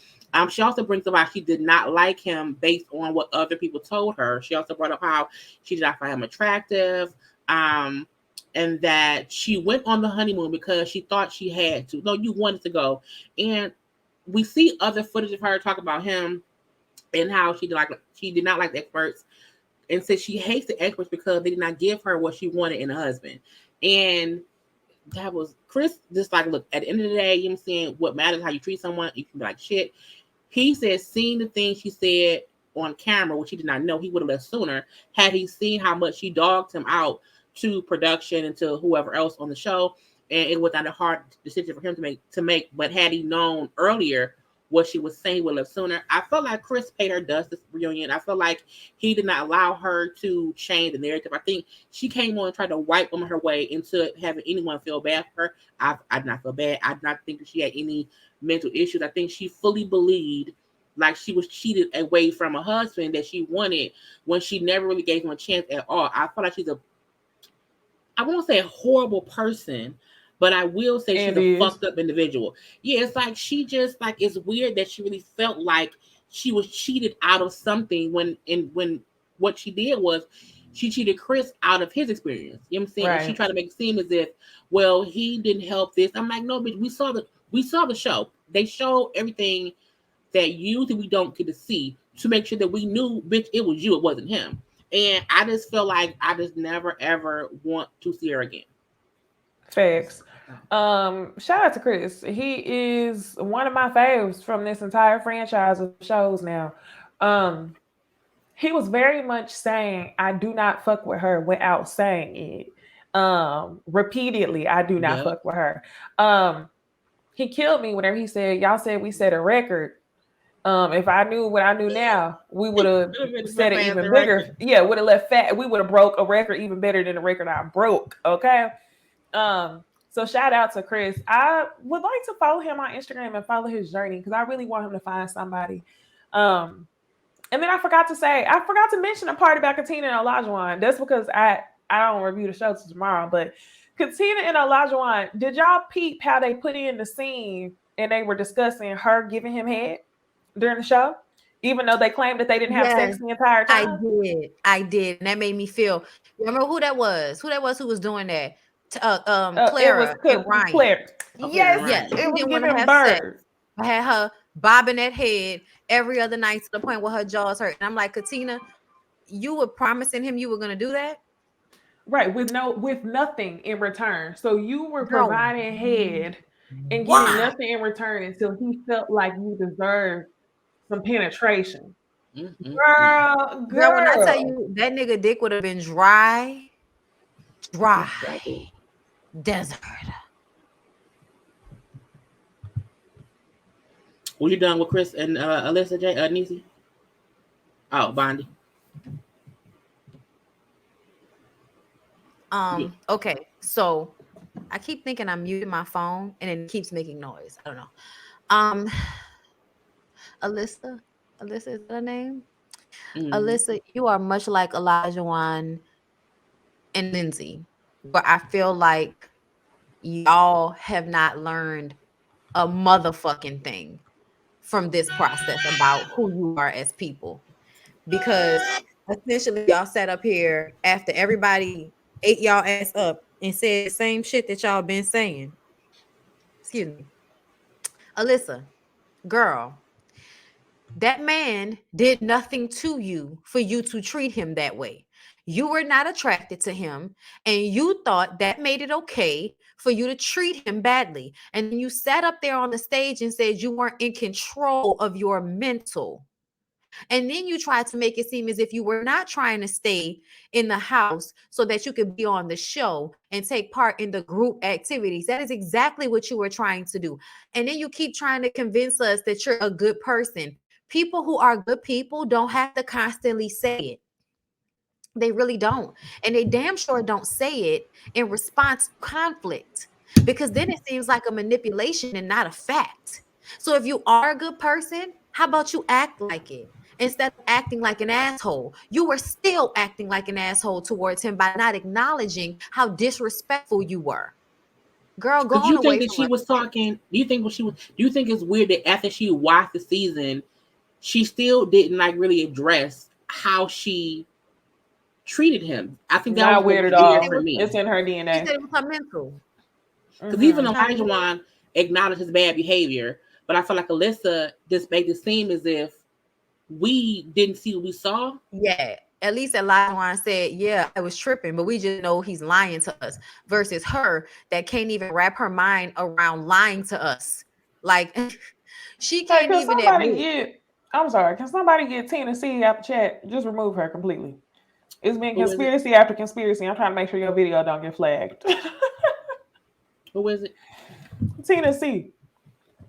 Speaker 1: She also brings up how she did not like him based on what other people told her. She also brought up how she did not find him attractive. And that she went on the honeymoon because she thought she had to. No, you wanted to go. And we see other footage of her talk about him and how she did not like the experts and said she hates the experts because they did not give her what she wanted in a husband. And that was Chris just like, look, at the end of the day, you know what I'm saying, what matters how you treat someone. You can be like shit. He said seeing the things she said on camera, which he did not know, he would have left sooner had he seen how much she dogged him out to production and to whoever else on the show. And it was not a hard decision for him to make. But had he known earlier what she was saying, he would have sooner. I felt like Chris paid her dust this reunion. I felt like he did not allow her to change the narrative. I think she came on and tried to wipe on her way into having anyone feel bad for her. I did not feel bad. I did not think that she had any mental issues. I think she fully believed like she was cheated away from a husband that she wanted when she never really gave him a chance at all. I feel like I won't say a horrible person, but I will say she's a fucked up individual. Yeah, it's like she just like, it's weird that she really felt like she was cheated out of something when what she did was she cheated Chris out of his experience. You know what I'm saying? Right. And she tried to make it seem as if, well, he didn't help this. I'm like, no, bitch, we saw the show. They showed everything that usually we don't get to see to make sure that we knew, bitch, it was you, it wasn't him. And I just feel like I just never ever want to see her again.
Speaker 2: Facts. Shout out to Chris. He is one of my faves from this entire franchise of shows now. He was very much saying, I do not fuck with her without saying it. Repeatedly, I do not fuck with her. He killed me whenever he said, y'all said we set a record. If I knew what I knew now, we would have set it even bigger. Record. Yeah, would have left fat. We would have broke a record even better than the record I broke. Okay. So shout out to Chris. I would like to follow him on Instagram and follow his journey because I really want him to find somebody. And then I forgot to mention a part about Katina and Olajuwon. That's because I don't review the show till tomorrow. But Katina and Olajuwon, did y'all peep how they put in the scene and they were discussing her giving him head during the show, even though they claimed that they didn't have sex the entire time?
Speaker 3: I did. And that made me feel. Remember who that was? Who was doing that? Clara and Ryan.
Speaker 2: Claire. Okay, yes, it was giving bird.
Speaker 3: I had her bobbing that head every other night to the point where her jaws hurt. And I'm like, Katina, you were promising him you were going to do that?
Speaker 2: Right, with nothing in return. So you were providing head and getting nothing in return until he felt like you deserved some penetration. Girl,
Speaker 3: when I tell you that nigga dick would have been dry, desert.
Speaker 1: Were you done with Chris and Alyssa Necey? Oh, Bondy.
Speaker 3: Okay, so I keep thinking I'm muting my phone and it keeps making noise. I don't know. Um, Alyssa, Alyssa is that her name?
Speaker 1: Mm.
Speaker 3: Alyssa, you are much like Elijah and Lindsay, where I feel like y'all have not learned a motherfucking thing from this process about who you are as people. Because essentially, y'all sat up here after everybody ate y'all ass up and said the same shit that y'all been saying. Excuse me. Alyssa, girl, that man did nothing to you for you to treat him that way. You were not attracted to him, and you thought that made it okay for you to treat him badly. And then you sat up there on the stage and said you weren't in control of your mental. And then you tried to make it seem as if you were not trying to stay in the house so that you could be on the show and take part in the group activities. That is exactly what you were trying to do. And then you keep trying to convince us that you're a good person. People who are good people don't have to constantly say it. They really don't. And they damn sure don't say it in response to conflict, because then it seems like a manipulation and not a fact. So if you are a good person, how about you act like it instead of acting like an asshole? You were still acting like an asshole towards him by not acknowledging how disrespectful you were. Girl, go
Speaker 1: Because
Speaker 3: on
Speaker 1: you think
Speaker 3: away
Speaker 1: that
Speaker 3: from
Speaker 1: she
Speaker 3: us.
Speaker 1: was talking. Do you think what she was? Do you think it's weird that after she watched the season, she still didn't like really address how she treated him? I think that was
Speaker 2: Not
Speaker 1: what
Speaker 2: weird
Speaker 1: was
Speaker 2: at
Speaker 3: She said
Speaker 1: weird
Speaker 3: it
Speaker 2: all.
Speaker 1: for
Speaker 3: was,
Speaker 1: me.
Speaker 2: It's in her
Speaker 3: she
Speaker 2: DNA.
Speaker 3: said it was her mental.
Speaker 1: Because even
Speaker 2: Mm-hmm.
Speaker 1: Elijah Wan acknowledged his bad behavior, but I feel like Alyssa just made it seem as if we didn't see what we saw.
Speaker 3: Yeah, at least Elijah said, yeah, I was tripping, but we just know he's lying to us. Versus her that can't even wrap her mind around lying to us. Like she
Speaker 2: Hey,
Speaker 3: can't
Speaker 2: can
Speaker 3: even
Speaker 2: somebody
Speaker 3: admit.
Speaker 2: get? I'm sorry. Can somebody get Tina C out the chat? Just remove her completely. It's been
Speaker 1: Who is it?
Speaker 2: conspiracy after conspiracy. I'm trying to make sure your video don't get flagged.
Speaker 1: Who is it?
Speaker 2: Tina C.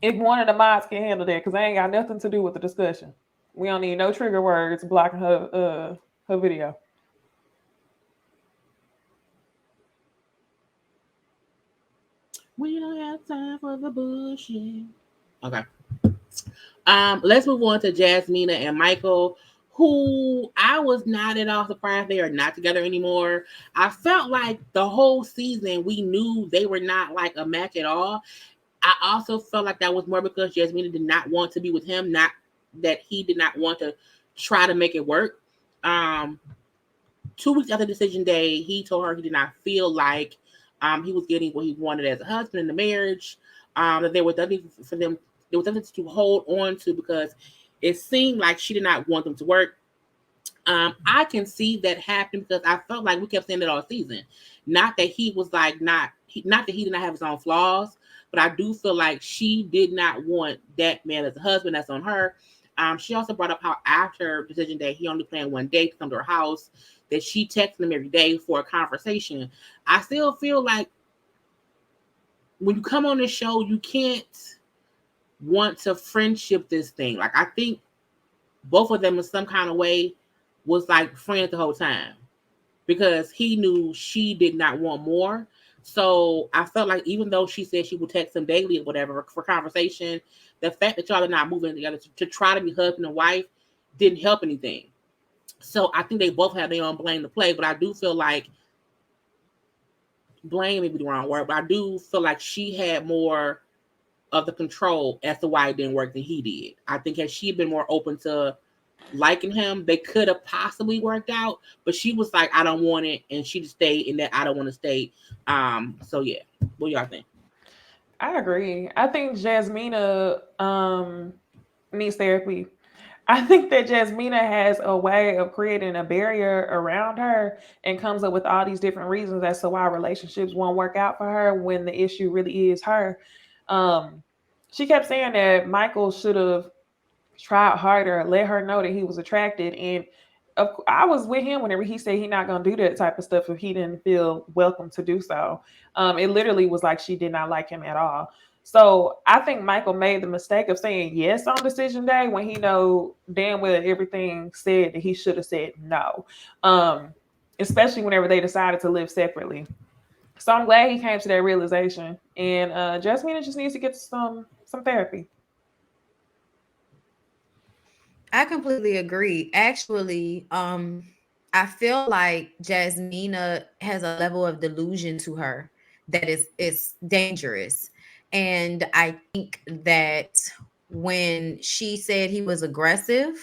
Speaker 2: If one of the mods can handle that, because I ain't got nothing to do with the discussion. We don't need no trigger words blocking her video.
Speaker 1: We don't have time for the bullshit. Okay. Let's move on to Jasmina and Michael, who I was not at all surprised they are not together anymore. I felt like the whole season we knew they were not like a match at all. I also felt like that was more because Jasmina did not want to be with him, not that he did not want to try to make it work. Um, 2 weeks after decision day, he told her he did not feel like he was getting what he wanted as a husband in the marriage. That there was nothing for them, there was nothing to hold on to because it seemed like she did not want them to work. I can see that happening because I felt like we kept saying it all season. Not that he was like not that he did not have his own flaws, but I do feel like she did not want that man as a husband. That's on her. She also brought up how after decision day, he only planned one day to come to her house. That she texted him every day for a conversation. I still feel like when you come on the show, you can't want to friendship this thing. Like I think both of them in some kind of way was like friends the whole time because he knew she did not want more. So I felt like even though she said she would text him daily or whatever for conversation, the fact that y'all are not moving together to try to be husband and wife didn't help anything. So I think they both have their own blame to play, but I do feel like blame may be the wrong word, but I do feel like she had more of the control as to why it didn't work than he did. I think had she been more open to liking him, they could have possibly worked out. But she was like, I don't want it, and she just stayed in that I don't want to stay. So yeah. What y'all think?
Speaker 2: I agree. I think Jasmina needs therapy. I think that Jasmina has a way of creating a barrier around her and comes up with all these different reasons as to why relationships won't work out for her when the issue really is her. Um, she kept saying that Michael should have tried harder, let her know that he was attracted. And I was with him whenever he said he not gonna do that type of stuff if he didn't feel welcome to do so. It literally was like she did not like him at all. So I think Michael made the mistake of saying yes on decision day when he know damn well everything said that he should have said no. Especially whenever they decided to live separately. So I'm glad he came to that realization. And Jasmine just needs to get some therapy.
Speaker 3: I completely agree. Actually, I feel like Jasmina has a level of delusion to her that is dangerous. And I think that when she said he was aggressive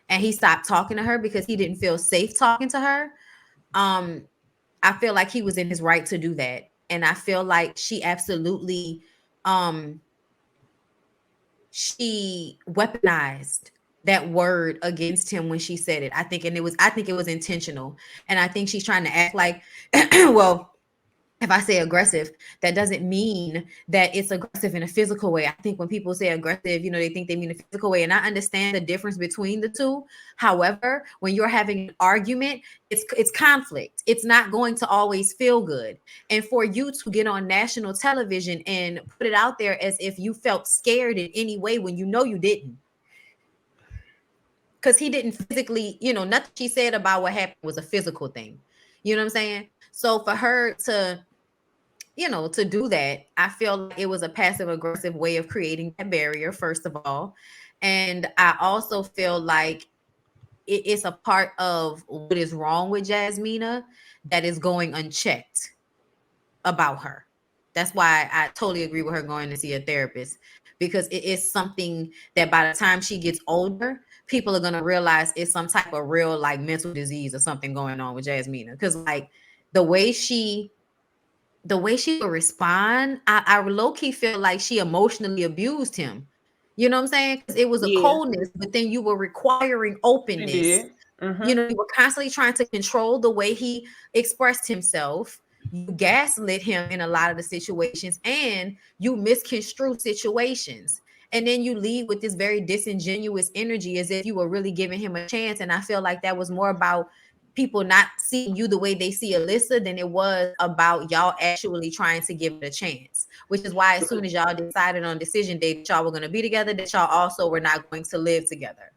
Speaker 3: and he stopped talking to her because he didn't feel safe talking to her, um, I feel like he was in his right to do that. And I feel like she absolutely she weaponized that word against him when she said it. I think it was intentional. And I think she's trying to act like well, if I say aggressive, that doesn't mean that it's aggressive in a physical way. I think when people say aggressive, they think they mean a physical way. And I understand the difference between the two. However, when you're having an argument, it's conflict. It's not going to always feel good. And for you to get on national television and put it out there as if you felt scared in any way when you know you didn't. Because he didn't physically, nothing she said about what happened was a physical thing. You know what I'm saying? So for her to do that, I feel like it was a passive aggressive way of creating that barrier, first of all. And I also feel like it's a part of what is wrong with Jasmina that is going unchecked about her. That's why I totally agree with her going to see a therapist, because it is something that by the time she gets older, people are going to realize it's some type of real like mental disease or something going on with Jasmina. Because like the way she would respond, I low-key feel like she emotionally abused him. You know what I'm saying? Because it was a
Speaker 1: Yeah.
Speaker 3: coldness, but then you were requiring
Speaker 2: She
Speaker 3: openness.
Speaker 2: did. Mm-hmm.
Speaker 3: You were constantly trying to control the way he expressed himself. You gaslit him in a lot of the situations, and you misconstrue situations. And then you leave with this very disingenuous energy as if you were really giving him a chance. And I feel like that was more about people not seeing you the way they see Alyssa than it was about y'all actually trying to give it a chance. Which is why as soon as y'all decided on decision day that y'all were going to be together, that y'all also were not going to live together.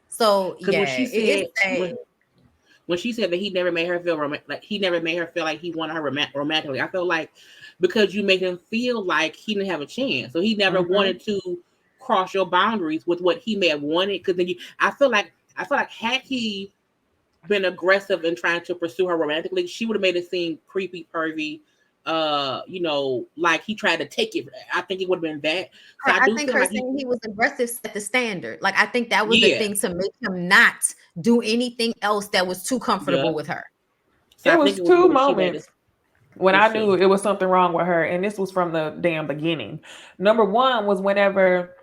Speaker 3: So
Speaker 1: Because
Speaker 3: yeah, it's sad.
Speaker 1: when she said that he never made her feel like he never made her feel like he wanted her romantically, I felt like because you made him feel like he didn't have a chance, so he never
Speaker 2: Mm-hmm.
Speaker 1: wanted to cross your boundaries with what he may have wanted. Because then I feel like had he been aggressive in trying to pursue her romantically, she would have made it seem creepy, pervy. Like he tried to take it. I think it would have been that. So I
Speaker 3: I
Speaker 1: do
Speaker 3: think
Speaker 1: feel
Speaker 3: her
Speaker 1: like he,
Speaker 3: saying he was aggressive set the standard. Like I think that was the
Speaker 1: yeah,
Speaker 3: thing to make him not do anything else that was too
Speaker 1: yeah.
Speaker 3: comfortable with her.
Speaker 1: So
Speaker 2: It
Speaker 1: I think
Speaker 2: was
Speaker 1: it was
Speaker 2: two
Speaker 1: when she made it.
Speaker 2: moments when
Speaker 1: It's
Speaker 2: I
Speaker 1: true.
Speaker 2: knew it was something wrong with her, and this was from the damn beginning. Number one was whenever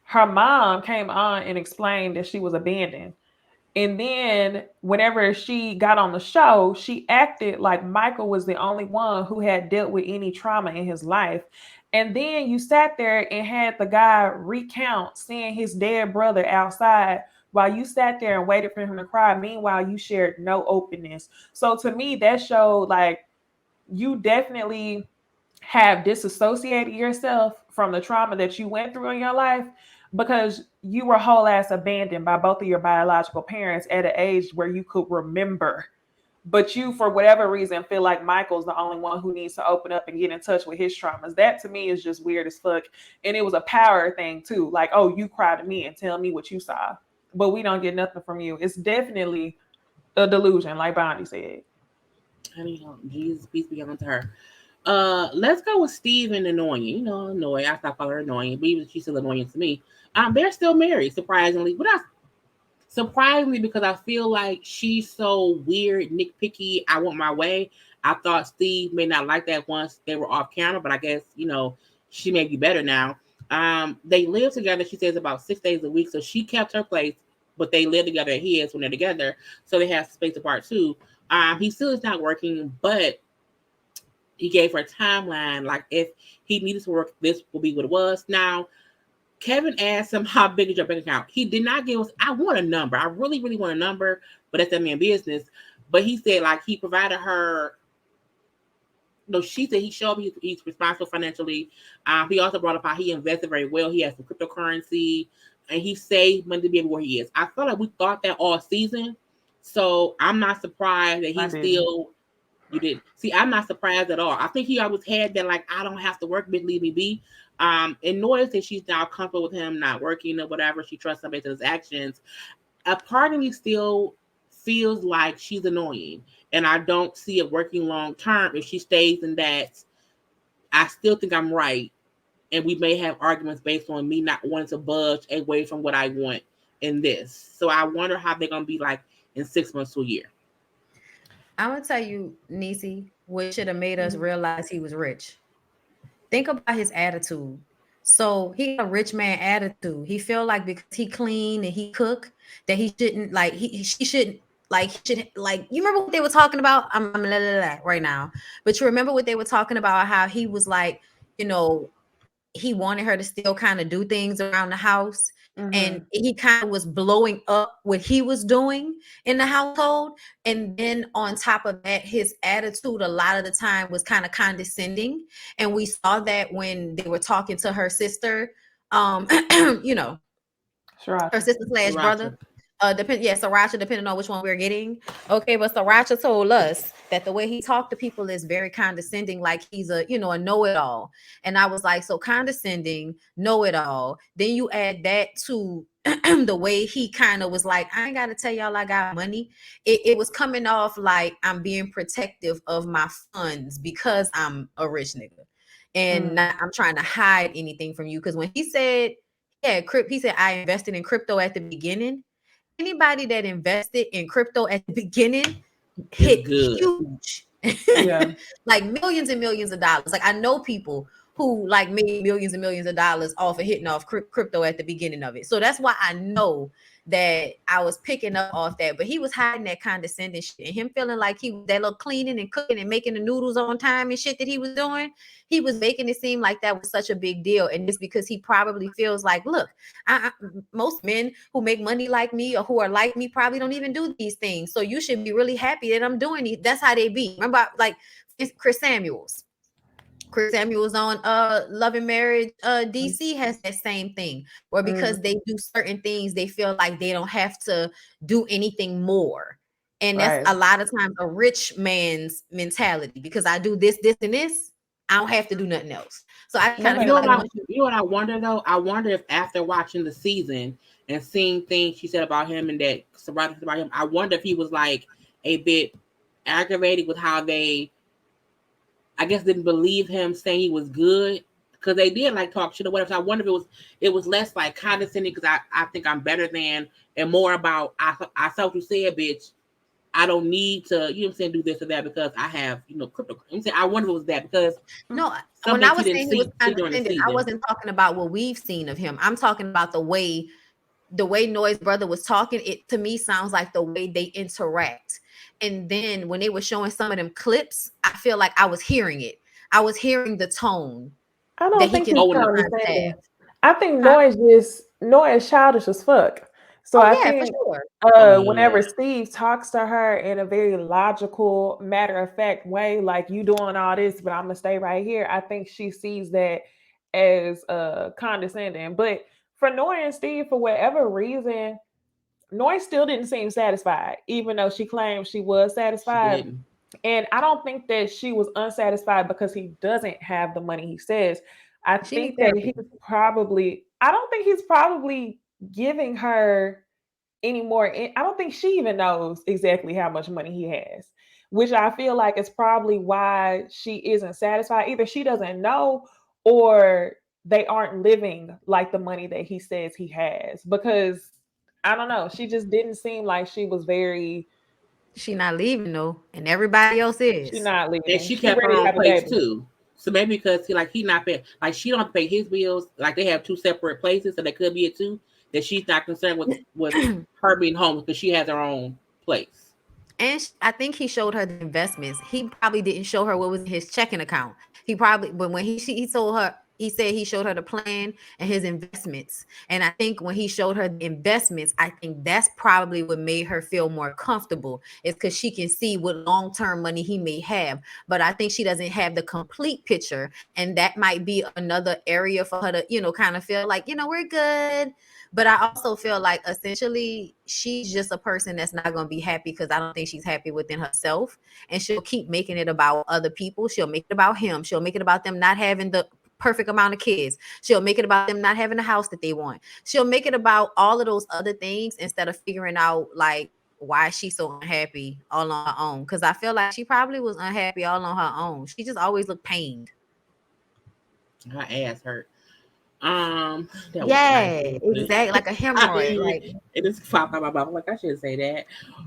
Speaker 2: her mom came on and explained that she was abandoned. And then whenever she got on the show, she acted like Michael was the only one who had dealt with any trauma in his life. And then you sat there and had the guy recount seeing his dead brother outside while you sat there and waited for him to cry. Meanwhile, you shared no openness. So to me, that showed like you definitely have disassociated yourself from the trauma that you went through in your life, because you were whole ass abandoned by both of your biological parents at an age where you could remember. But you, for whatever reason, feel like Michael's the only one who needs to open up and get in touch with his traumas. That to me is just weird as fuck. And it was a power thing too. Like, oh, you cry to me and tell me what you saw, but we don't get nothing from you. It's definitely a delusion, like Bondy said.
Speaker 1: Honey, Jesus, peace be unto her. Let's go with Steve and annoying. Annoying. I stopped calling her annoying, but even she's still annoying to me. They're still married, surprisingly. But surprisingly, because I feel like she's so weird, nitpicky. I want my way. I thought Steve may not like that once they were off camera, but I guess she may be better now. They live together. She says about 6 days a week, so she kept her place, but they live together at his when they're together, so they have space apart too. He still is not working, but he gave her a timeline. Like if he needed to work, this will be what it was. Now, Kevin asked him, how big is your bank account? He did not give us, I want a number. I really, really want a number, but that's that man business. But he said, like, he provided her, no, she said he showed me he's responsible financially. He also brought up how he invested very well. He has some cryptocurrency and he saved money to be where he is. I felt like we thought that all season. So I'm not surprised that
Speaker 2: I
Speaker 1: he's
Speaker 2: didn't.
Speaker 1: still You didn't. See, I'm not surprised at all. I think he always had that, like, I don't have to work, bitch, leave me be. And notice that she's now comfortable with him not working or whatever. She trusts him based on his actions. A part of me still feels like she's annoying. And I don't see it working long term if she stays in that. I still think I'm right. And we may have arguments based on me not wanting to budge away from what I want in this. So I wonder how they're going to be like in 6 months to a year.
Speaker 3: I'm gonna tell you, Necey, what should have made us realize he was rich. Think about his attitude. So he got a rich man attitude. He feel like because he clean and he cook that he shouldn't like she shouldn't like he should like you remember what they were talking about? I'm right now. But you remember what they were talking about how he was like, you know, he wanted her to still kind of do things around the house. And he kind of was blowing up what he was doing in the household. And then on top of that, his attitude a lot of the time was kind of condescending. And we saw that when they were talking to her sister, you know,
Speaker 2: Sriracha.
Speaker 3: her sister slash brother. Sriracha, depending on which one we're getting. Okay, but Sriracha told us that the way he talked to people is very condescending, like he's a, you know, a know-it-all. And I was like, so condescending, know-it-all. Then you add that to the way he kind of was like, I ain't gotta tell y'all I got money. It was coming off like I'm being protective of my funds because I'm a rich nigga. And not, I'm trying to hide anything from you. Because when he said, he said, I invested in crypto at the beginning. Anybody that invested in crypto at the beginning hit huge.
Speaker 2: Yeah.
Speaker 3: Like millions and millions of dollars. Like I know people who like made millions and millions of dollars off of hitting off crypto at the beginning of it. So that's why I know that I was picking up off that. But he was hiding that condescending shit. And him feeling like he was that little cleaning and cooking and making the noodles on time and shit that he was doing. He was making it seem like that was such a big deal. And it's because he probably feels like, look, most men who make money like me or who are like me probably don't even do these things. So you should be really happy that I'm doing these. That's how they be. Remember, like Chris Samuels. Chris Samuels on Love and Marriage DC has that same thing where because they do certain things, they feel like they don't have to do anything more. And that's a lot of times a rich man's mentality because I do this, this, and this. I don't have to do nothing else. So I kind of
Speaker 1: feel like you know what I wonder though? I wonder if after watching the season and seeing things she said about him and that Sriracha said about him, I wonder if he was like a bit aggravated with how they, I guess, didn't believe him saying he was good because they did like talk shit or whatever. So I wonder if it was less like condescending because I think I'm better than and more about I saw what you said, bitch. I don't need to, you know what I'm saying, do this or that because I have, you know, crypto. I'm saying I wonder if it was that because
Speaker 3: no, when I was saying he was condescending, I wasn't talking about what we've seen of him. I'm talking about the way Noy's brother was talking. It to me sounds like the way they interact. And then when they were showing some of them clips, I feel like I was hearing it. I was hearing the tone.
Speaker 2: I don't think he's condescending. I think Noy is childish as fuck. So I think
Speaker 3: for sure.
Speaker 2: Whenever Steve talks to her in a very logical, matter-of-fact way, like you doing all this, but I'm gonna stay right here, I think she sees that as condescending. But for Noy and Steve, for whatever reason, Noy still didn't seem satisfied, even though she claimed she was satisfied. And I don't think that she was unsatisfied because he doesn't have the money he says. I don't think he's probably giving her any more. I don't think she even knows exactly how much money he has, which I feel like is probably why she isn't satisfied. Either she doesn't know or they aren't living like the money that he says he has, because I don't know. She just didn't seem like she was very.
Speaker 3: She not leaving though, and everybody else is.
Speaker 2: She's not leaving.
Speaker 1: And she kept her own place too. So maybe because he not paying, like she don't pay his bills. Like they have two separate places, so they could be it too. That she's not concerned with her being homeless because she has her own place.
Speaker 3: And I think he showed her the investments. He probably didn't show her what was in his checking account. He probably, but when he told her, he said he showed her the plan and his investments. And I think when he showed her the investments, I think that's probably what made her feel more comfortable. It's because she can see what long-term money he may have. But I think she doesn't have the complete picture. And that might be another area for her to, kind of feel like, we're good. But I also feel like essentially she's just a person that's not going to be happy because I don't think she's happy within herself. And she'll keep making it about other people. She'll make it about him. She'll make it about them not having the perfect amount of kids. She'll make it about them not having the house that they want. She'll make it about all of those other things instead of figuring out like why she's so unhappy all on her own. Because I feel like she probably was unhappy all on her own. She just always looked pained.
Speaker 1: Her ass hurt. That was
Speaker 3: Yeah,
Speaker 1: nice.
Speaker 3: exactly. Like a hemorrhoid. Like
Speaker 1: It just popped out my mouth. Like I shouldn't say that.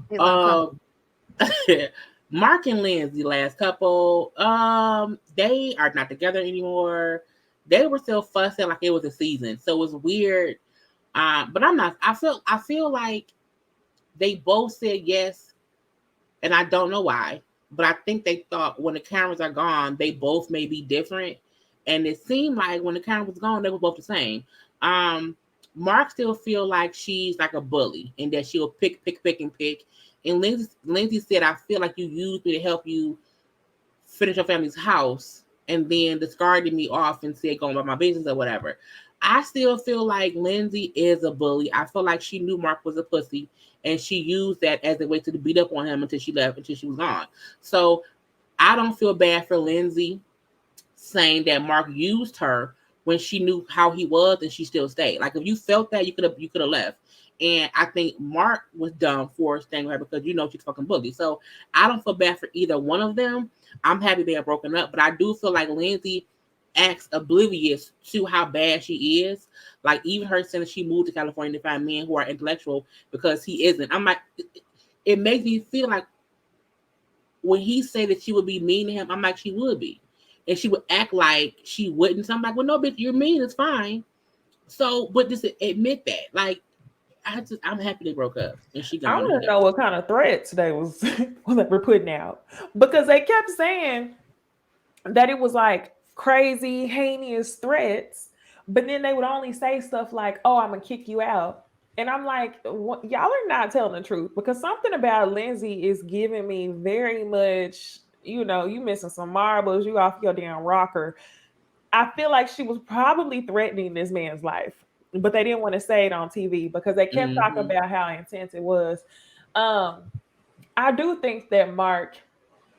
Speaker 3: it's uncomfortable.
Speaker 1: Mark and Lindsay, last couple, they are not together anymore. They were still fussing like it was a season, so it was weird. But I'm not. I feel like they both said yes, and I don't know why. But I think they thought when the cameras are gone, they both may be different. And it seemed like when the camera was gone, they were both the same. Mark still feel like she's like a bully and that she'll pick. And Lindsay said, I feel like you used me to help you finish your family's house and then discarded me off and said, go about my business or whatever. I still feel like Lindsay is a bully. I feel like she knew Mark was a pussy and she used that as a way to beat up on him until she left, until she was gone. So I don't feel bad for Lindsay saying that Mark used her when she knew how he was and she still stayed. Like if you felt that, you could have left. And I think Mark was dumb for staying with her because she's fucking bully. So I don't feel bad for either one of them. I'm happy they are broken up, but I do feel like Lindsay acts oblivious to how bad she is. Like even her saying that she moved to California to find men who are intellectual because he isn't. I'm like, it makes me feel like when he said that she would be mean to him, I'm like, she would be. And she would act like she wouldn't. So I'm like, well, no, bitch, you're mean. It's fine. So, but just admit that. Like, I'm happy they broke up. And she
Speaker 2: I
Speaker 1: gone.
Speaker 2: want to know what kind of threats they was they were putting out because they kept saying that it was like crazy, heinous threats, but then they would only say stuff like, "Oh, I'm gonna kick you out," and I'm like, y'all are not telling the truth because something about Lindsay is giving me very much. You missing some marbles. You off your damn rocker. I feel like she was probably threatening this man's life, but they didn't want to say it on TV because they kept talking about how intense it was. I do think that Mark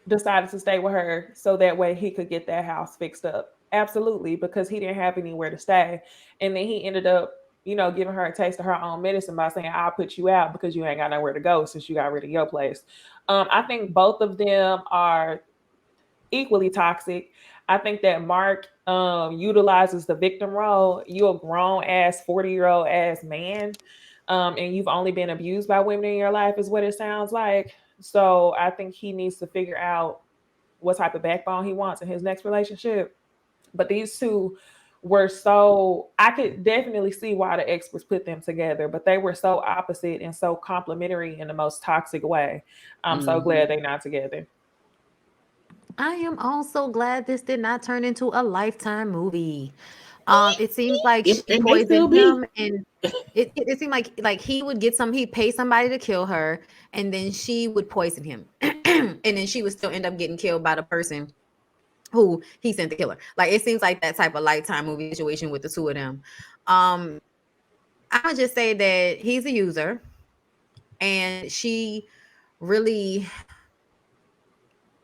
Speaker 2: decided to stay with her so that way he could get that house fixed up. Absolutely, because he didn't have anywhere to stay. And then he ended up, giving her a taste of her own medicine by saying, I'll put you out because you ain't got nowhere to go since you got rid of your place. I think both of them are equally toxic. I think that Mark utilizes the victim role. You're a grown ass 40-year-old ass man, and you've only been abused by women in your life, is what it sounds like. So I think he needs to figure out what type of backbone he wants in his next relationship. But these two were so, I could definitely see why the experts put them together, but they were so opposite and so complementary in the most toxic way. I'm so glad they're not together.
Speaker 3: I am also glad this did not turn into a Lifetime movie. It seems like she
Speaker 1: It may still
Speaker 3: poisoned
Speaker 1: be.
Speaker 3: him, and it seemed like he would he'd pay somebody to kill her, and then she would poison him, and then she would still end up getting killed by the person who he sent to kill her. Like it seems like that type of Lifetime movie situation with the two of them. I would just say that he's a user, and she really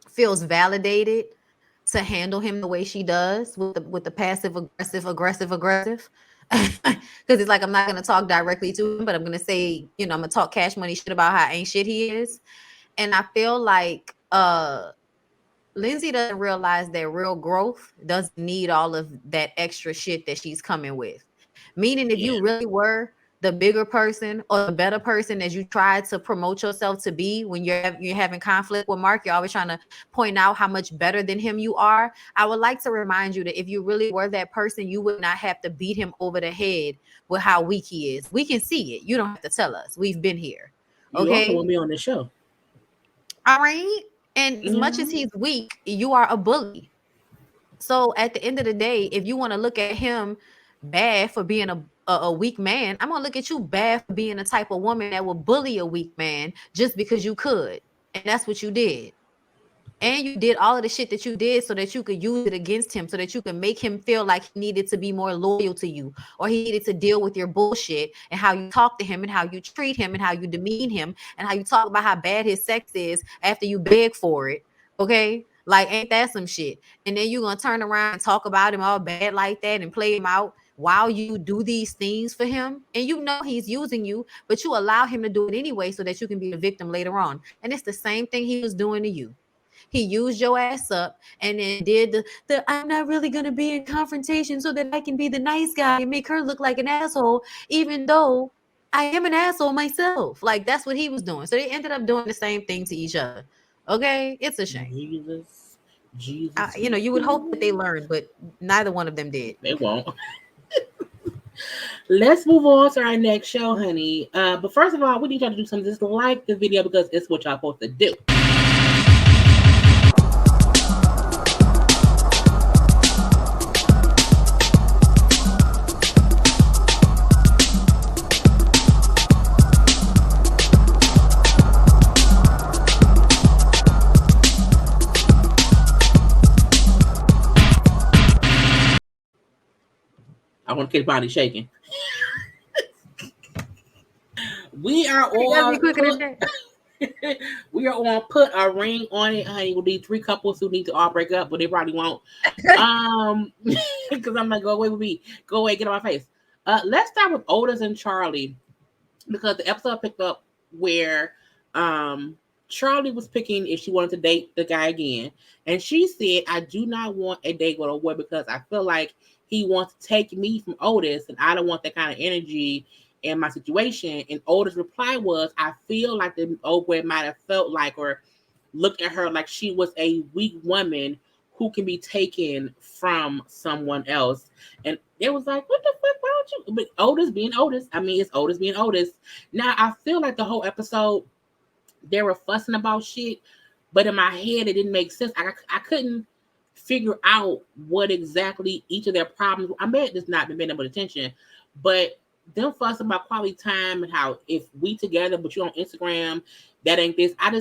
Speaker 3: feels validated to handle him the way she does with the passive aggressive because it's like I'm not going to talk directly to him, but I'm going to say, I'm going to talk cash money shit about how ain't shit he is. And I feel like Lindsay doesn't realize that real growth doesn't need all of that extra shit that she's coming with. Meaning if you really were the bigger person or the better person that you tried to promote yourself to be when you're having conflict with Mark, you're always trying to point out how much better than him you are. I would like to remind you that if you really were that person, you would not have to beat him over the head with how weak he is. We can see it. You don't have to tell us. We've been here. Okay.
Speaker 1: You also won't be on the show.
Speaker 3: All right. And as much as he's weak, you are a bully. So at the end of the day, if you want to look at him bad for being a weak man, I'm gonna look at you bad for being the type of woman that will bully a weak man just because you could. And that's what you did. And you did all of the shit that you did so that you could use it against him, so that you could make him feel like he needed to be more loyal to you, or he needed to deal with your bullshit and how you talk to him and how you treat him and how you demean him and how you talk about how bad his sex is after you beg for it. Okay? Like, ain't that some shit? And then you're gonna turn around and talk about him all bad like that and play him out while you do these things for him. And you know he's using you, but you allow him to do it anyway so that you can be the victim later on. And it's the same thing he was doing to you. He used your ass up and then did the I'm not really going to be in confrontation so that I can be the nice guy and make her look like an asshole, even though I am an asshole myself. Like, that's what he was doing. So they ended up doing the same thing to each other. Okay? It's a shame.
Speaker 1: Jesus.
Speaker 3: You would hope that they learned, but neither one of them did.
Speaker 1: They won't. Let's move on to our next show, honey. But first of all, we need y'all to do something. Just like the video because it's what y'all supposed to do. I want to get body shaking. We are on. We are on. Put a ring on it, honey. We'll need 3 couples who need to all break up, but they probably won't. Because I'm like, go away with me. Go away, get on my face. Let's start with Otis and Charlie, because the episode picked up where Charlie was picking if she wanted to date the guy again, and she said, "I do not want a date with a boy because I feel like he wants to take me from Otis, and I don't want that kind of energy in my situation." And Otis' reply was, "I feel like the old boy might have felt like or looked at her like she was a weak woman who can be taken from someone else." And it was like, what the fuck? Why don't you? But Otis being Otis. I mean, it's Otis being Otis. Now, I feel like the whole episode, they were fussing about shit, but in my head, it didn't make sense. I couldn't figure out what exactly each of their problems. I may have just not been paying enough attention, but them fussing about quality time and how if we together, but you on Instagram, that ain't this. I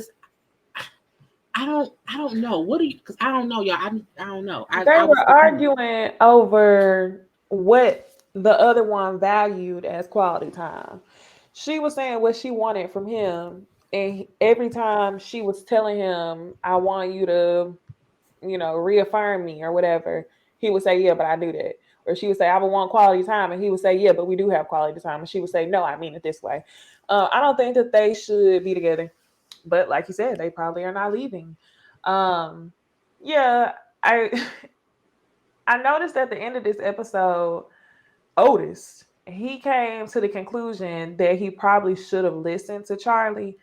Speaker 1: don't know. What do you? Because I don't know, y'all. I don't know.
Speaker 2: They were arguing over what the other one valued as quality time. She was saying what she wanted from him, and every time she was telling him, "I want you to, reaffirm me" or whatever, he would say, "Yeah, but I do that." Or she would say, "I would want quality time," and he would say, "Yeah, but we do have quality time." And she would say, "No, I mean it this way." I don't think that they should be together. But like you said, they probably are not leaving. Yeah, I I noticed at the end of this episode, Otis, he came to the conclusion that he probably should have listened to Charlie.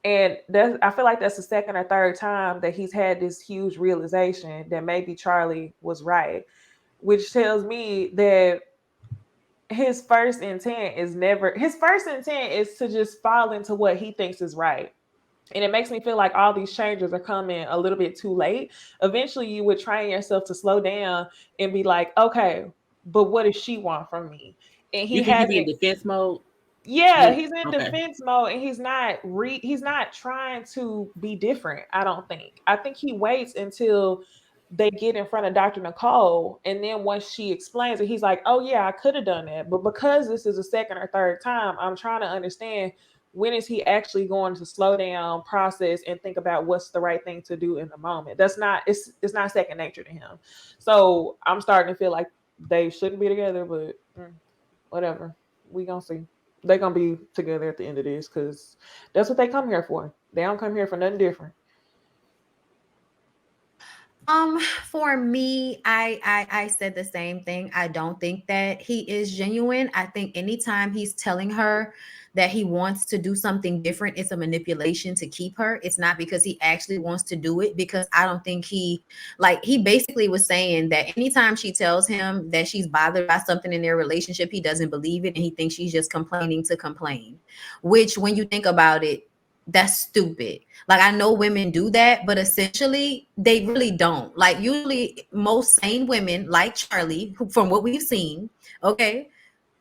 Speaker 2: And I feel like that's the second or third time that he's had this huge realization that maybe Charlie was right, which tells me that his first intent is to just fall into what he thinks is right. And it makes me feel like all these changes are coming a little bit too late. Eventually, you would train yourself to slow down and be like, okay, but what does she want from me? And
Speaker 1: you think he be in defense mode?
Speaker 2: Yeah, he's in defense mode, and he's not trying to be different. I think he waits until they get in front of Dr. Nicole, and then once she explains it, he's like, "Oh yeah, I could have done that, but because this is a second or third time, I'm trying to understand when is he actually going to slow down, process, and think about what's the right thing to do in the moment." It's not second nature to him. So I'm starting to feel like they shouldn't be together, but whatever. We gonna see. They're gonna be together at the end of this because that's what they come here for. They don't come here for nothing different.
Speaker 3: For me, I said the same thing. I don't think that he is genuine. I think anytime he's telling her that he wants to do something different, it's a manipulation to keep her. It's not because he actually wants to do it, because I don't think he basically was saying that anytime she tells him that she's bothered by something in their relationship, he doesn't believe it and he thinks she's just complaining to complain, which when you think about it, That's stupid. Like, I know women do that, but essentially they really don't. Like, usually most sane women like Charlie, who, from what we've seen, okay,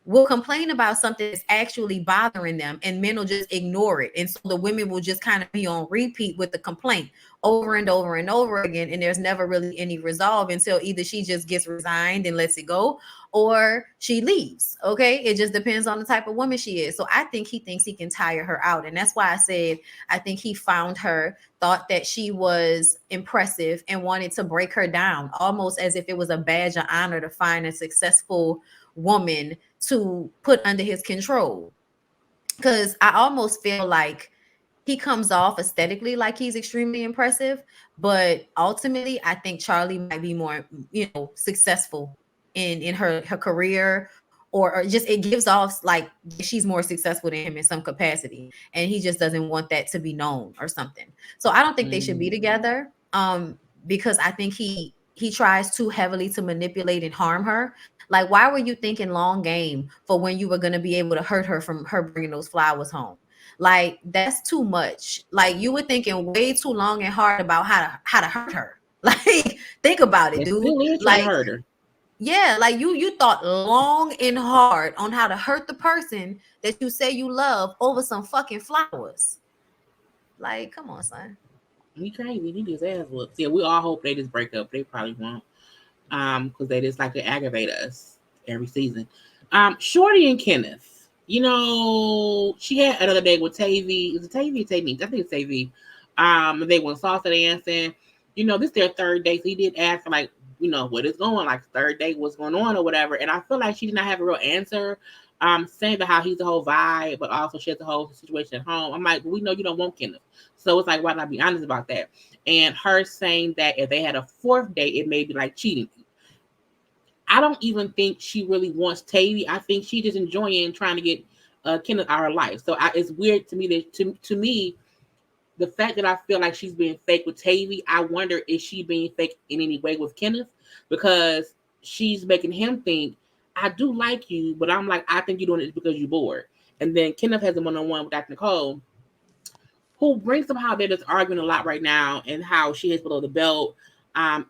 Speaker 3: will complain about something that's actually bothering them, and men will just ignore it. And so the women will just kind of be on repeat with the complaint over and over and over again. And there's never really any resolve until either she just gets resigned and lets it go, or she leaves. Okay. It just depends on the type of woman she is. So I think he thinks he can tire her out. And that's why I said, I think he found her, thought that she was impressive, and wanted to break her down, almost as if it was a badge of honor to find a successful woman to put under his control. Because I almost feel like he comes off aesthetically like he's extremely impressive, but ultimately I think Charlie might be more, successful in her career, or just it gives off like she's more successful than him in some capacity, and he just doesn't want that to be known or something. So I don't think they should be together, because I think he tries too heavily to manipulate and harm her. Like, why were you thinking long game for when you were going to be able to hurt her from her bringing those flowers home? Like, that's too much. Like, you were thinking way too long and hard about how to hurt her. Like, think about it,
Speaker 1: It
Speaker 3: dude.
Speaker 1: still is trying to
Speaker 3: Like,
Speaker 1: hurt her.
Speaker 3: yeah, like you thought long and hard on how to hurt the person that you say you love over some fucking flowers. Like, come on, son.
Speaker 1: He crazy. He just ass whoops. Yeah, we all hope they just break up. They probably won't. Because they just like to aggravate us every season. Shorty and Kenneth. She had another day with Tavy. Is it Tavy or Tavy? I think it's Tavy. They went salsa dancing. This is their third day. So he did ask for like, what is going, like third date, what's going on or whatever. And I feel like she did not have a real answer. Saying about how he's the whole vibe, but also she has the whole situation at home. I'm like, we know you don't want Kenneth. So it's like, why not be honest about that? And her saying that if they had a fourth date, it may be like cheating. I don't even think she really wants Tavy. I think she's just enjoying trying to get Kenneth out of her life. So it's weird to me that to me, the fact that I feel like she's being fake with Tavy, I wonder is she being fake in any way with Kenneth? Because she's making him think, I do like you, but I'm like, I think you're doing it because you're bored. And then Kenneth has a one-on-one with Dr. Nicole, who brings up how they're just arguing a lot right now and how she is below the belt,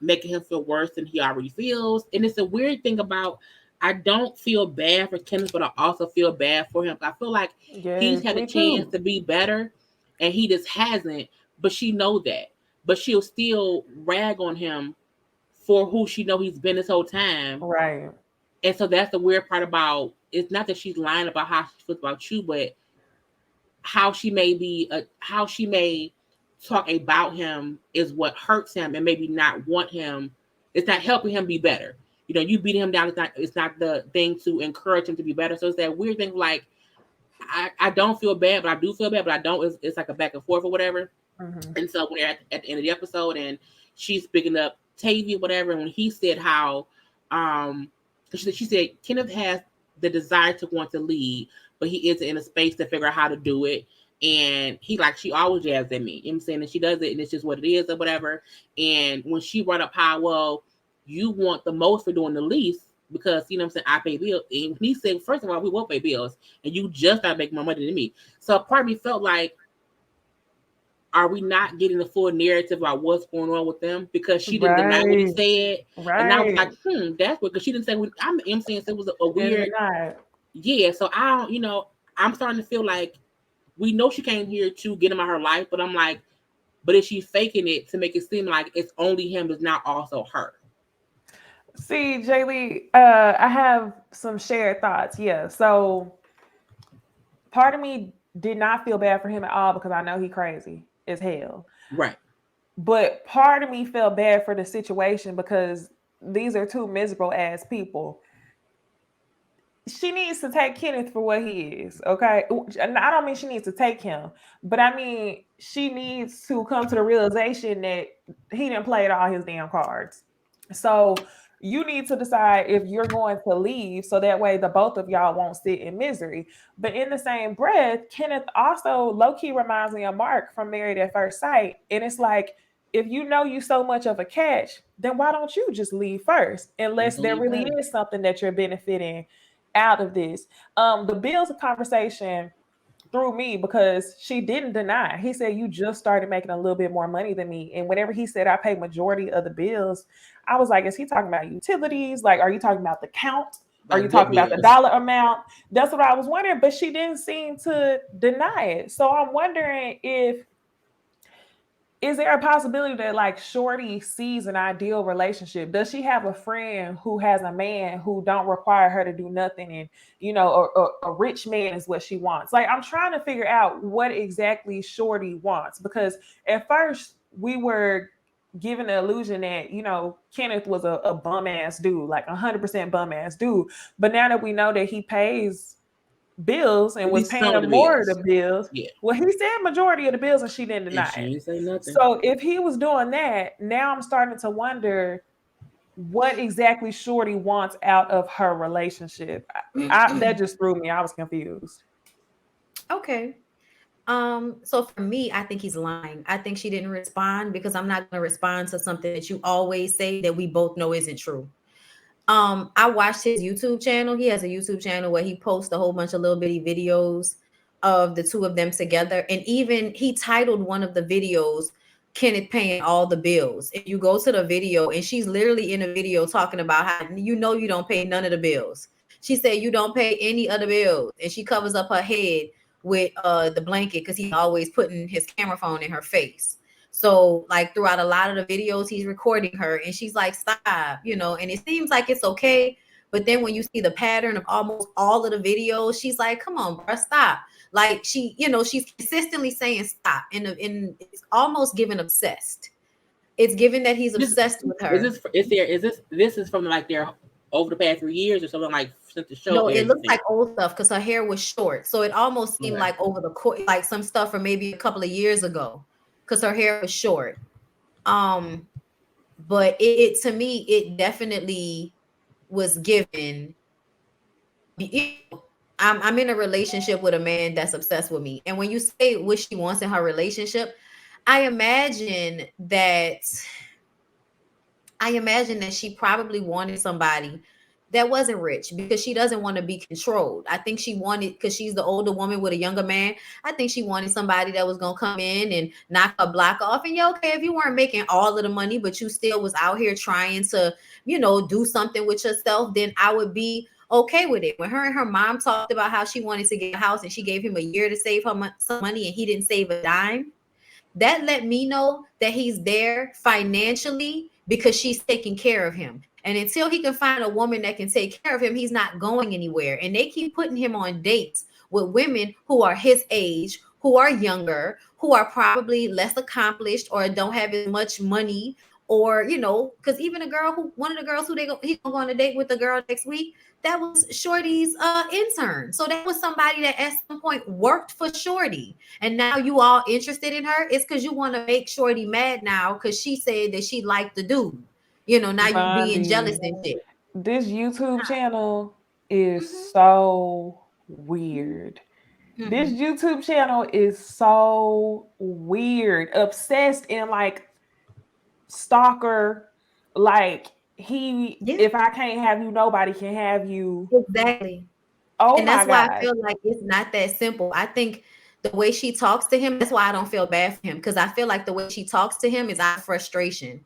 Speaker 1: making him feel worse than he already feels. And it's a weird thing about, I don't feel bad for Kenneth, but I also feel bad for him. I feel like he's had a chance to be better and he just hasn't, but she knows that. But she'll still rag on him for who she know he's been this whole time.
Speaker 2: Right.
Speaker 1: And so that's the weird part about, it's not that she's lying about how she feels about you, but how she may talk about him is what hurts him, and maybe not want him. It's not helping him be better. You beating him down. It's not the thing to encourage him to be better. So it's that weird thing. Like I don't feel bad, but I do feel bad, but I don't. It's like a back and forth or whatever. Mm-hmm. And so when they're at the end of the episode, and she's picking up Tavy or whatever, and when he said how, she said Kenneth has the desire to want to lead, but he isn't in a space to figure out how to do it. And she always jabs at me. You know what I'm saying? And she does it, and it's just what it is or whatever. And when she brought up how, well, you want the most for doing the least, because, you know what I'm saying, I pay bills. And he said, first of all, we won't pay bills, and you just not make more money than me. So part of me felt like, are we not getting the full narrative about what's going on with them? Because she didn't deny what he said. Right. And I was like, that's what, because she didn't say, I'm saying it was a weird. Yeah, so I don't, I'm starting to feel like we know she came here to get him out of her life, but I'm like, but is she faking it to make it seem like it's only him, it's not also her?
Speaker 2: See, Jaylee, I have some shared thoughts. Yeah, so part of me did not feel bad for him at all because I know he crazy as hell.
Speaker 1: Right.
Speaker 2: But part of me felt bad for the situation because these are two miserable ass people. She needs to take Kenneth for what he is, okay? And I don't mean she needs to take him, but I mean she needs to come to the realization that he didn't play all his damn cards. So you need to decide if you're going to leave so that way the both of y'all won't sit in misery. But in the same breath, Kenneth also low-key reminds me of Mark from Married at First Sight. And it's like, if you know you so much of a catch, then why don't you just leave first? Unless there really is something that you're benefiting out of this. The bills conversation threw me because she didn't deny. He said, you just started making a little bit more money than me. And whenever he said I pay majority of the bills, I was like, is he talking about utilities? Like, are you talking about the count? Are you talking about the dollar amount? That's what I was wondering, but she didn't seem to deny it. So I'm wondering is there a possibility that like Shorty sees an ideal relationship? Does she have a friend who has a man who don't require her to do nothing, and a rich man is what she wants? Like, I'm trying to figure out what exactly Shorty wants, because at first we were given the illusion that Kenneth was a bum ass dude, like 100% bum ass dude. But now that we know that he pays bills and was paying her more of the bills.
Speaker 1: Yeah.
Speaker 2: Well, he said majority of the bills and she didn't deny it.
Speaker 1: She didn't say nothing.
Speaker 2: So if he was doing that, now I'm starting to wonder what exactly Shorty wants out of her relationship. That just threw me. I was confused.
Speaker 3: Okay. So for me, I think he's lying. I think she didn't respond because I'm not going to respond to something that you always say that we both know isn't true. I watched his YouTube channel. He has a YouTube channel where he posts a whole bunch of little bitty videos of the two of them together. And even he titled one of the videos, Kenneth paying all the bills. And you go to the video and she's literally in a video talking about how you don't pay none of the bills. She said you don't pay any of the bills. And she covers up her head with the blanket because he's always putting his camera phone in her face. So like throughout a lot of the videos, he's recording her and she's like, stop, and it seems like it's okay. But then when you see the pattern of almost all of the videos, she's like, come on, bro, stop. Like she's consistently saying stop. And it's almost given obsessed. It's given that he's obsessed with her.
Speaker 1: This is from like their over the past 3 years or something, like since the show?
Speaker 3: No, it looks like old stuff because her hair was short. So it almost seemed like over the course, like some stuff from maybe a couple of years ago, because her hair was short. But it to me, it definitely was given. I'm in a relationship with a man that's obsessed with me. And when you say what she wants in her relationship, I imagine that she probably wanted somebody that wasn't rich because she doesn't want to be controlled. I think she wanted, because she's the older woman with a younger man, I think she wanted somebody that was going to come in and knock her block off. And okay, if you weren't making all of the money, but you still was out here trying to, do something with yourself, then I would be okay with it. When her and her mom talked about how she wanted to get a house and she gave him a year to save her some money and he didn't save a dime, that let me know that he's there financially because she's taking care of him. And until he can find a woman that can take care of him, he's not going anywhere. And they keep putting him on dates with women who are his age, who are younger, who are probably less accomplished or don't have as much money, or, because even one of the girls he's gonna go on a date with the girl next week, that was Shorty's intern. So that was somebody that at some point worked for Shorty. And now you all interested in her. It's because you want to make Shorty mad now because she said that she liked the dude. Now you being jealous and shit.
Speaker 2: This YouTube channel is so weird. Mm-hmm. This YouTube channel is so weird. Obsessed in like stalker, like if I can't have you, nobody can have you.
Speaker 3: Exactly. Oh, and that's why I feel like it's not that simple. I think the way she talks to him, that's why I don't feel bad for him, because I feel like the way she talks to him is out of frustration.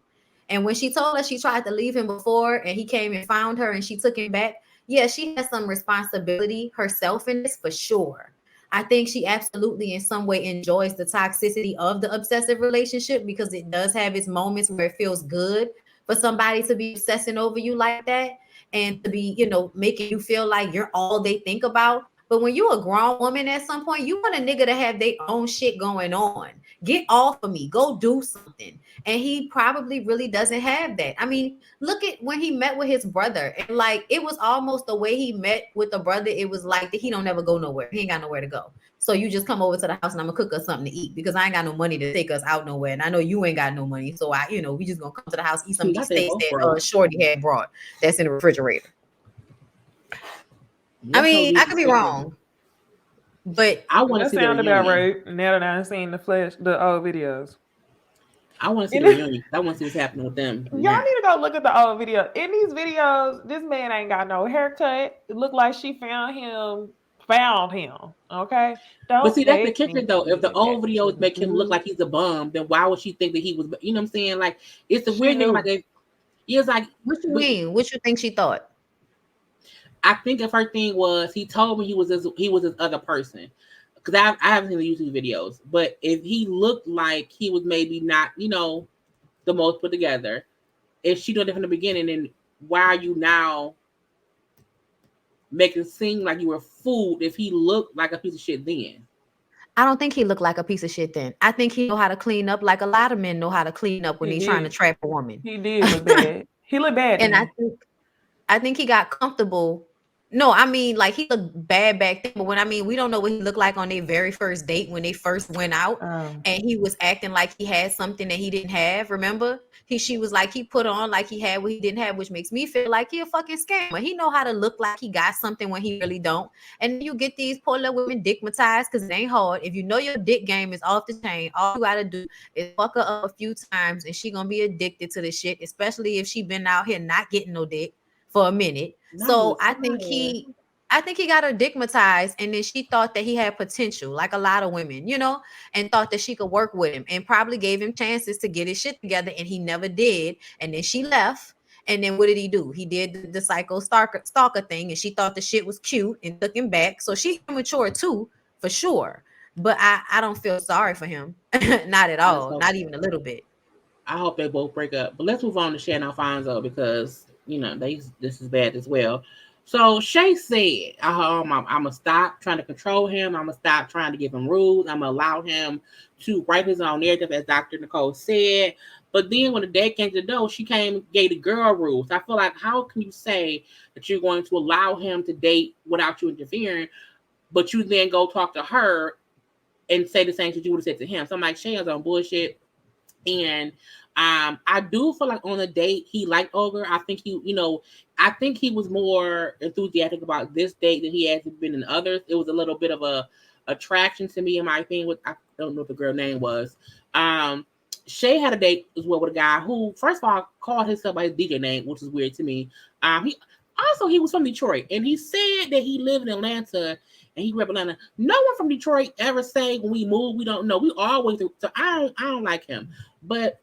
Speaker 3: And when she told us she tried to leave him before and he came and found her and she took him back, yeah, she has some responsibility herself in this for sure. I think she absolutely in some way enjoys the toxicity of the obsessive relationship because it does have its moments where it feels good for somebody to be obsessing over you like that and to be, making you feel like you're all they think about. But when you're a grown woman at some point, you want a nigga to have their own shit going on. Get off of me. Go do something. And he probably really doesn't have that. I mean, look at when he met with his brother. And like, it was almost the way he met with the brother. It was like that he don't ever go nowhere. He ain't got nowhere to go. So you just come over to the house and I'm gonna cook us something to eat because I ain't got no money to take us out nowhere. And I know you ain't got no money. So we just gonna come to the house, eat some of these steaks that Shorty had brought that's in the refrigerator. I mean, I could be wrong, but
Speaker 1: I want to see
Speaker 2: sound about right. Now that I've seen the old videos,
Speaker 1: I want to see the reunion. I want to see what's happening with them.
Speaker 2: Y'all need to go look at the old video. In these videos, this man ain't got no haircut. It looked like she found him found him. Okay,
Speaker 1: But
Speaker 2: don't
Speaker 1: see, that's the
Speaker 2: make
Speaker 1: kicker
Speaker 2: me
Speaker 1: though. If the
Speaker 2: feel bad.
Speaker 1: old videos make him look like he's a bum, then why would she think that he was? You know what I'm saying? Like, it's the
Speaker 2: She
Speaker 1: weird thing. Like,
Speaker 2: knew.
Speaker 1: it's like,
Speaker 3: What you mean? What you think she thought?
Speaker 1: I think if her thing was he told me he was this other person, because I haven't seen the YouTube videos. But if he looked like he was maybe not, the most put together, if she did it from the beginning, then why are you now making it seem like you were fooled if he looked like a piece of shit then?
Speaker 3: I don't think he looked like a piece of shit then. I think he know how to clean up like a lot of men know how to clean up when
Speaker 2: He
Speaker 3: they trying to
Speaker 2: did.
Speaker 3: trap a woman.
Speaker 2: He did look bad. He looked bad to
Speaker 3: And
Speaker 2: me.
Speaker 3: I think he got comfortable. No, I mean, like he looked bad back then, but we don't know what he looked like on their very first date when they first went out, and he was acting like he had something that he didn't have. Remember, she was like he put on like he had what he didn't have, which makes me feel like he a fucking scammer. He know how to look like he got something when he really don't. And then you get these poor little women dickmatized because it ain't hard. If you know your dick game is off the chain, all you gotta do is fuck her up a few times, and she gonna be addicted to the shit, especially if she been out here not getting no dick for a minute. So I think he got her digmatized, and then she thought that he had potential, like a lot of women, and thought that she could work with him, and probably gave him chances to get his shit together, and he never did. And then she left. And then what did he do? He did the psycho stalker thing, and she thought the shit was cute and took him back. So she immature too, for sure. But I don't feel sorry for him. Not at
Speaker 1: I just
Speaker 3: all.
Speaker 1: hope
Speaker 3: Not even a little bit.
Speaker 1: I hope they both break up. But let's move on to Shay and Alfonso because this is bad as well. So Shay said, I'm gonna stop trying to control him. I'm gonna stop trying to give him rules. I'm gonna allow him to write his own narrative, as Dr. Nicole said. But then when the day came to know, she gave the girl rules. I feel like, how can you say that you're going to allow him to date without you interfering, but you then go talk to her and say the same thing you would have said to him? So I'm like, Shay is on bullshit. And I do feel like on a date he liked Olga. I think I think he was more enthusiastic about this date than he has been in others. It was a little bit of a attraction to me, in my opinion. With, I don't know what the girl name was. Shay had a date as well with a guy who, first of all, called himself by his DJ name, which is weird to me. He was from Detroit, and he said that he lived in Atlanta and he grew up in Atlanta. No one from Detroit ever say when we move, we don't know. We always do. So I don't like him. But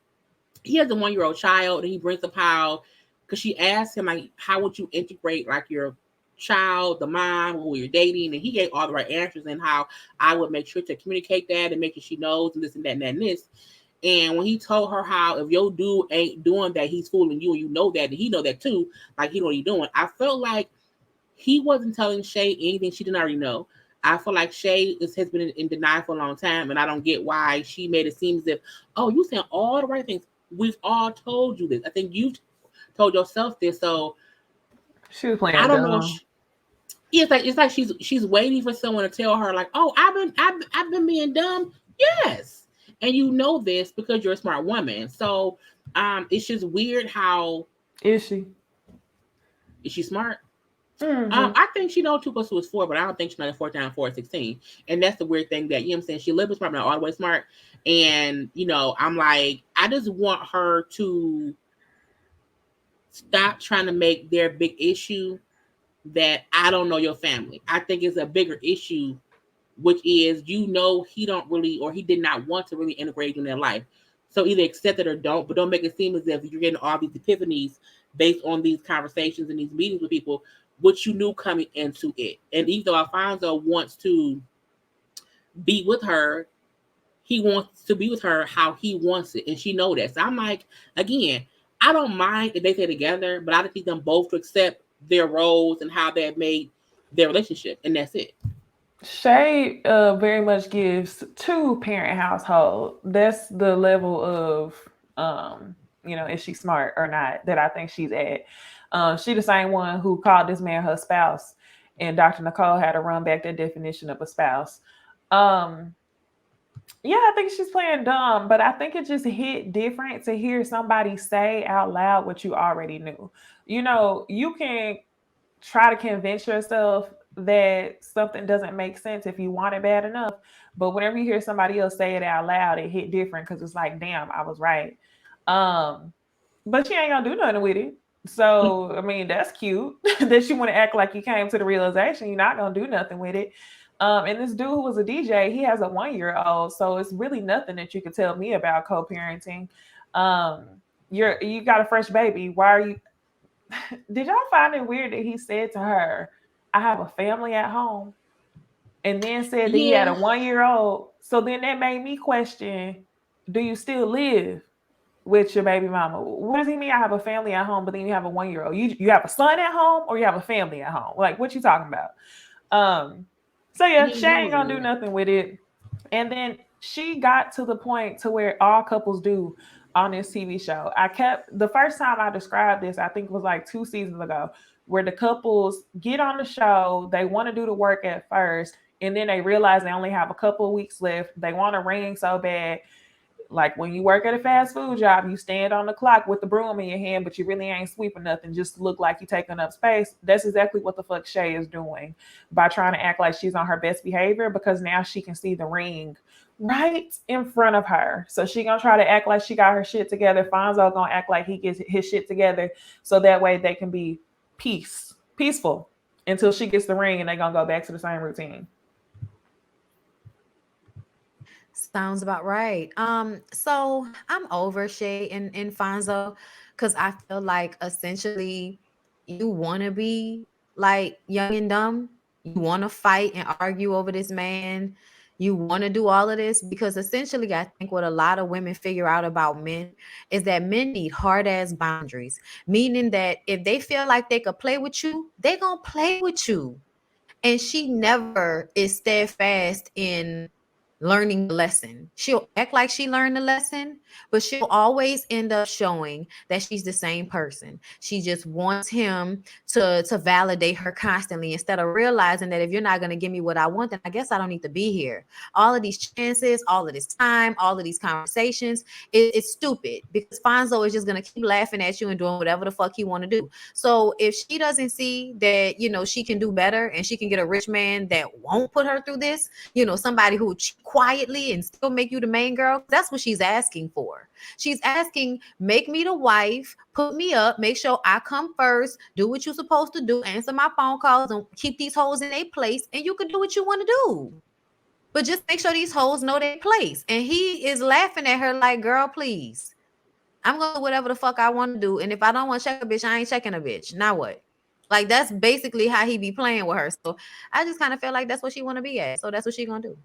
Speaker 1: he has a 1-year-old child, and he brings up how, because she asked him, like, how would you integrate like your child, the mom who you're dating, and he gave all the right answers, and how I would make sure to communicate that and make sure she knows and this and that and that and this. And when he told her how if your dude ain't doing that, he's fooling you, and you know that, and he know that too, like he know what he's doing. I felt like he wasn't telling Shay anything she didn't already know. I feel like Shay has been in denial for a long time, and I don't get why she made it seem as if, oh, you saying all the right things. We've all told you this. I think you've told yourself this. So
Speaker 2: She was playing
Speaker 1: I don't know.
Speaker 2: dumb.
Speaker 1: It's like she's waiting for someone to tell her, like, oh, I've been being dumb. Yes, and you know this because you're a smart woman. So it's just weird how
Speaker 2: Is she?
Speaker 1: is she smart?
Speaker 2: Mm-hmm.
Speaker 1: I think she knows 2 + 2 is 4, but I don't think she knows 4 times 4 is 16. And that's the weird thing that, you know what I'm saying? She lives smart, but not all the way smart. And, I'm like, I just want her to stop trying to make their big issue that I don't know your family. I think it's a bigger issue, which is, he don't really, or he did not want to really integrate in their life. So either accept it or don't, but don't make it seem as if you're getting all these epiphanies based on these conversations and these meetings with people, which you knew coming into it. And even though Alfonso wants to be with her, he wants to be with her how he wants it, and she know that. So I'm like, again, I don't mind if they stay together, but I just need them both to accept their roles and how they have made their relationship, and that's it.
Speaker 2: Shay very much gives 2-parent household. That's the level of is she smart or not that I think she's at. She the same one who called this man her spouse, and Dr. Nicole had to run back that definition of a spouse. Yeah, I think she's playing dumb, but I think it just hit different to hear somebody say out loud what you already knew. You can try to convince yourself that something doesn't make sense if you want it bad enough. But whenever you hear somebody else say it out loud, it hit different because it's like, damn, I was right. But she ain't gonna do nothing with it. So, I mean, that's cute that you want to act like you came to the realization you're not going to do nothing with it. And this dude who was a DJ, he has a 1-year-old. So it's really nothing that you could tell me about co-parenting. Um, you got a fresh baby. Why are you? Did y'all find it weird that he said to her, I have a family at home? And then said that he had a
Speaker 1: Yeah.
Speaker 2: 1-year-old. So then that made me question, do you still live with your baby mama? What does he mean? I have a family at home, but then you have a 1-year-old. You have a son at home, or you have a family at home? Like, what you talking about? So yeah,
Speaker 1: Yeah,
Speaker 2: she
Speaker 1: that
Speaker 2: ain't
Speaker 1: was
Speaker 2: gonna do
Speaker 1: weird.
Speaker 2: nothing with it. And then she got to the point to where all couples do on this TV show. I kept the first time I described this, I think it was like 2 seasons ago, where the couples get on the show, they want to do the work at first, and then they realize they only have a couple of weeks left. They want a ring so bad, like when you work at a fast food job, you stand on the clock with the broom in your hand, but you really ain't sweeping nothing, just look like you're taking up space. That's exactly what the fuck Shay is doing by trying to act like she's on her best behavior, because now she can see the ring right in front of her. So she gonna try to act like she got her shit together. Fonzo gonna act like he gets his shit together, so that way they can be peaceful until she gets the ring, and they gonna go back to the same routine.
Speaker 3: Sounds about right. So I'm over Shay and Fonzo because I feel like essentially you want to be like young and dumb. You want to fight and argue over this man. You want to do all of this because essentially, I think what a lot of women figure out about men is that men need hard ass boundaries, meaning that if they feel like they could play with you, they gonna play with you. And she never is steadfast in learning the lesson. She'll act like she learned the lesson, but she'll always end up showing that she's the same person. She just wants him to validate her constantly instead of realizing that if you're not going to give me what I want, then I guess I don't need to be here. All of these chances, all of this time, all of these conversations, it's stupid because Fonzo is just going to keep laughing at you and doing whatever the fuck he want to do. So if she doesn't see that, she can do better and she can get a rich man that won't put her through this, somebody who will cheat quietly and still make you the main girl. That's what she's asking for. She's asking, make me the wife, put me up, make sure I come first, do what you're supposed to do, answer my phone calls, and keep these hoes in their place, and you can do what you want to do. But just make sure these hoes know their place. And he is laughing at her like, girl, please. I'm going to do whatever the fuck I want to do. And if I don't want to check a bitch, I ain't checking a bitch. Now what? Like, that's basically how he be playing with her. So I just kind of feel like that's what she want to be at. So that's what she going to do.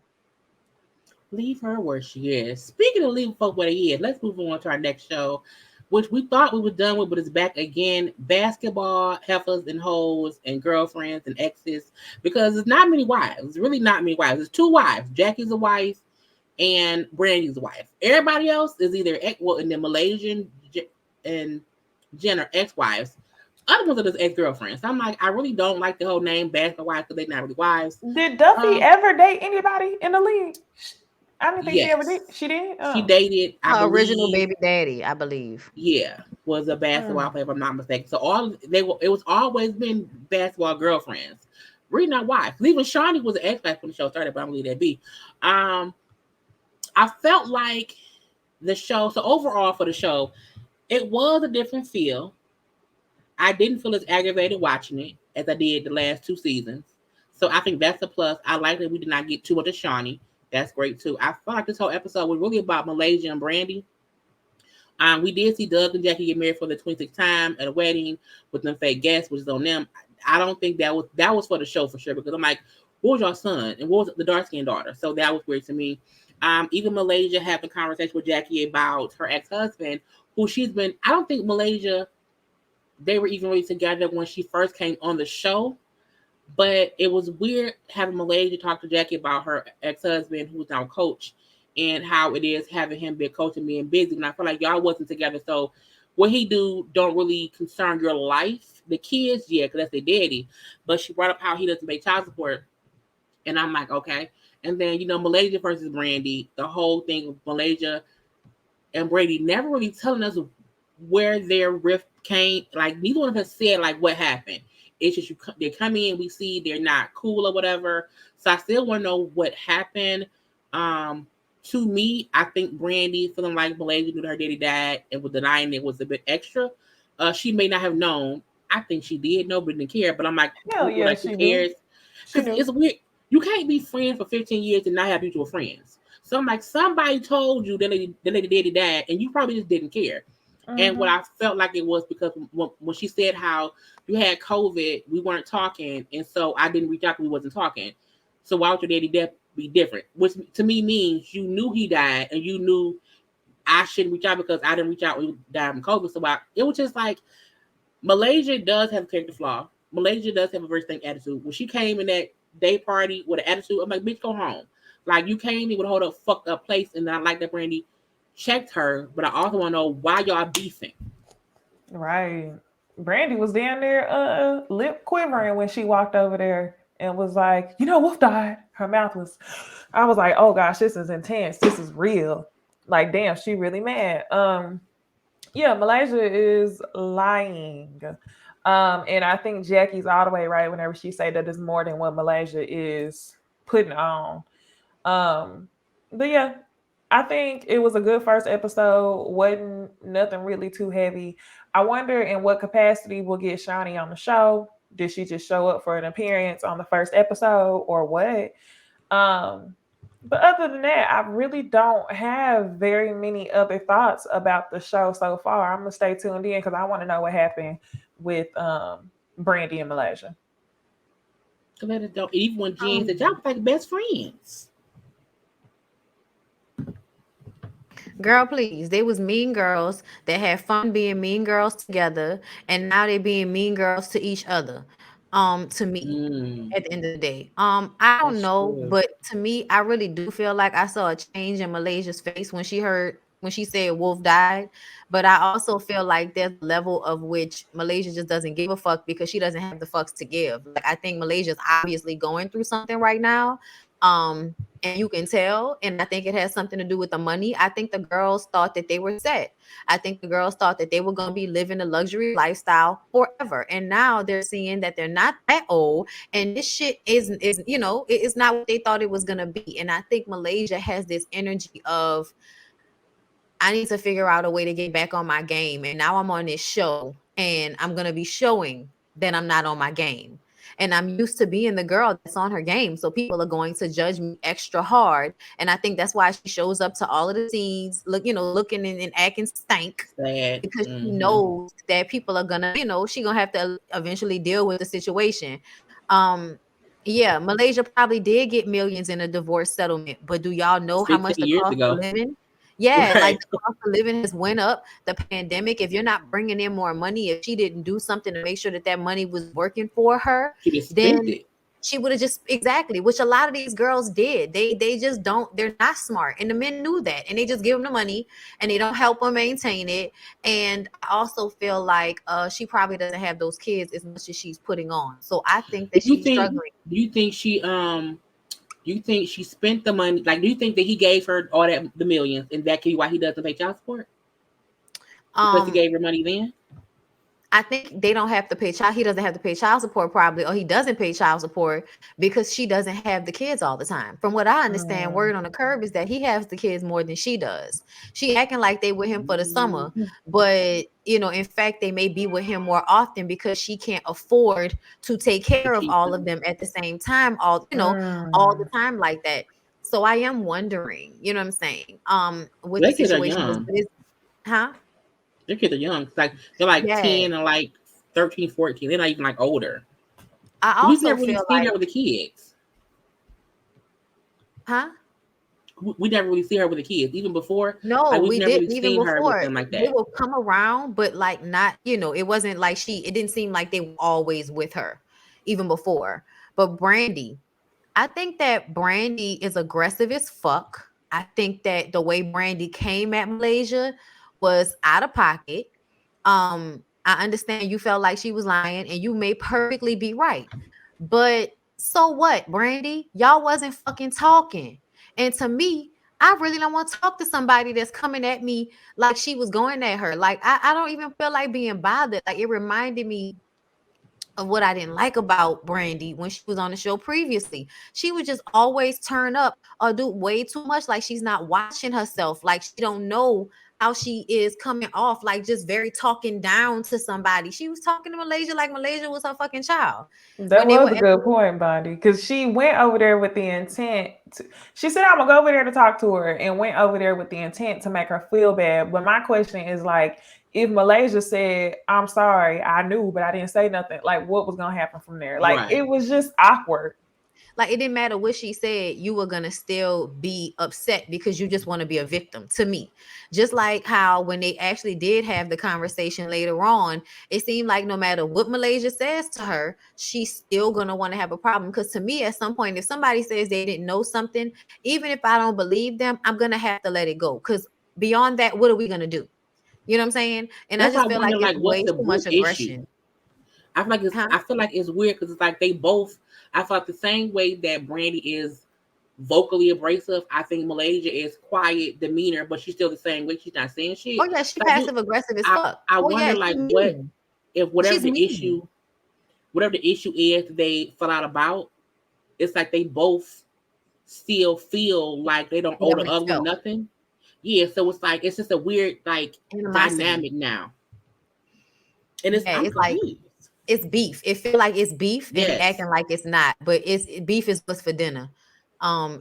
Speaker 1: Leave her where she is. Speaking of leaving folk where they is, let's move on to our next show, which we thought we were done with, but it's back again. Basketball, heifers and hoes and girlfriends and exes, because there's not many wives. It's really not many wives. There's two wives. Jackie's a wife and Brandy's a wife. Everybody else is either and then Malaysian and Jen are ex-wives. Other ones are just ex-girlfriends. So I'm like, I really don't like the whole name basketball wives because they're not really wives.
Speaker 2: Did Duffy ever date anybody in the league? I didn't think she ever did.
Speaker 1: Yes.
Speaker 2: She did?
Speaker 1: She
Speaker 2: Oh.
Speaker 1: dated, I
Speaker 3: Her original
Speaker 1: believe,
Speaker 3: baby daddy, I believe.
Speaker 1: yeah, was a basketball player, if I'm not mistaken. So it was always been basketball girlfriends. Really not wives. Even Shawnee was an ex-wife when the show started, but I'm gonna leave that be. I felt like the show, so overall for the show, it was a different feel. I didn't feel as aggravated watching it as I did the last two seasons. So I think that's a plus. I like that we did not get too much of Shawnee. That's great too. I felt like this whole episode was really about Malaysia and Brandy. We did see Doug and Jackie get married for the 26th time at a wedding with them fake guests, which is on them. I don't think that was for the show for sure, because I'm like, what was your son and what was the dark skinned daughter? So that was weird to me. Even Malaysia having a conversation with Jackie about her ex-husband, who she's been. I don't think Malaysia, they were even really together when she first came on the show. But it was weird having Malaysia talk to Jackie about her ex-husband, who's now coach, and how it is having him be a coach and being busy. And I feel like y'all wasn't together, so what he do don't really concern your life. The kids, yeah, because that's their daddy. But she brought up how he doesn't pay child support, and I'm like, okay. And then Malaysia versus Brandy, the whole thing with Malaysia and Brady never really telling us where their rift came. Like neither one of us said like what happened. It's just they come in, we see they're not cool or whatever. So I still want to know what happened. To me, I think Brandy feeling like Malaysia knew her daddy died and was denying it was a bit extra. she may not have known. I think she did know, but didn't care. But I'm
Speaker 2: Hell yeah,
Speaker 1: who
Speaker 2: she knew.
Speaker 1: cares?
Speaker 2: She
Speaker 1: Because
Speaker 2: knew.
Speaker 1: it's weird. You can't be friends for 15 years and not have mutual friends. So I'm like, somebody told you that the lady daddy died, and you probably just didn't care. And what
Speaker 2: Mm-hmm.
Speaker 1: I felt like it was because when she said how you had COVID, we weren't talking, and so I didn't reach out because we wasn't talking. So why would your daddy death be different? Which to me means you knew he died, and you knew I shouldn't reach out because I didn't reach out when he died from COVID. So it was just like Malaysia does have a character flaw. Malaysia does have a very distinct attitude. When she came in that day party with an attitude, I'm like, bitch, go home. Like you came in with a whole fucked up place, and I like that Brandy checked her, but I also want to know why y'all beefing.
Speaker 2: Right. Brandy was down there, lip quivering when she walked over there and was like, Wolf died. Her mouth was, I was like, oh gosh, this is intense. This is real. Like, damn, she really mad. Yeah, Malaysia is lying. And I think Jackie's all the way right whenever she say that it's more than what Malaysia is putting on. Um, but yeah, I think it was a good first episode. Wasn't nothing really too heavy. I wonder in what capacity we'll get Shawnee on the show. Did she just show up for an appearance on the first episode or what? Um, but other than that, I really don't have very many other thoughts about the show so far. I'm gonna stay tuned in because I want to know what happened with Brandy and Malaysia.
Speaker 1: Let it go. Even when Jen said y'all
Speaker 3: Um,
Speaker 1: was like best friends.
Speaker 3: Girl, please. They was mean girls that had fun being mean girls together, and now they being mean girls to each other. To me,
Speaker 1: Mm,
Speaker 3: at the end of the day. I don't
Speaker 1: that's
Speaker 3: know,
Speaker 1: true.
Speaker 3: but to me, I really do feel like I saw a change in Malaysia's face when she said Wolf died. But I also feel like there's a level of which Malaysia just doesn't give a fuck because she doesn't have the fucks to give. Like I think Malaysia's obviously going through something right now. And you can tell, and I think it has something to do with the money. I think the girls thought that they were set. I think the girls thought that they were going to be living a luxury lifestyle forever, and now they're seeing that they're not that old, and this shit is it's not what they thought it was going to be. And I think Malaysia has this energy of, I need to figure out a way to get back on my game. And now I'm on this show and I'm going to be showing that I'm not on my game. And I'm used to being the girl that's on her game. So people are going to judge me extra hard. And I think that's why she shows up to all of the scenes, looking and acting stank,
Speaker 1: Sad.
Speaker 3: because she
Speaker 1: Mm-hmm.
Speaker 3: knows that people are gonna, she gonna have to eventually deal with the situation. Um, yeah, Malaysia probably did get millions in a divorce settlement, but do y'all know how
Speaker 1: 15
Speaker 3: much the
Speaker 1: years
Speaker 3: cost of
Speaker 1: ago.
Speaker 3: living? Yeah, like
Speaker 1: Right.
Speaker 3: the cost of living has went up. The pandemic, if you're not bringing in more money, if she didn't do something to make sure that that money was working for her,
Speaker 1: She just spent
Speaker 3: then
Speaker 1: it.
Speaker 3: she would have just, exactly, which a lot of these girls did. They just don't, they're not smart. And the men knew that. And they just give them the money and they don't help them maintain it. And I also feel like she probably doesn't have those kids as much as she's putting on. So I think
Speaker 1: Do
Speaker 3: that
Speaker 1: you
Speaker 3: she's
Speaker 1: think
Speaker 3: struggling.
Speaker 1: do you think she do you think she spent the money? Like, do you think that he gave her all the millions, and that could be why he doesn't pay child support? Because he
Speaker 3: Um,
Speaker 1: gave her money then?
Speaker 3: I think they don't have to pay child. He doesn't have to pay child support probably, or he doesn't pay child support because she doesn't have the kids all the time. From what I understand,
Speaker 2: Mm.
Speaker 3: word on the curb is that he has the kids more than she does. She acting like they with him for the summer,
Speaker 1: Mhm.
Speaker 3: but in fact, they may be with him more often because she can't afford to take
Speaker 1: To
Speaker 3: care of
Speaker 1: keep
Speaker 3: all of
Speaker 1: them.
Speaker 3: them at the same time, all the
Speaker 2: Mm.
Speaker 3: time like that. So I am wondering, you know what I'm saying? With the
Speaker 1: Their kids are
Speaker 3: situation is,
Speaker 1: young.
Speaker 3: but it's, huh?
Speaker 1: Their kids are young. It's like they're like
Speaker 3: Yeah.
Speaker 1: 10 and like 13, 14. They're not even like older.
Speaker 3: I
Speaker 1: We've
Speaker 3: also
Speaker 1: never really
Speaker 3: feel
Speaker 1: seen
Speaker 3: like,
Speaker 1: her with the kids.
Speaker 3: huh?
Speaker 1: We never really see her with the kids. Even before,
Speaker 3: No,
Speaker 1: like we've
Speaker 3: we
Speaker 1: never really
Speaker 3: didn't even
Speaker 1: seen her with
Speaker 3: before.
Speaker 1: them like
Speaker 3: They
Speaker 1: that.
Speaker 3: will come around, but like not, it wasn't like it didn't seem like they were always with her, even before. But Brandy, I think that Brandy is aggressive as fuck. I think that the way Brandy came at Malaysia was out of pocket. I understand you felt like she was lying, and you may perfectly be right. But so what, Brandy? Y'all wasn't fucking talking. And to me, I really don't want to talk to somebody that's coming at me like she was going at her. Like I don't even feel like being bothered. Like it reminded me of what I didn't like about Brandy when she was on the show previously. She would just always turn up or do way too much, like she's not watching herself, like she don't know how she is coming off like just very talking down to somebody. She was talking to Malaysia like Malaysia was her fucking child.
Speaker 2: That was a good point, Bondy, because she went over there with the intent. She said, "I'm gonna go over there to talk to her," and went over there with the intent to make her feel bad. But my question is, like, if Malaysia said, "I'm sorry, I knew, but I didn't say nothing," like, what was gonna happen from there? Like, it was just awkward.
Speaker 3: Like, it didn't matter what she said, you were gonna still be upset because you just want to be a victim, to me. Just like how when they actually did have the conversation later on, it seemed like no matter what Malaysia says to her, she's still gonna want to have a problem. Because to me, at some point, if somebody says they didn't know something, even if I don't believe them, I'm gonna have to let it go. Because beyond that, what are we gonna do? You know what I'm saying? And
Speaker 1: That's
Speaker 3: I just
Speaker 1: why
Speaker 3: feel
Speaker 1: I
Speaker 3: like
Speaker 1: wonder,
Speaker 3: it's
Speaker 1: like, what's
Speaker 3: way
Speaker 1: the
Speaker 3: too much
Speaker 1: issue?
Speaker 3: aggression.
Speaker 1: I feel like I feel like it's weird because it's like they both. I feel like the same way that Brandy is vocally abrasive, I think Malaysia is quiet demeanor, but she's still the same way. She's not saying shit.
Speaker 3: Oh yeah, she
Speaker 1: So
Speaker 3: passive aggressive as fuck.
Speaker 1: I
Speaker 3: Oh
Speaker 1: wonder
Speaker 3: yeah,
Speaker 1: like
Speaker 3: she's
Speaker 1: what
Speaker 3: mean.
Speaker 1: if whatever
Speaker 3: She's
Speaker 1: the
Speaker 3: mean.
Speaker 1: issue is they fell out about. It's like they both still feel like they don't owe the other one nothing. Yeah, so it's like it's just a weird like dynamic now, and I'm
Speaker 3: like
Speaker 1: confused.
Speaker 3: It's beef. It feel like it's beef, and they
Speaker 1: Yes.
Speaker 3: acting like it's not. But beef is what's for dinner.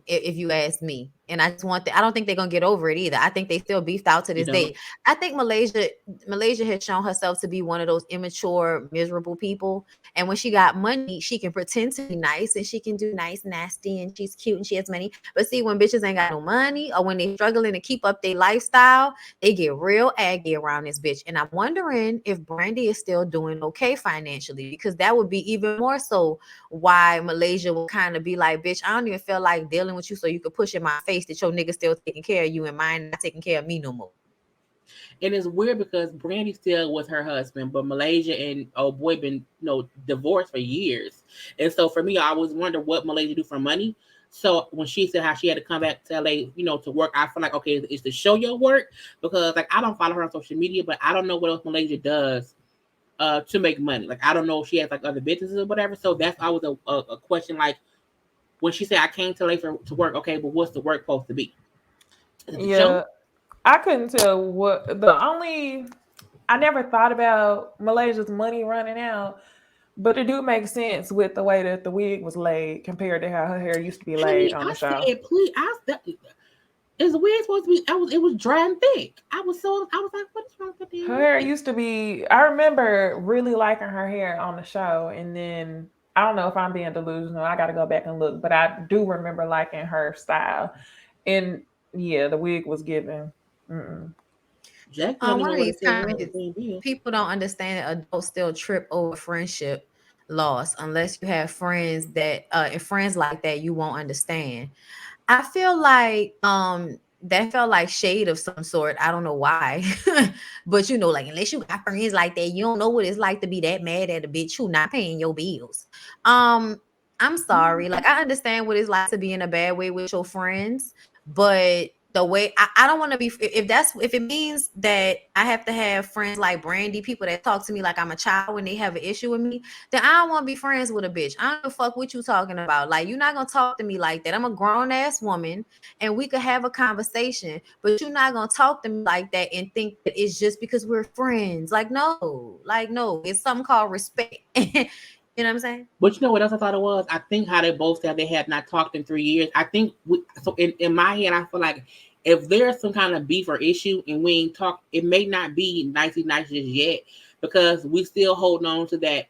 Speaker 3: If you ask me, and I just want I don't think they're gonna get over it either. I think they still beefed out to this day. I think Malaysia has shown herself to be one of those immature, miserable people. And when she got money, she can pretend to be nice and she can do nice, nasty, and she's cute and she has money. But see, when bitches ain't got no money or when they're struggling to keep up their lifestyle, they get real aggy around this bitch. And I'm wondering if Brandy is still doing okay financially, because that would be even more so why Malaysia will kind of be like, bitch, I don't even feel like dealing with you so you could push in my face that your nigga still taking care of you and mine not taking care of me no more.
Speaker 1: And it's weird because Brandy's still with her husband, but Malaysia and old boy been divorced for years. And so for me, I always wonder what Malaysia do for money. So when she said how she had to come back to LA, to work, I feel like, okay, it's to show your work, because like I don't follow her on social media, but I don't know what else Malaysia does to make money. Like I don't know if she has like other businesses or whatever. So that's always a question. Like when she said I came to LA to work, okay, but what's the work supposed to be?
Speaker 2: Yeah, I couldn't tell what I never thought about Malaysia's money running out, but it do make sense with the way that the wig was laid compared to how her hair used to be laid on the show.
Speaker 1: Said, please, is the wig supposed to be? It was dry and thick. I was like, what is wrong with the
Speaker 2: her hair used to be. I remember really liking her hair on the show, and then I don't know if I'm being delusional. I got to go back and look, but I do remember liking her style, and yeah, the wig was given.
Speaker 3: One of these comments, people don't understand that adults still trip over friendship loss unless you have friends that and friends like that you won't understand. I feel like that felt like shade of some sort. I don't know why. But like unless you got friends like that, you don't know what it's like to be that mad at a bitch who not paying your bills. I'm sorry. Like I understand what it's like to be in a bad way with your friends, but the way I don't want to be, if it means that I have to have friends like Brandy, people that talk to me like I'm a child when they have an issue with me, then I don't want to be friends with a bitch. I don't give a fuck what you talking about. Like you're not gonna talk to me like that. I'm a grown ass woman and we could have a conversation, but you're not gonna talk to me like that and think that it's just because we're friends. Like no, it's something called respect. You know what I'm saying?
Speaker 1: But you know what else I thought it was? I think how they both said they had not talked in 3 years. I think so in my head, I feel like if there's some kind of beef or issue and we ain't talk, it may not be nicey just yet, because we still holding on to that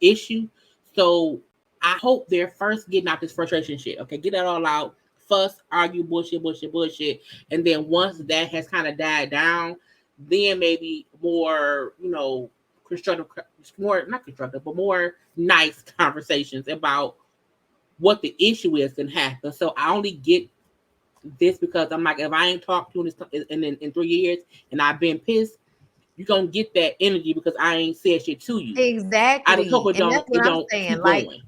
Speaker 1: issue. So I hope they're first getting out this frustration shit. Okay, get that all out. Fuss, argue, bullshit. And then once that has kind of died down, then maybe more, constructive, more not constructive, but more nice conversations about what the issue is can happen. So I only get this because I'm like, if I ain't talked to you in 3 years and I've been pissed, you're gonna get that energy because I ain't said shit to you.
Speaker 3: Exactly.
Speaker 1: I just hope
Speaker 3: and that's what I'm saying. Like
Speaker 1: going.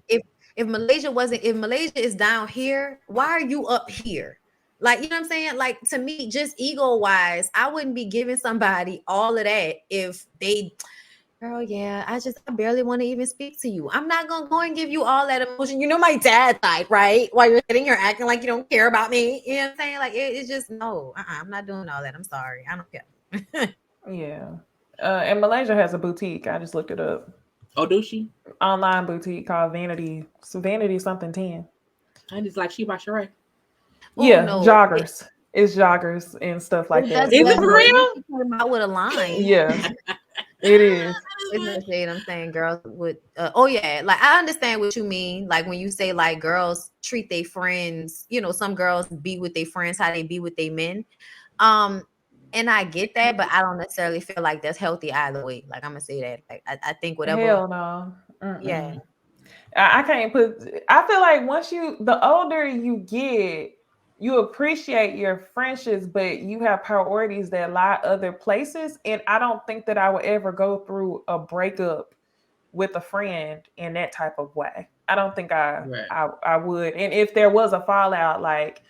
Speaker 3: if Malaysia is down here, why are you up here? Like, you know what I'm saying? Like, to me, just ego wise, I wouldn't be giving somebody all of that if they Girl, yeah, I barely want to even speak to you. I'm not gonna go and give you all that emotion. You know my dad's side, right? While you're sitting here acting like you don't care about me. You know what I'm saying? Like it's just no. I'm not doing all that. I'm sorry. I don't care.
Speaker 2: Yeah. And Malaysia has a boutique. I just looked it up.
Speaker 1: Oh, do she?
Speaker 2: Online boutique called Vanity. So Vanity something 10.
Speaker 1: And it's like she by Sheree.
Speaker 3: Oh
Speaker 2: Yeah,
Speaker 3: no,
Speaker 2: joggers. It's joggers and stuff like
Speaker 3: it
Speaker 2: that.
Speaker 3: does
Speaker 1: Is
Speaker 3: well,
Speaker 1: it for
Speaker 3: but
Speaker 1: real?
Speaker 3: you came out with a line.
Speaker 2: Yeah, it is.
Speaker 3: It's no shade. I'm saying girls would. Oh yeah, like I understand what you mean. Like when you say like girls treat their friends. You know, some girls be with their friends how they be with their men. Um, and I get that, but I don't necessarily feel like that's healthy either way. Like I'm gonna say that. Like I think whatever.
Speaker 2: Hell no.
Speaker 3: Yeah.
Speaker 2: Mm-mm. I can't put. I feel like the older you get, you appreciate your friendships, but you have priorities that lie other places. And I don't think that I would ever go through a breakup with a friend in that type of way. I don't think
Speaker 1: Right.
Speaker 2: I would. And if there was a fallout, like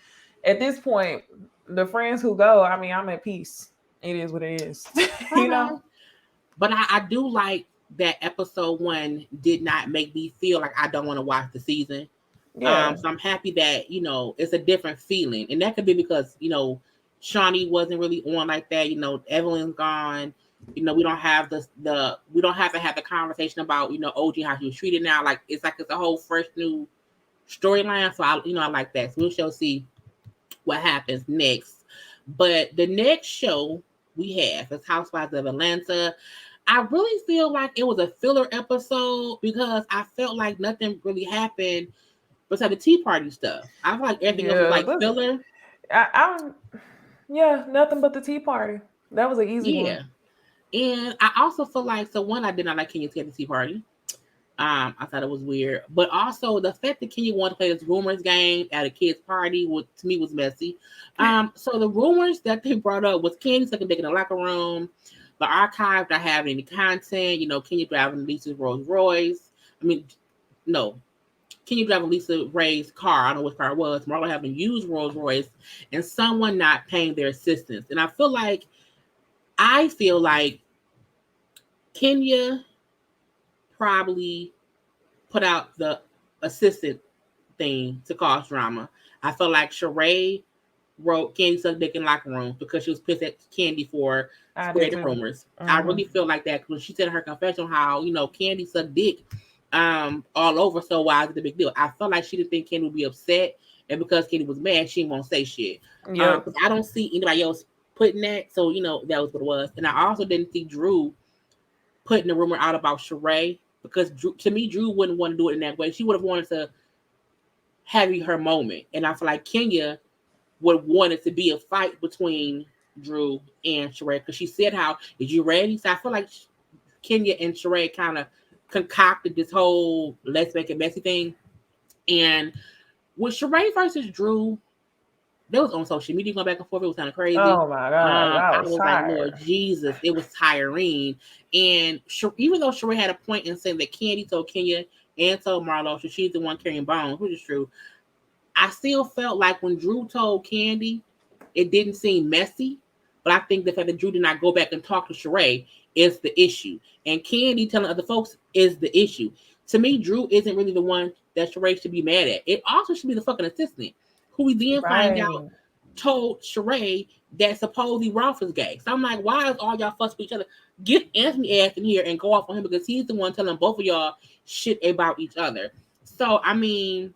Speaker 2: at this point, the friends who go, I mean, I'm at peace. It is what it is. You know?
Speaker 1: But I do like that episode 1 did not make me feel like I don't want to watch the season.
Speaker 2: Yeah.
Speaker 1: So I'm happy that, it's a different feeling. And that could be because, Shawnee wasn't really on like that. Evelyn's gone. We don't have we don't have to have the conversation about, OG, how she was treated now. Like it's a whole fresh new storyline. So I like that. So we shall see what happens next. But the next show we have is Housewives of Atlanta. I really feel like it was a filler episode because I felt like nothing really happened besides the Tea Party stuff. I feel like everything else was
Speaker 2: Yeah.
Speaker 1: like filler.
Speaker 2: I'm yeah, nothing but the Tea Party. That was an easy one.
Speaker 1: Yeah. And I also feel like, so one, I did not like Kenya at the Tea Party. I thought it was weird. But also the fact that Kenya wanted to play this rumors game at a kid's party to me was messy. So the rumors that they brought up was Kenya sucking dick in the locker room, the archive not having any content, Kenya driving Lisa's Rolls Royce. I mean, no. Kenya driving Lisa Ray's car, I don't know what car it was, Marlo having used Rolls Royce, and someone not paying their assistance. And I feel like Kenya probably put out the assistant thing to cause drama. I felt like Sheree wrote Candy sucked dick in locker room because she was pissed at Candy for spreading rumors. I really feel like that when she said in her confession how, Candy sucked dick all over, so why is it a big deal? I felt like she didn't think Candy would be upset, and because Candy was mad, she won't say shit. Because I don't see anybody else putting that, so that was what it was. And I also didn't see Drew putting the rumor out about Sheree, because to me, Drew wouldn't want to do it in that way. She would have wanted to have her moment. And I feel like Kenya would want it to be a fight between Drew and Sheree, because she said, how, is you ready? So I feel like Kenya and Sheree kind of concocted this whole let's make it messy thing. And with Sheree versus Drew, they was on social media going back and forth. It was kind of crazy.
Speaker 2: Oh my God.
Speaker 1: I was like, Lord Jesus, it was tiring. And even though Sheree had a point in saying that Candy told Kenya and told Marlo, so she's the one carrying bones, which is true, I still felt like when Drew told Candy, it didn't seem messy. But I think the fact that Drew did not go back and talk to Sheree is the issue. And Candy telling other folks is the issue. To me, Drew isn't really the one that Sheree should be mad at. It also should be the fucking assistant, who we then find out told Sheree that supposedly Ralph is gay. So I'm like, why is all y'all fuss with each other? Get Anthony ass in here and go off on him, because he's the one telling both of y'all shit about each other. So, I mean,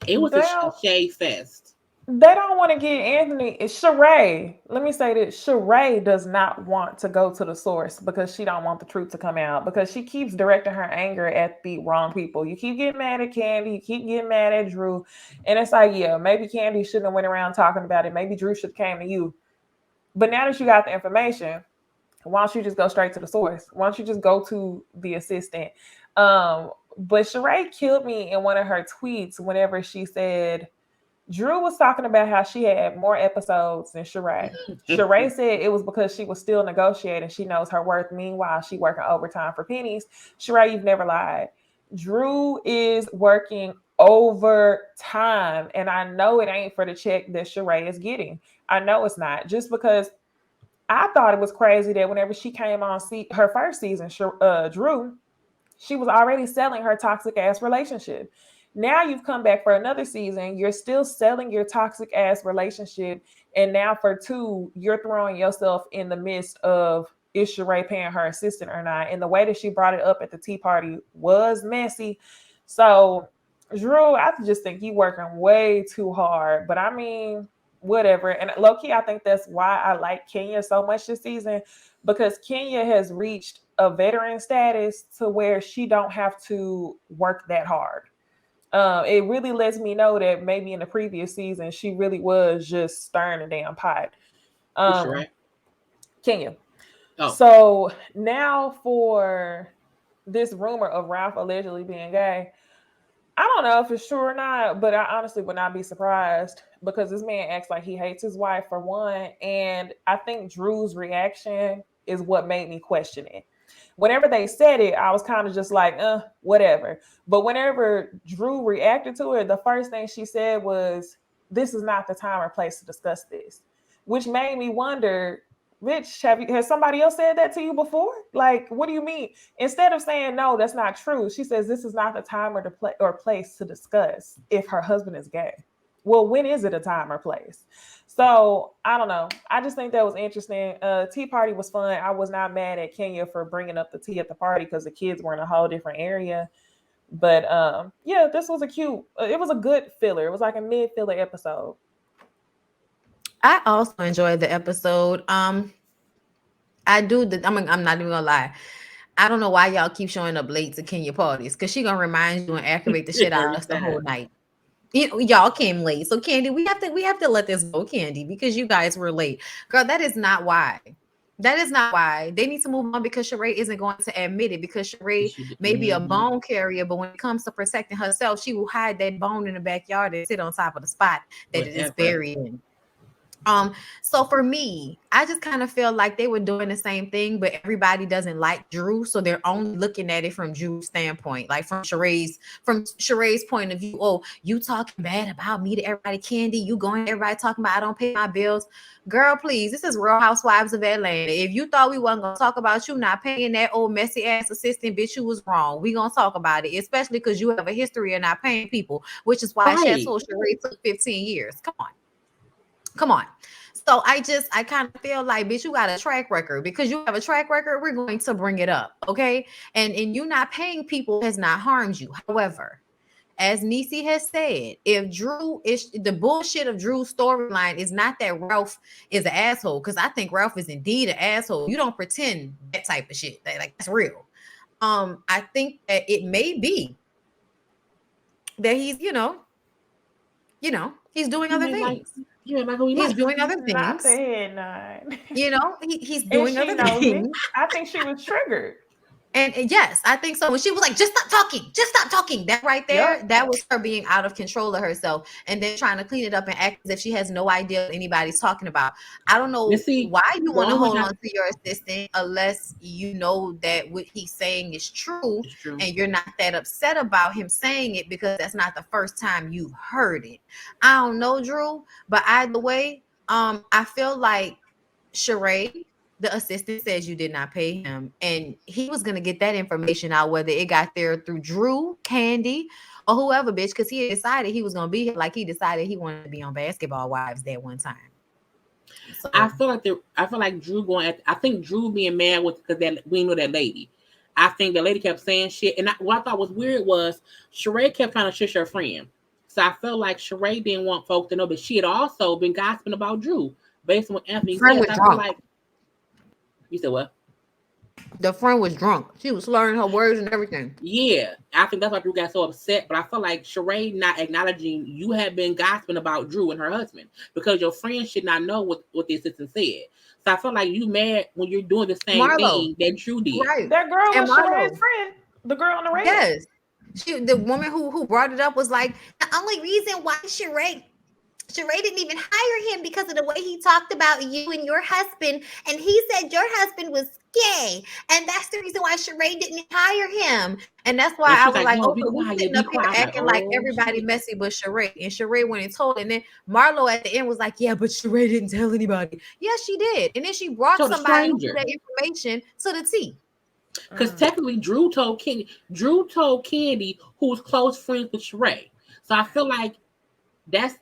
Speaker 1: it was a shade fest.
Speaker 2: They don't want to get Anthony. It's Sheree. Let me say this. Sheree does not want to go to the source because she don't want the truth to come out, because she keeps directing her anger at the wrong people. You keep getting mad at Candy. You keep getting mad at Drew. And it's like, yeah, maybe Candy shouldn't have went around talking about it. Maybe Drew should have came to you. But now that you got the information, why don't you just go straight to the source? Why don't you just go to the assistant? But Sheree killed me in one of her tweets whenever she said, Drew was talking about how she had more episodes than Sheree. Sheree said it was because she was still negotiating. She knows her worth. Meanwhile, she working overtime for pennies. Sheree, you've never lied. Drew is working overtime. And I know it ain't for the check that Sheree is getting. I know it's not. Just because I thought it was crazy that whenever she came on her first season, Drew, she was already selling her toxic ass relationship. Now you've come back for another season. You're still selling your toxic ass relationship. And now for 2, you're throwing yourself in the midst of, is Sheree paying her assistant or not? And the way that she brought it up at the tea party was messy. So, Drew, I just think you working way too hard. But I mean, whatever. And low key, I think that's why I like Kenya so much this season, because Kenya has reached a veteran status to where she don't have to work that hard. It really lets me know that maybe in the previous season she really was just stirring a damn pot.
Speaker 1: Sure.
Speaker 2: Kenya.
Speaker 1: Oh.
Speaker 2: So now for this rumor of Ralph allegedly being gay, I don't know if it's true or not, but I honestly would not be surprised because this man acts like he hates his wife for one. And I think Drew's reaction is what made me question it. Whenever they said it, I was kind of just like, whatever. But whenever Drew reacted to it, the first thing she said was, this is not the time or place to discuss this, which made me wonder, Rich, has somebody else said that to you before? Like, what do you mean? Instead of saying, no, that's not true, she says, this is not the time or place to discuss if her husband is gay. Well, when is it a time or place? So I don't know. I just think that was interesting. Tea party was fun. I was not mad at Kenya for bringing up the tea at the party because the kids were in a whole different area. But yeah, this was it was a good filler. It was like a mid-filler episode.
Speaker 3: I also enjoyed the episode. I'm not even gonna lie. I don't know why y'all keep showing up late to Kenya parties, because she gonna remind you and aggravate the shit out of us the whole night. Y'all came late. So Candy, we have to let this go, Candy, because you guys were late. Girl, that is not why. That is not why. They need to move on because Sheree isn't going to admit it, because Sheree may be a bone carrier, but when it comes to protecting herself, she will hide that bone in the backyard and sit on top of the spot that it is buried in. So for me, I just kind of feel like they were doing the same thing, but everybody doesn't like Drew, so they're only looking at it from Drew's standpoint, like from Sheree's point of view. Oh, you talking bad about me to everybody, Candy? You going to everybody talking about I don't pay my bills? Girl, please, this is Real Housewives of Atlanta. If you thought we wasn't gonna talk about you not paying that old messy ass assistant, bitch, you was wrong. We gonna talk about it, especially because you have a history of not paying people, which is why Chateau Sheree took 15 years. Come on. So I kind of feel like, bitch, you got a track record. Because you have a track record, we're going to bring it up, okay? And you not paying people has not harmed you. However, as Necey has said, if Drew is the bullshit of Drew's storyline is not that Ralph is an asshole, because I think Ralph is indeed an asshole. You don't pretend that type of shit. That's real. I think that it may be that he's, he's doing other things. He's doing other things.
Speaker 2: Not the head nine.
Speaker 3: He's doing other things.
Speaker 2: I think she was triggered.
Speaker 3: And yes, I think so. When she was like, just stop talking. That right there, that was her being out of control of herself and then trying to clean it up and act as if she has no idea what anybody's talking about. I don't know why you want to hold on to your assistant unless you know that what he's saying is true and you're not that upset about him saying it because that's not the first time you've heard it. I don't know, Drew, but either way, I feel like Sheree, the assistant, says you did not pay him, and he was gonna get that information out, whether it got there through Drew, Candy, or whoever, bitch, because he decided he was gonna be here, like he decided he wanted to be on Basketball Wives that one time.
Speaker 1: So, I feel like Drew I think Drew being mad with because we know that lady. I think the lady kept saying shit, and what I thought was weird was Sheree kept trying to shush her friend. So I felt like Sheree didn't want folks to know, but she had also been gossiping about Drew based on what Anthony said. I feel like. You said what?
Speaker 3: The friend was drunk. She was slurring her words and everything.
Speaker 1: Yeah, I think that's why Drew got so upset. But I feel like Sheree not acknowledging you have been gossiping about Drew and her husband because your friend should not know what the assistant said. So I feel like you mad when you're doing the same thing that Drew did.
Speaker 2: Right. That girl was Sheree's friend. The girl on the radio.
Speaker 3: Yes. The woman who brought it up was like, the only reason why Sheree Sheree didn't even hire him because of the way he talked about you and your husband. And he said your husband was gay. And that's the reason why Sheree didn't hire him. And that's why
Speaker 1: And
Speaker 3: I
Speaker 1: she's
Speaker 3: was
Speaker 1: like,
Speaker 3: like,
Speaker 1: no, be
Speaker 3: okay, we
Speaker 1: quiet,
Speaker 3: sitting
Speaker 1: be
Speaker 3: up here
Speaker 1: quiet. I'm like,
Speaker 3: acting like
Speaker 1: oh,
Speaker 3: everybody
Speaker 1: shit.
Speaker 3: messy but Sheree. And Sheree went and told. And then Marlo at the end was like, yeah, but Sheree didn't tell anybody. Yes, she did. And then she brought
Speaker 1: So the
Speaker 3: somebody who
Speaker 1: stranger.
Speaker 3: knew that information to the T.
Speaker 1: Because technically Drew told Candy, who was close friends with Sheree. So I feel like that's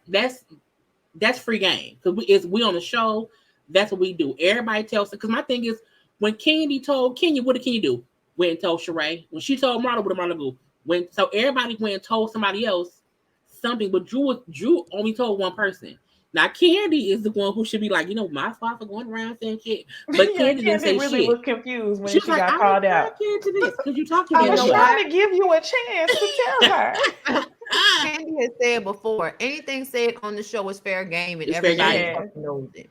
Speaker 1: free game. Because we on the show, that's what we do. Everybody tells, because my thing is, when Candy told Kenya, what did Kenya do? Went and told Sheree. When she told Marla, what did Marla do? So everybody went and told somebody else something, but Drew only told one person. Now Candy is the one who should be like, my fault for going around saying shit. But
Speaker 2: Yeah,
Speaker 1: Candy didn't say
Speaker 2: really
Speaker 1: shit.
Speaker 2: was confused
Speaker 1: She
Speaker 2: when
Speaker 1: was
Speaker 2: she
Speaker 1: like,
Speaker 2: got
Speaker 1: I
Speaker 2: called
Speaker 1: didn't
Speaker 2: out.
Speaker 1: get to this because you talked to
Speaker 2: I
Speaker 1: me.
Speaker 2: was
Speaker 3: know
Speaker 2: trying to give you a chance to tell her.
Speaker 3: Candy has said before, anything said on the show is fair game, and
Speaker 1: It's fair
Speaker 3: everybody
Speaker 1: game.
Speaker 3: fucking knows it.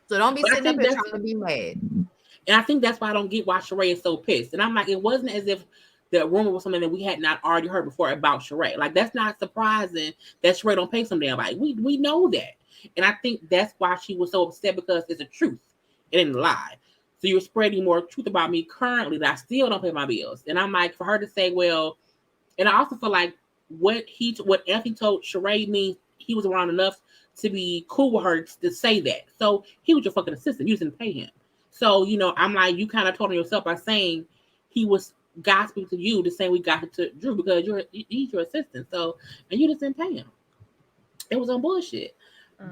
Speaker 3: So don't be
Speaker 1: But I
Speaker 3: sitting up
Speaker 1: think
Speaker 3: here
Speaker 1: that's
Speaker 3: trying to be mad.
Speaker 1: And I think that's why I don't get why Sheree is so pissed. And I'm like, it wasn't as if the rumor was something that we had not already heard before about Sheree. Like, that's not surprising that Sheree don't pay some damn body. We know that. And I think that's why she was so upset, because it's a truth. It ain't a lie. So you're spreading more truth about me currently that I still don't pay my bills. And I'm like, for her to say, well, and I also feel like what Anthony told Sheree means he was around enough to be cool with her to say that. So he was your fucking assistant. You didn't pay him. So, I'm like, you kind of told on yourself by saying he was gossiping to you the same we got to Drew, because he's your assistant. So, and you just didn't pay him. It was on bullshit.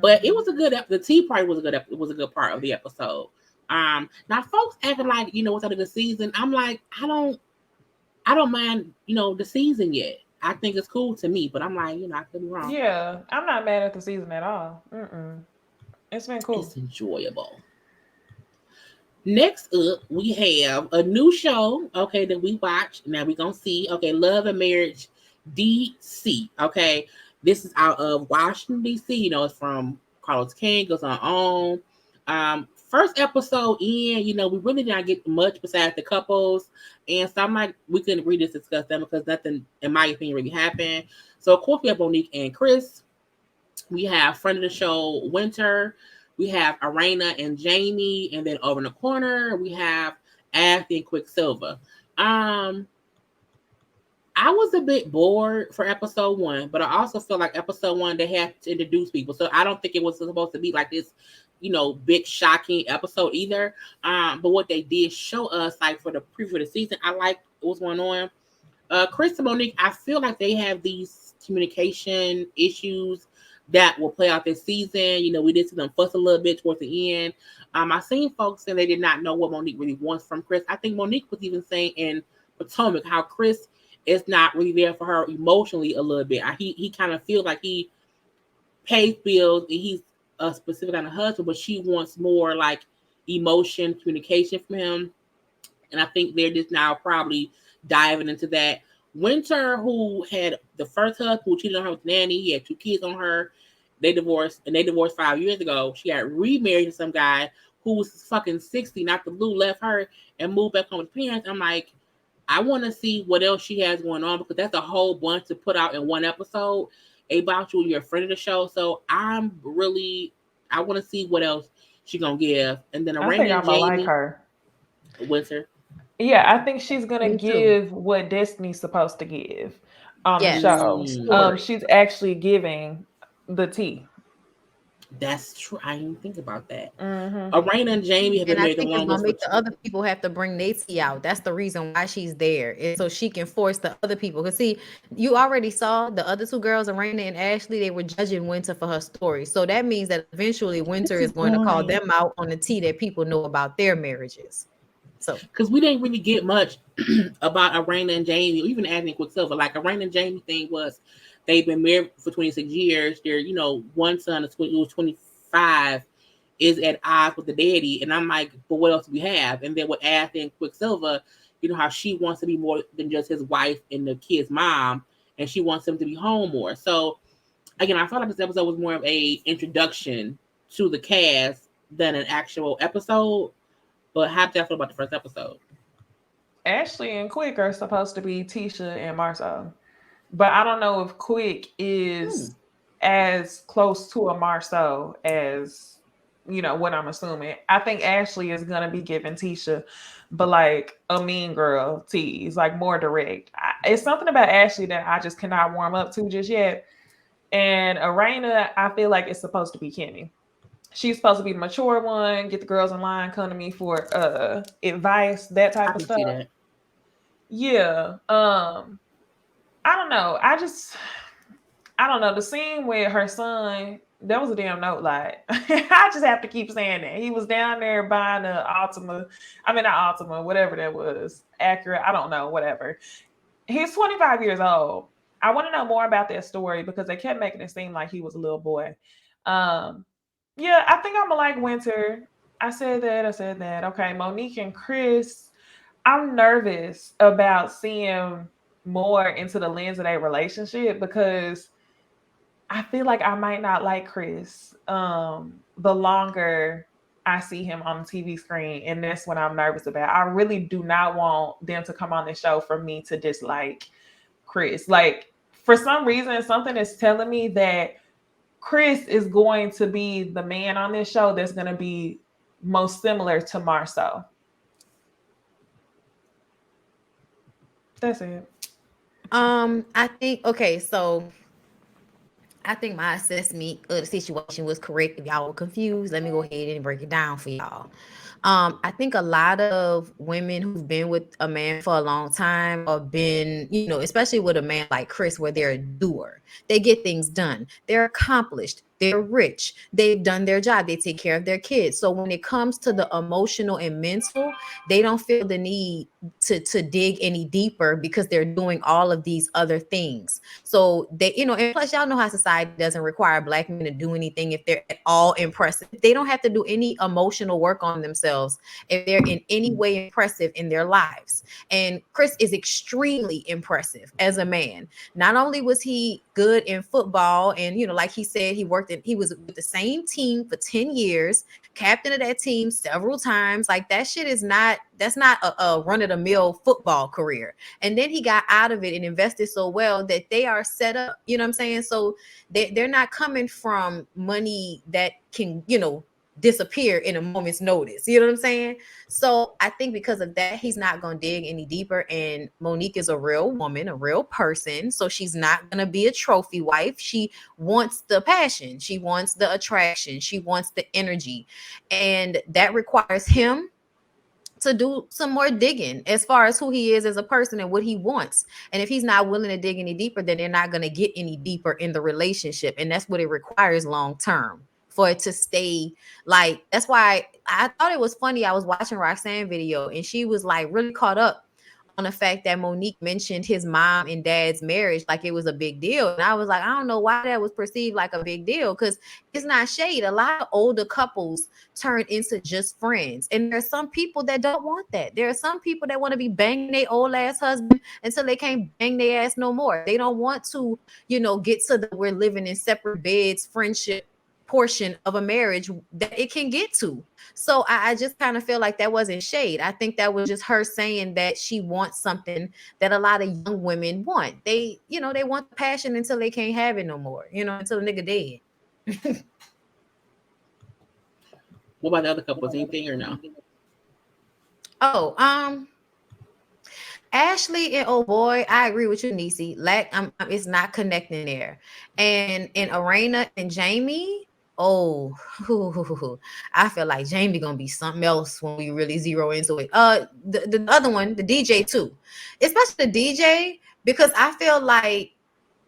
Speaker 1: But it was a good, the tea party was a good part of the episode. Now folks acting like, what's out of the season. I'm like, I don't mind, the season yet. I think it's cool to me, but I'm like, I could be wrong.
Speaker 2: Yeah, I'm not mad at the season at all. It's been cool.
Speaker 1: It's enjoyable. Next up, we have a new show, okay, that we watched. Now we're going to see, okay, Love and Marriage DC, okay. This is out of Washington, D.C. It's from Carlos King, goes on. First episode in, we really did not get much besides the couples. And so I'm like, we couldn't really just discuss them because nothing, in my opinion, really happened. So, of course, we have Monique and Chris. We have friend of the show, Winter. We have Arena and Jami. And then over in the corner, we have Ashley and Quicksilver. I was a bit bored for episode 1, but I also feel like episode 1, they had to introduce people. So I don't think it was supposed to be like this, big shocking episode either. But what they did show us, like for the preview of the season, I like what's going on. Chris and Monique, I feel like they have these communication issues that will play out this season. We did see them fuss a little bit towards the end. I seen folks saying they did not know what Monique really wants from Chris. I think Monique was even saying in Potomac how Chris is not really there for her emotionally a little bit. He kind of feels like he pays bills and he's a specific kind of husband, but she wants more like emotion, communication from him. And I think they're just now probably diving into that. Winter, who had the first husband who cheated on her with nanny, he had 2 kids on her. They divorced 5 years ago. She got remarried to some guy who was fucking 60, not the Lou, left her and moved back home with parents. I'm like, I want to see what else she has going on, because that's a whole bunch to put out in one episode about you. You're a friend of the show. So I want to see what else she's going to give. And then
Speaker 2: I think
Speaker 1: Arena
Speaker 2: I'm
Speaker 1: and
Speaker 2: gonna like
Speaker 1: Jami.
Speaker 2: her.
Speaker 1: Winter.
Speaker 2: Yeah, I think she's gonna
Speaker 3: Me too.
Speaker 2: give what Destiny's supposed to give on the
Speaker 3: Yes.
Speaker 2: show.
Speaker 3: Story.
Speaker 2: She's actually giving the tea.
Speaker 1: That's true. I didn't think about that.
Speaker 2: Mm-hmm.
Speaker 1: Arena and Jami have been
Speaker 3: And I
Speaker 1: married the
Speaker 3: think it's gonna
Speaker 1: longest.
Speaker 3: make the other people have to bring Necey out. That's the reason why she's there, is so she can force the other people. Because see, you already saw the other 2 girls, Arena and Ashley, they were judging Winter for her story. So that means that eventually Winter is going to call them out on the tea that people know about their marriages. So
Speaker 1: because we didn't really get much about Arena and Jami, or even Ashley Quicksilver. Like Arena and Jami thing was they've been married for 26 years. Their one son is 25. Is at odds with the daddy, and I'm like, but what else do we have? And then with Ashley and Quicksilver, how she wants to be more than just his wife and the kid's mom, and she wants him to be home more. So again, I felt like this episode was more of a introduction to the cast than an actual episode. But how did I feel about the first episode?
Speaker 2: Ashley and Quick are supposed to be Tisha and Marceau, but I don't know if Quick is as close to a Marceau as, you know, what I'm assuming. I think Ashley is gonna be giving Tisha, but like a mean girl tease, like more direct. It's something about Ashley that I just cannot warm up to just yet. And Arena, I feel like it's supposed to be Kimmy. She's supposed to be the mature one, get the girls in line, come to me for advice, that
Speaker 1: I
Speaker 2: type of
Speaker 1: can
Speaker 2: stuff.
Speaker 1: see that.
Speaker 2: Yeah. I don't know. I don't know. The scene with her son, that was a damn note. Like, I just have to keep saying that. He was down there buying a Altima. I mean, not Altima, whatever that was. Accurate. I don't know, whatever. He's 25 years old. I want to know more about that story because they kept making it seem like he was a little boy. Um, yeah, I think I'm gonna like Winter. I said that. I said that. Okay, Monique and Chris. I'm nervous about seeing more into the lens of their relationship because I feel like I might not like Chris the longer I see him on the TV screen. And that's what I'm nervous about. I really do not want them to come on the show for me to dislike Chris. Like, for some reason, something is telling me that Chris is going to be the man on this show that's going to be most similar to Marceau. That's it.
Speaker 3: I think okay, so I think my assessment of the situation was correct. If y'all were confused, let me go ahead and break it down for y'all. I think a lot of women who've been with a man for a long time or been, you know, especially with a man like Chris, where they're a doer, they get things done, they're accomplished, they're rich, they've done their job, they take care of their kids. So when it comes to the emotional and mental, they don't feel the need to dig any deeper because they're doing all of these other things. So they, you know, and plus y'all know how society doesn't require black men to do anything if they're at all impressive. They don't have to do any emotional work on themselves if they're in any way impressive in their lives. And Chris is extremely impressive as a man. Not only was he good in football, and you know, like he said, he was with the same team for 10 years, captain of that team several times. Like that shit is not, that's not a run-of-the-mill football career. And then he got out of it and invested so well that they are set up, you know what I'm saying? So they're not coming from money that can, you know, disappear in a moment's notice. You know what I'm saying? So I think because of that, he's not going to dig any deeper. And Monique is a real woman, a real person. So she's not going to be a trophy wife. She wants the passion. She wants the attraction. She wants the energy. And that requires him to do some more digging as far as who he is as a person and what he wants. And if he's not willing to dig any deeper, then they're not going to get any deeper in the relationship. And that's what it requires long term for it to stay. Like, that's why I thought it was funny. I was watching Roxanne video and she was like really caught up on the fact that Monique mentioned his mom and dad's marriage like it was a big deal. And I was like, I don't know why that was perceived like a big deal, because it's not shade. A lot of older couples turn into just friends. And there are some people that don't want that. There are some people that want to be banging their old ass husband until they can't bang their ass no more. They don't want to, you know, get to the we're living in separate beds, friendship portion of a marriage that it can get to. So I just kind of feel like that wasn't shade. I think that was just her saying that she wants something that a lot of young women want. They, you know, they want the passion until they can't have it no more, you know, until the nigga dead.
Speaker 1: What about the other couples? Anything or no?
Speaker 3: Oh, Ashley and oh boy, I agree with you, Necey. It's not connecting there. And in Arena and Jami, oh, I feel like Jami gonna be something else when we really zero into it. The other one, the DJ too, especially the DJ, because I feel like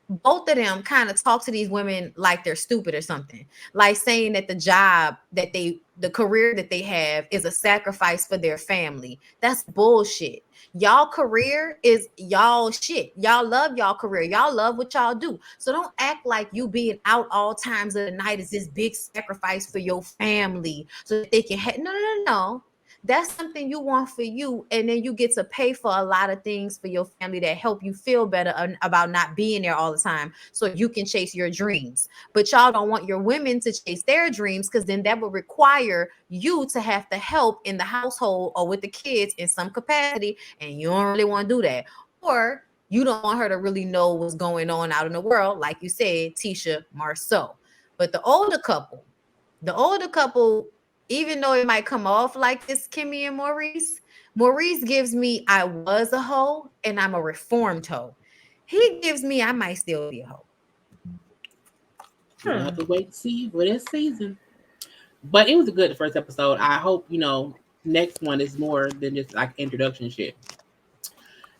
Speaker 3: both of them kind of talk to these women like they're stupid or something, like saying that the career that they have is a sacrifice for their family. That's bullshit. Y'all career is y'all shit. Y'all love y'all career. Y'all love what y'all do. So don't act like you being out all times of the night is this big sacrifice for your family so that they can no. That's something you want for you, and then you get to pay for a lot of things for your family that help you feel better about not being there all the time so you can chase your dreams. But y'all don't want your women to chase their dreams, because then that would require you to have to help in the household or with the kids in some capacity, and you don't really want to do that. Or You don't want her to really know what's going on out in the world, like you said, Tisha Marceau. But the older couple, even though it might come off like it's Kimmy and Maurice gives me I was a hoe and I'm a reformed hoe. He gives me I might still be a hoe.
Speaker 1: We'll have to wait and see for this season. But it was a good first episode. I hope, next one is more than just like introduction shit.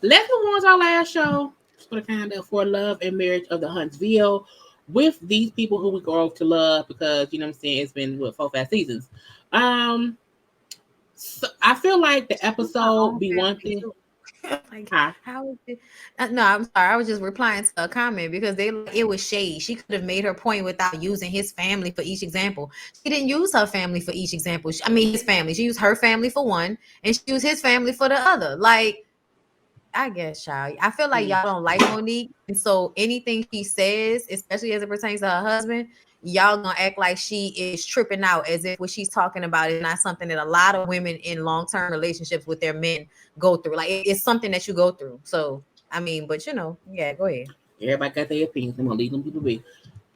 Speaker 1: Let's move on to our last show for the kind of For Love and Marriage of the Huntsville with these people who we grow to love because, you know what I'm saying, it's been, 4 seasons. So I feel like the episode be one thing.
Speaker 3: Like, how is it? No, I'm sorry. I was just replying to a comment because it was shade. She could have made her point without using his family for each example. She didn't use her family for each example. His family. She used her family for one, and she used his family for the other. Like, I guess, y'all. I feel like y'all don't like Monique, and so anything she says, especially as it pertains to her husband, y'all gonna act like she is tripping out as if what she's talking about is not something that a lot of women in long-term relationships with their men go through. Like it's something that you go through. So but yeah, go ahead.
Speaker 1: Everybody got their opinions. I'm gonna leave them people be.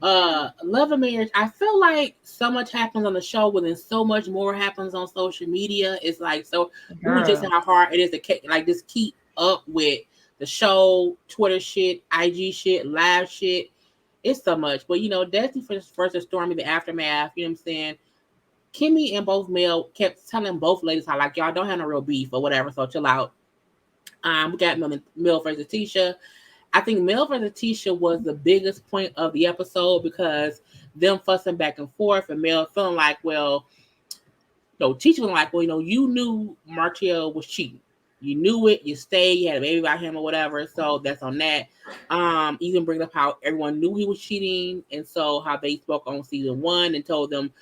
Speaker 1: Love and Marriage. I feel like so much happens on the show, but then so much more happens on social media. It's like so. Ooh, just how hard it is to just keep up with the show, Twitter shit, IG shit, live shit. It's so much. But Destiny versus Stormy, the aftermath. You know what I'm saying? Kimmy and both Mel kept telling both ladies how like y'all don't have no real beef or whatever, so chill out. We got Mel versus Tisha. I think Mel versus Tisha was the biggest point of the episode because them fussing back and forth and Mel feeling like, well, no, Tisha was like, well, you knew Martell was cheating. You knew it. You stayed. You had a baby by him or whatever. So that's on that. Even bring up how everyone knew he was cheating, and so how they spoke on season 1 and told them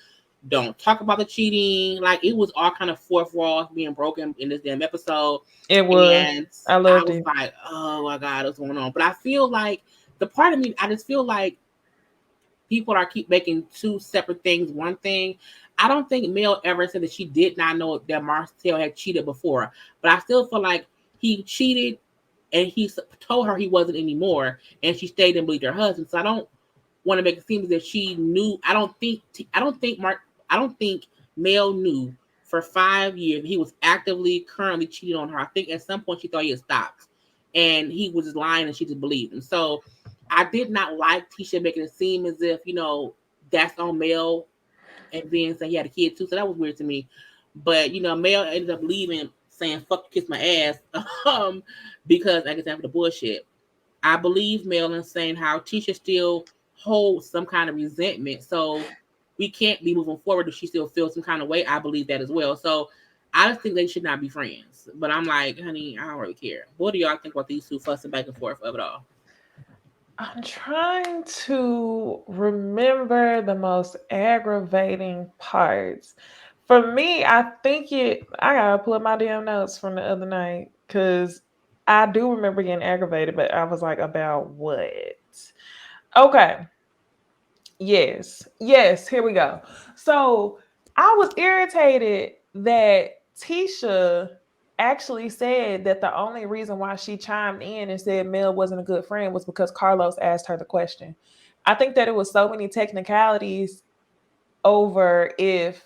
Speaker 1: don't talk about the cheating. Like it was all kind of fourth walls being broken in this damn episode.
Speaker 2: It was.
Speaker 1: And
Speaker 2: I loved it.
Speaker 1: Like, oh my God, what's going on? But I feel like the part of me, I just feel like people keep making two separate things one thing. I don't think Mel ever said that she did not know that Marcel had cheated before, but I still feel like he cheated and he told her he wasn't anymore, and she stayed and believed her husband. So I don't want to make it seem as if she knew. I don't think Mel knew for 5 years he was currently cheating on her. I think at some point she thought he had stopped, and he was just lying, and she just believed him. So I did not like Tisha making it seem as if that's on Mel, and then say he had a kid too. So that was weird to me. But Mel ended up leaving, saying "fuck, kiss my ass," because I guess after the bullshit. I believe Mel in saying how Tisha still holds some kind of resentment, so we can't be moving forward if she still feels some kind of way. I believe that as well. So I just think they should not be friends. But I'm like, honey, I don't really care. What do y'all think about these two fussing back and forth of it all?
Speaker 2: I'm trying to remember the most aggravating parts. For me, I gotta pull up my damn notes from the other night because I do remember getting aggravated, but I was like, about what? Okay. Yes. Here we go. So I was irritated that Tisha actually said that the only reason why she chimed in and said Mel wasn't a good friend was because Carlos asked her the question. I think that it was so many technicalities over if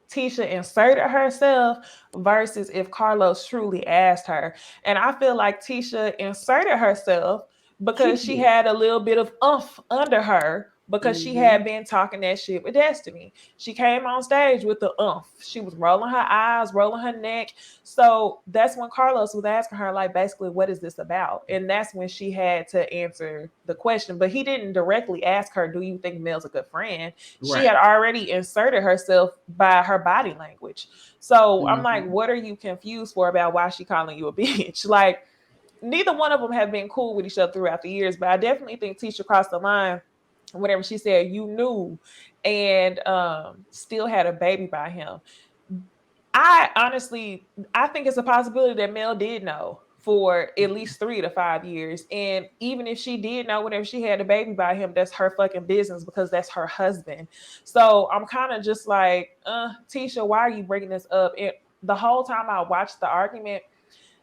Speaker 2: Tisha inserted herself versus if Carlos truly asked her. And I feel like Tisha inserted herself because she had a little bit of under her because she had been talking that shit with Destiny. She came on stage with the She was rolling her eyes, rolling her neck. So that's when Carlos was asking her, like, basically, what is this about? And that's when she had to answer the question. But he didn't directly ask her, do you think Mel's a good friend? Right. She had already inserted herself by her body language. So I'm like, what are you confused for about why she calling you a bitch? Like, neither one of them have been cool with each other throughout the years, but I definitely think Tisha crossed the line whenever she said you knew and still had a baby by him. I think it's a possibility that Mel did know for at least 3 to 5 years. And even if she did know whenever she had a baby by him, that's her fucking business because that's her husband. So I'm kind of just like, Tisha, why are you bringing this up? And the whole time I watched the argument,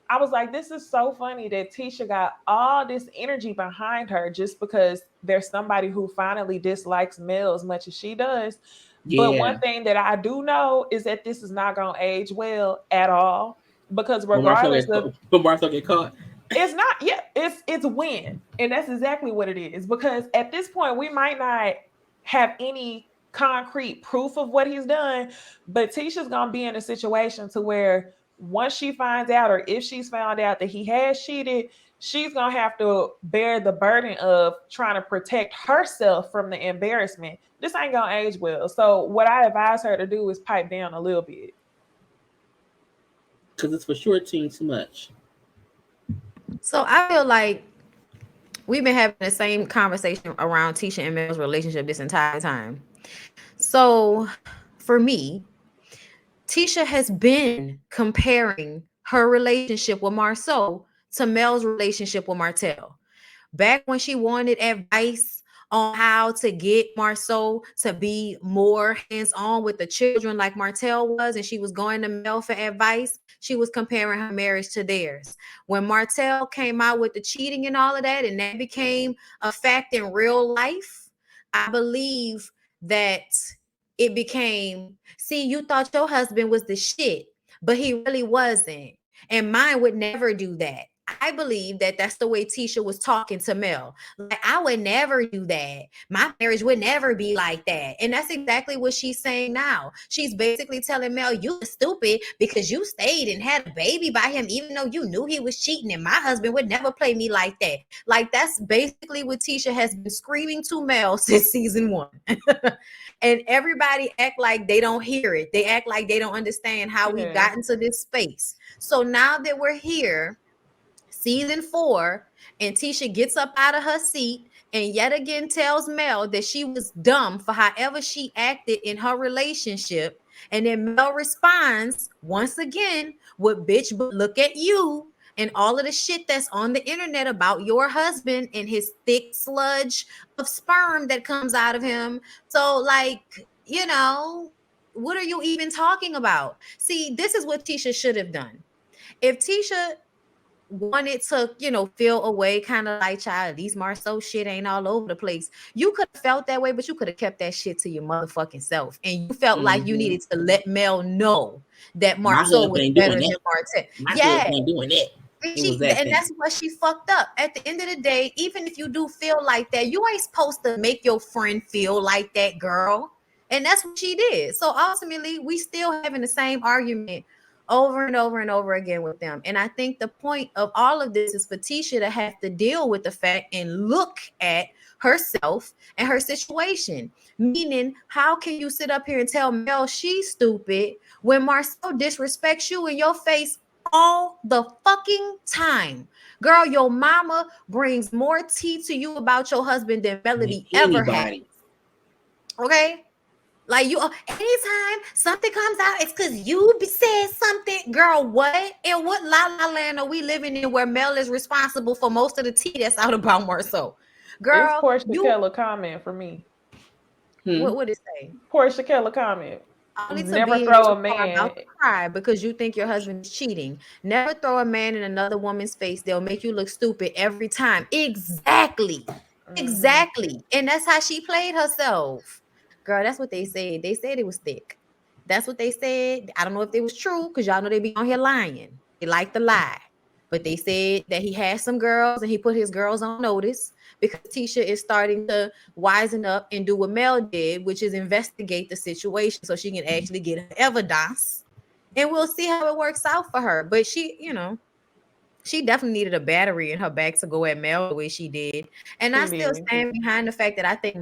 Speaker 2: I was like, this is so funny that Tisha got all this energy behind her just because there's somebody who finally dislikes Mel as much as she does. But one thing that I do know is that this is not going to age well at all, because regardless of
Speaker 1: Marcel get caught.
Speaker 2: It's not, yeah, it's when. And that's exactly what it is. Because at this point, we might not have any concrete proof of what he's done, but Tisha's gonna be in a situation to where once she finds out, or if she's found out that he has cheated, she's gonna have to bear the burden of trying to protect herself from the embarrassment. This ain't gonna age well. So what I advise her to do is pipe down a little bit.
Speaker 1: Because it's for sure too much.
Speaker 3: So I feel like we've been having the same conversation around Tisha and Mel's relationship this entire time. So for me, Tisha has been comparing her relationship with Marceau to Mel's relationship with Martell. Back when she wanted advice on how to get Marceau to be more hands-on with the children like Martell was, and she was going to Mel for advice, she was comparing her marriage to theirs. When Martell came out with the cheating and all of that, and that became a fact in real life, I believe that it became, see, you thought your husband was the shit, but he really wasn't. And mine would never do that. I believe that that's the way Tisha was talking to Mel. Like, I would never do that. My marriage would never be like that. And that's exactly what she's saying now. She's basically telling Mel, you were stupid because you stayed and had a baby by him, even though you knew he was cheating, and my husband would never play me like that. Like, that's basically what Tisha has been screaming to Mel since season 1. And everybody act like they don't hear it. They act like they don't understand how we've gotten to this space. So now that we're here, season 4, and Tisha gets up out of her seat and yet again tells Mel that she was dumb for however she acted in her relationship. And then Mel responds once again with, bitch, but look at you, and all of the shit that's on the internet about your husband and his thick sludge of sperm that comes out of him. So, like, you know, what are you even talking about? See, this is what Tisha should have done. If Tisha wanted to, you know, feel away, kind of like, child, these Marceau shit ain't all over the place. You could have felt that way, but you could have kept that shit to your motherfucking self. And you felt like you needed to let Mel know that Marceau was better than Martell.
Speaker 1: Yeah, ain't doing it.
Speaker 3: And that's what she fucked up. At the end of the day, even if you do feel like that, you ain't supposed to make your friend feel like that, girl. And that's what she did. So ultimately, we still having the same argument over and over and over again with them. And I think the point of all of this is for Tisha to have to deal with the fact and look at herself and her situation. Meaning, how can you sit up here and tell Mel she's stupid when Marceau disrespects you in your face all the fucking time? Girl, your mama brings more tea to you about your husband than Melody ever had. Okay? Like, you, anytime something comes out, it's because you said something. Girl, what? And what la land are we living in where Mel is responsible for most of the tea that's out about Marceau? Girl,
Speaker 2: it's Portia Keller comment for me.
Speaker 3: What did it say?
Speaker 2: Portia Keller comment.
Speaker 3: Never throw a man cry because you think your husband is cheating. Never throw a man in another woman's face. They'll make you look stupid every time. Exactly. Exactly. And that's how she played herself. Girl, that's what they said. They said it was thick. That's what they said. I don't know if it was true, because y'all know they be on here lying. They like to lie. But they said that he had some girls and he put his girls on notice because Tisha is starting to wisen up and do what Mel did, which is investigate the situation so she can actually get evidence. And we'll see how it works out for her. But she, you know, she definitely needed a battery in her back to go at Mel the way she did. And I still stand behind the fact that I think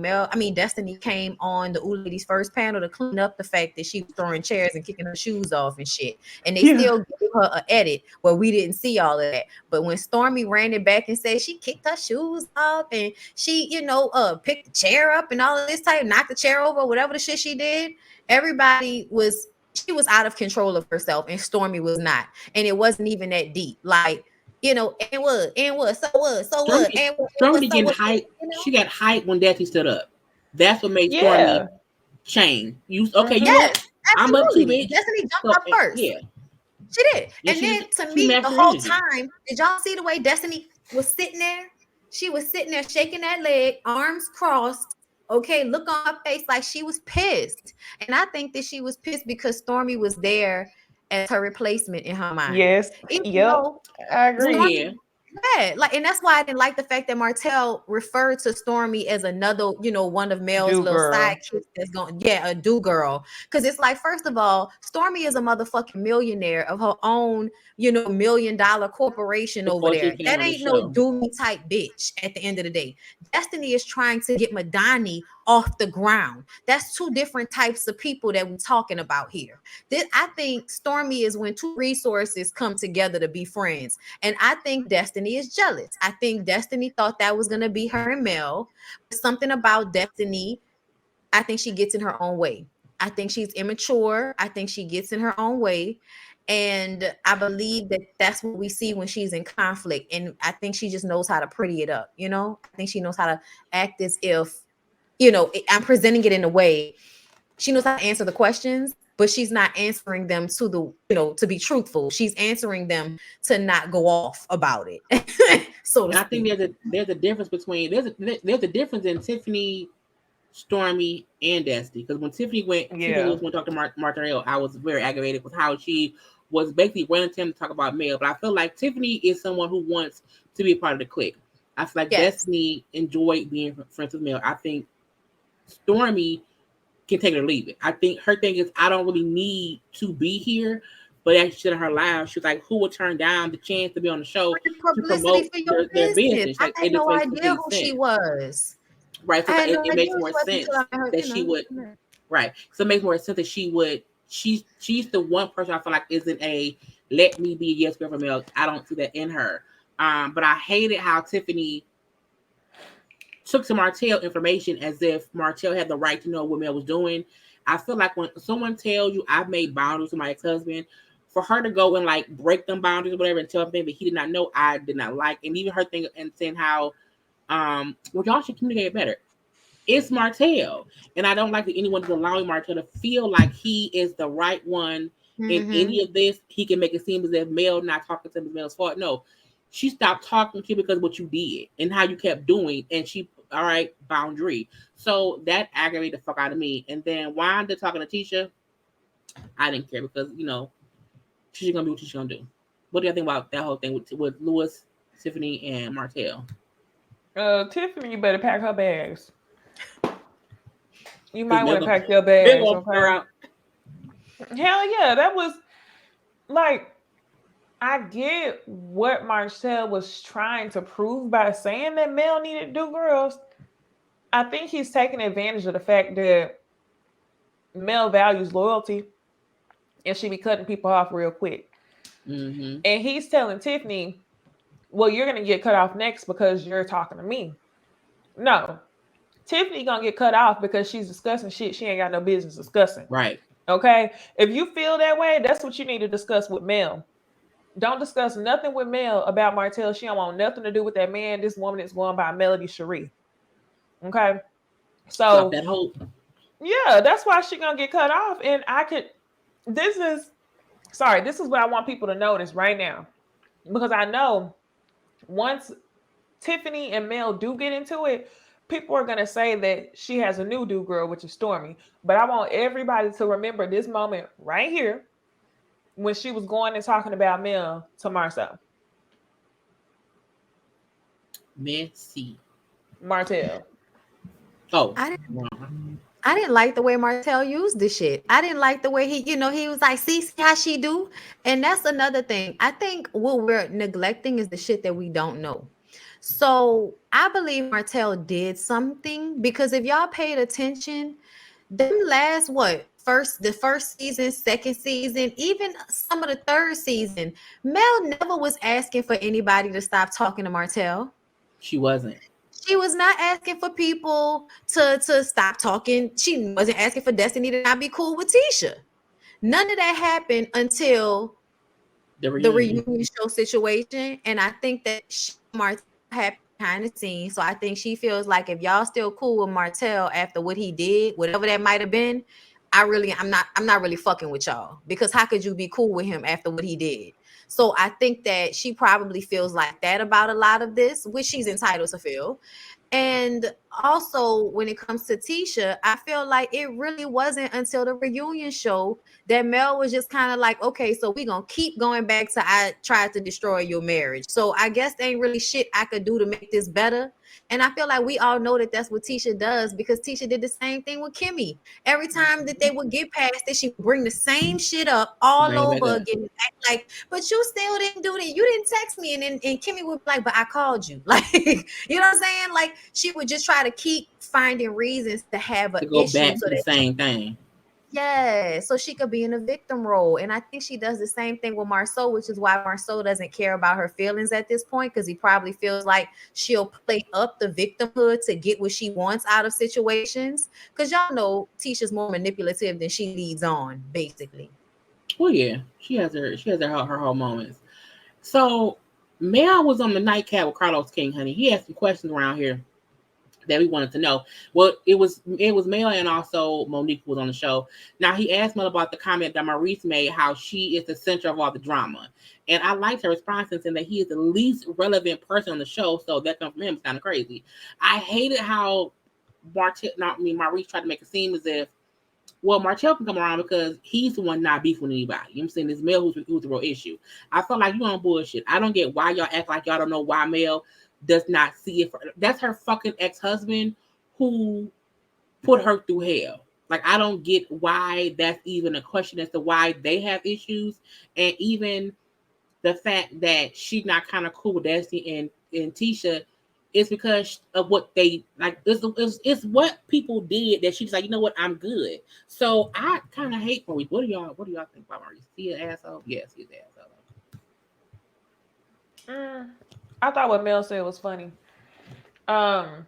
Speaker 3: Destiny came on the OohLadiesFirstPanel to clean up the fact that she was throwing chairs and kicking her shoes off and shit. And they still gave her an edit where we didn't see all of that. But when Stormy ran it back and said she kicked her shoes off and she, picked the chair up and all of this type, knocked the chair over, whatever the shit she did, she was out of control of herself and Stormy was not. And it wasn't even that deep. Like, so what?
Speaker 1: Stormy getting hype. She got hype when Daphne stood up. That's what made Stormy change. I'm up to it.
Speaker 3: Destiny jumped up first.
Speaker 1: Yeah.
Speaker 3: She did. And then to me, the whole time, did y'all see the way Destiny was sitting there? She was sitting there shaking that leg, arms crossed. Okay, look on her face like she was pissed. And I think that she was pissed because Stormy was there as her replacement in her mind.
Speaker 2: Yes.
Speaker 3: Even
Speaker 2: Yep.
Speaker 3: though
Speaker 2: I agree.
Speaker 3: Stormy, yeah, like, and that's why I didn't like the fact that Martell referred to Stormy as another, one of Mel's little sidekicks that's going, a do girl. Because it's like, first of all, Stormy is a motherfucking millionaire of her own, $1 million corporation over there. That ain't no do me type bitch at the end of the day. Destiny is trying to get Madani off the ground. That's two different types of people that we're talking about here. I think Stormy is when two resources come together to be friends. And I think Destiny is jealous. I think Destiny thought that was going to be her and Mel. Something about Destiny, I think she gets in her own way. I think she's immature. I think she gets in her own way. And I believe that that's what we see when she's in conflict. And I think she just knows how to pretty it up. I think she knows how to act as if, I'm presenting it in a way. She knows how to answer the questions, but she's not answering them to to be truthful. She's answering them to not go off about it. So
Speaker 1: I think there's a difference between there's a difference in Tiffany, Stormy, and Destiny. Because when Tiffany went to talk to Martell, I was very aggravated with how she was basically running to him to talk about Mel. But I feel like Tiffany is someone who wants to be a part of the clique. I feel like Destiny enjoyed being friends with Mel. I think Stormy can take it or leave it. I think her thing is, I don't really need to be here. But as she said in her live, she was like, who would turn down the chance to be on the show to promote their business?
Speaker 3: I had no idea who she was.
Speaker 1: Right. So it makes more sense that she would. Right. So it makes more sense that she would. She's the one person I feel like isn't a let me be a yes girl for Mel. I don't see that in her. But I hated how Tiffany took to Martell information as if Martell had the right to know what Mel was doing. I feel like when someone tells you I've made boundaries with my ex-husband, for her to go and like break them boundaries or whatever and tell him things that he did not know, I did not like. And even her thing and saying how, well, y'all should communicate better. It's Martell. And I don't like that anyone is allowing Martell to feel like he is the right one in any of this. He can make it seem as if Mel not talking to him is Mel's fault. No, she stopped talking to you because of what you did and how you kept doing. And she, all right, boundary. So that aggravated the fuck out of me. And then Wanda talking to Tisha, I didn't care because, she's gonna do what she's gonna do. What do you think about that whole thing with Lewis, Tiffany, and Martell?
Speaker 2: Tiffany, you better pack her bags. You might want to pack your bags. Okay? Hell yeah, that was like, I get what Martell was trying to prove by saying that Mel needed to do girls. I think he's taking advantage of the fact that Mel values loyalty and she be cutting people off real quick. And he's telling Tiffany, well, you're going to get cut off next because you're talking to me. No. Tiffany going to get cut off because she's discussing shit she ain't got no business discussing.
Speaker 1: Right.
Speaker 2: Okay? If you feel that way, that's what you need to discuss with Mel. Don't discuss nothing with Mel about Martell. She don't want nothing to do with that man. This woman is going by Melody Cherie. Okay? So,
Speaker 1: that whole...
Speaker 2: yeah, that's why she going to get cut off. And this is what I want people to notice right now. Because I know once Tiffany and Mel do get into it, people are going to say that she has a new do girl, which is Stormy. But I want everybody to remember this moment right here when she was going and talking about Mel to Marcel. Martell.
Speaker 1: Oh.
Speaker 3: I didn't like the way Martell used this shit. I didn't like the way he was like, see how she do? And that's another thing. I think what we're neglecting is the shit that we don't know. So I believe Martell did something because if y'all paid attention, them last the first season, second season, even some of the third season, Mel never was asking for anybody to stop talking to Martell.
Speaker 1: She wasn't.
Speaker 3: She was not asking for people to stop talking. She wasn't asking for Destiny to not be cool with Tisha. None of that happened until the reunion show situation. And I think that Martell happened behind the scenes. So I think she feels like if y'all still cool with Martell after what he did, whatever that might have been, I'm not really fucking with y'all, because how could you be cool with him after what he did? So I think that she probably feels like that about a lot of this, which she's entitled to feel. And also, when it comes to Tisha, I feel like it really wasn't until the reunion show that Mel was just kind of like, okay, so we're going to keep going back to I tried to destroy your marriage. So I guess there ain't really shit I could do to make this better. And I feel like we all know that that's what Tisha does, because Tisha did the same thing with Kimmy. Every time that they would get past it, she would bring the same shit up all over again. Like, but you still didn't do that. You didn't text me. And Kimmy would be like, but I called you. Like, you know what I'm saying? Like, she would just try to keep finding reasons to have an issue.
Speaker 1: Back to the same thing.
Speaker 3: Yeah, so she could be in a victim role. And I think she does the same thing with Marceau, which is why Marceau doesn't care about her feelings at this point, because he probably feels like she'll play up the victimhood to get what she wants out of situations. Because y'all know Tisha's more manipulative than she leads on, basically.
Speaker 1: Well, yeah, she has her whole moments. So Mel was on the nightcap with Carlos King, honey. He had some questions around here that we wanted to know. Well, it was Mel, and also Monique was on the show. Now, he asked Mel about the comment that Maurice made, how she is the center of all the drama. And I liked her response and saying that he is the least relevant person on the show, so that comes from him. It's kind of crazy. I hated how Maurice tried to make it seem as if, well, Martell can come around because he's the one not beefing with anybody. You know what I'm saying? It's Mel who's the real issue. I felt like you on bullshit. I don't get why y'all act like y'all don't know why Mel does not see it. That's her fucking ex-husband who put her through hell. Like, I don't get why that's even a question as to why they have issues. And even the fact that she's not kind of cool with Destiny and Tisha is because of what they like. It's what people did that she's like, you know what, I'm good. So I kind of hate Maurice. What do y'all think about Maurice? He an asshole? Yes, he's an asshole.
Speaker 2: I thought what Mel said was funny. I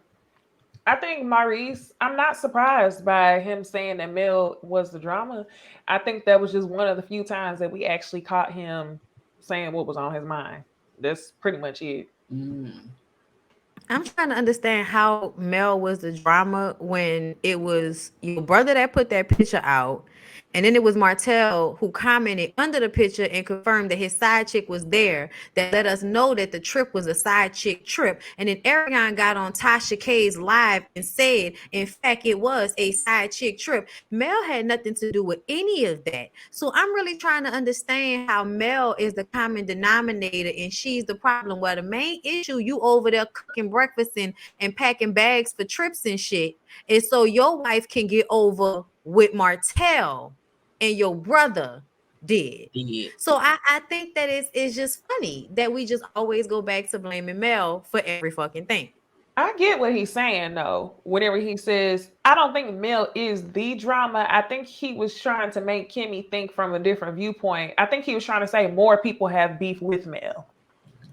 Speaker 2: think Maurice, I'm not surprised by him saying that Mel was the drama. I think that was just one of the few times that we actually caught him saying what was on his mind. That's pretty much it.
Speaker 3: I'm trying to understand how Mel was the drama when it was your brother that put that picture out. And then it was Martell who commented under the picture and confirmed that his side chick was there. That let us know that the trip was a side chick trip. And then Ariana got on Tasha K's live and said, in fact, it was a side chick trip. Mel had nothing to do with any of that. So I'm really trying to understand how Mel is the common denominator and she's the problem. Well, the main issue, you over there cooking breakfast and packing bags for trips and shit. And so your wife can get over with Martell and your brother did. So I think that it's just funny that we just always go back to blaming Mel for every fucking thing.
Speaker 2: I get what he's saying though. Whenever he says, I don't think Mel is the drama. I think he was trying to make Kimmy think from a different viewpoint. I think he was trying to say more people have beef with Mel.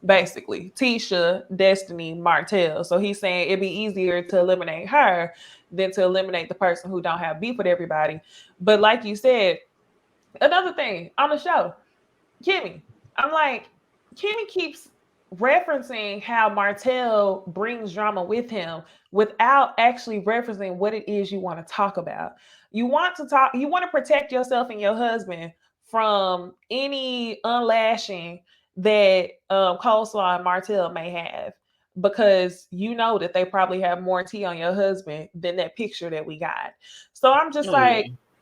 Speaker 2: Basically, Tisha, Destiny, Martell. So he's saying it'd be easier to eliminate her than to eliminate the person who don't have beef with everybody. But like you said, another thing on the show, Kimmy, I'm like, Kimmy keeps referencing how Martell brings drama with him without actually referencing what it is you want to talk about. You want to protect yourself and your husband from any unlashing that Coleslaw and Martell may have, because you know that they probably have more tea on your husband than that picture that we got. So I'm just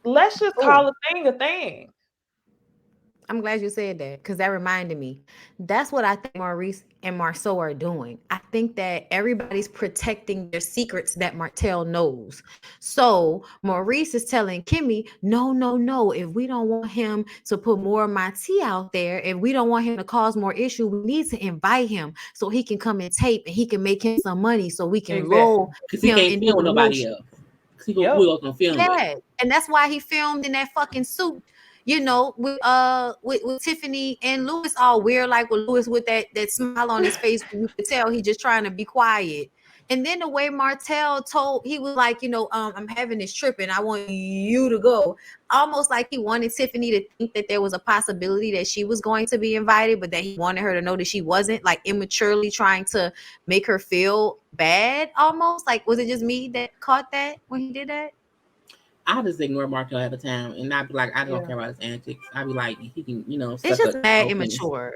Speaker 2: let's just call a thing a thing.
Speaker 3: I'm glad you said that, because that reminded me. That's what I think Maurice and Marceau are doing. I think that everybody's protecting their secrets that Martell knows. So Maurice is telling Kimmy, no. If we don't want him to put more of my tea out there, if we don't want him to cause more issue, we need to invite him so he can come and tape and he can make him some money so we can lull
Speaker 1: because he can't film with nobody else. Who else gonna film with?
Speaker 3: And that's why he filmed in that fucking suit. You know, with Tiffany and Louis all weird, like with Louis with that smile on his face, you could tell he just trying to be quiet. And then the way Martell he was like, I'm having this trip and I want you to go. Almost like he wanted Tiffany to think that there was a possibility that she was going to be invited, but that he wanted her to know that she wasn't, like immaturely trying to make her feel bad almost. Like, was it just me that caught that when he did that?
Speaker 1: I just ignore Markel at the time, and I'd be like, I don't
Speaker 2: Yeah.
Speaker 1: care about his antics. I'd be like, he can,
Speaker 3: It's
Speaker 1: suck
Speaker 3: just
Speaker 1: a
Speaker 3: mad
Speaker 1: whole penis.
Speaker 3: immature.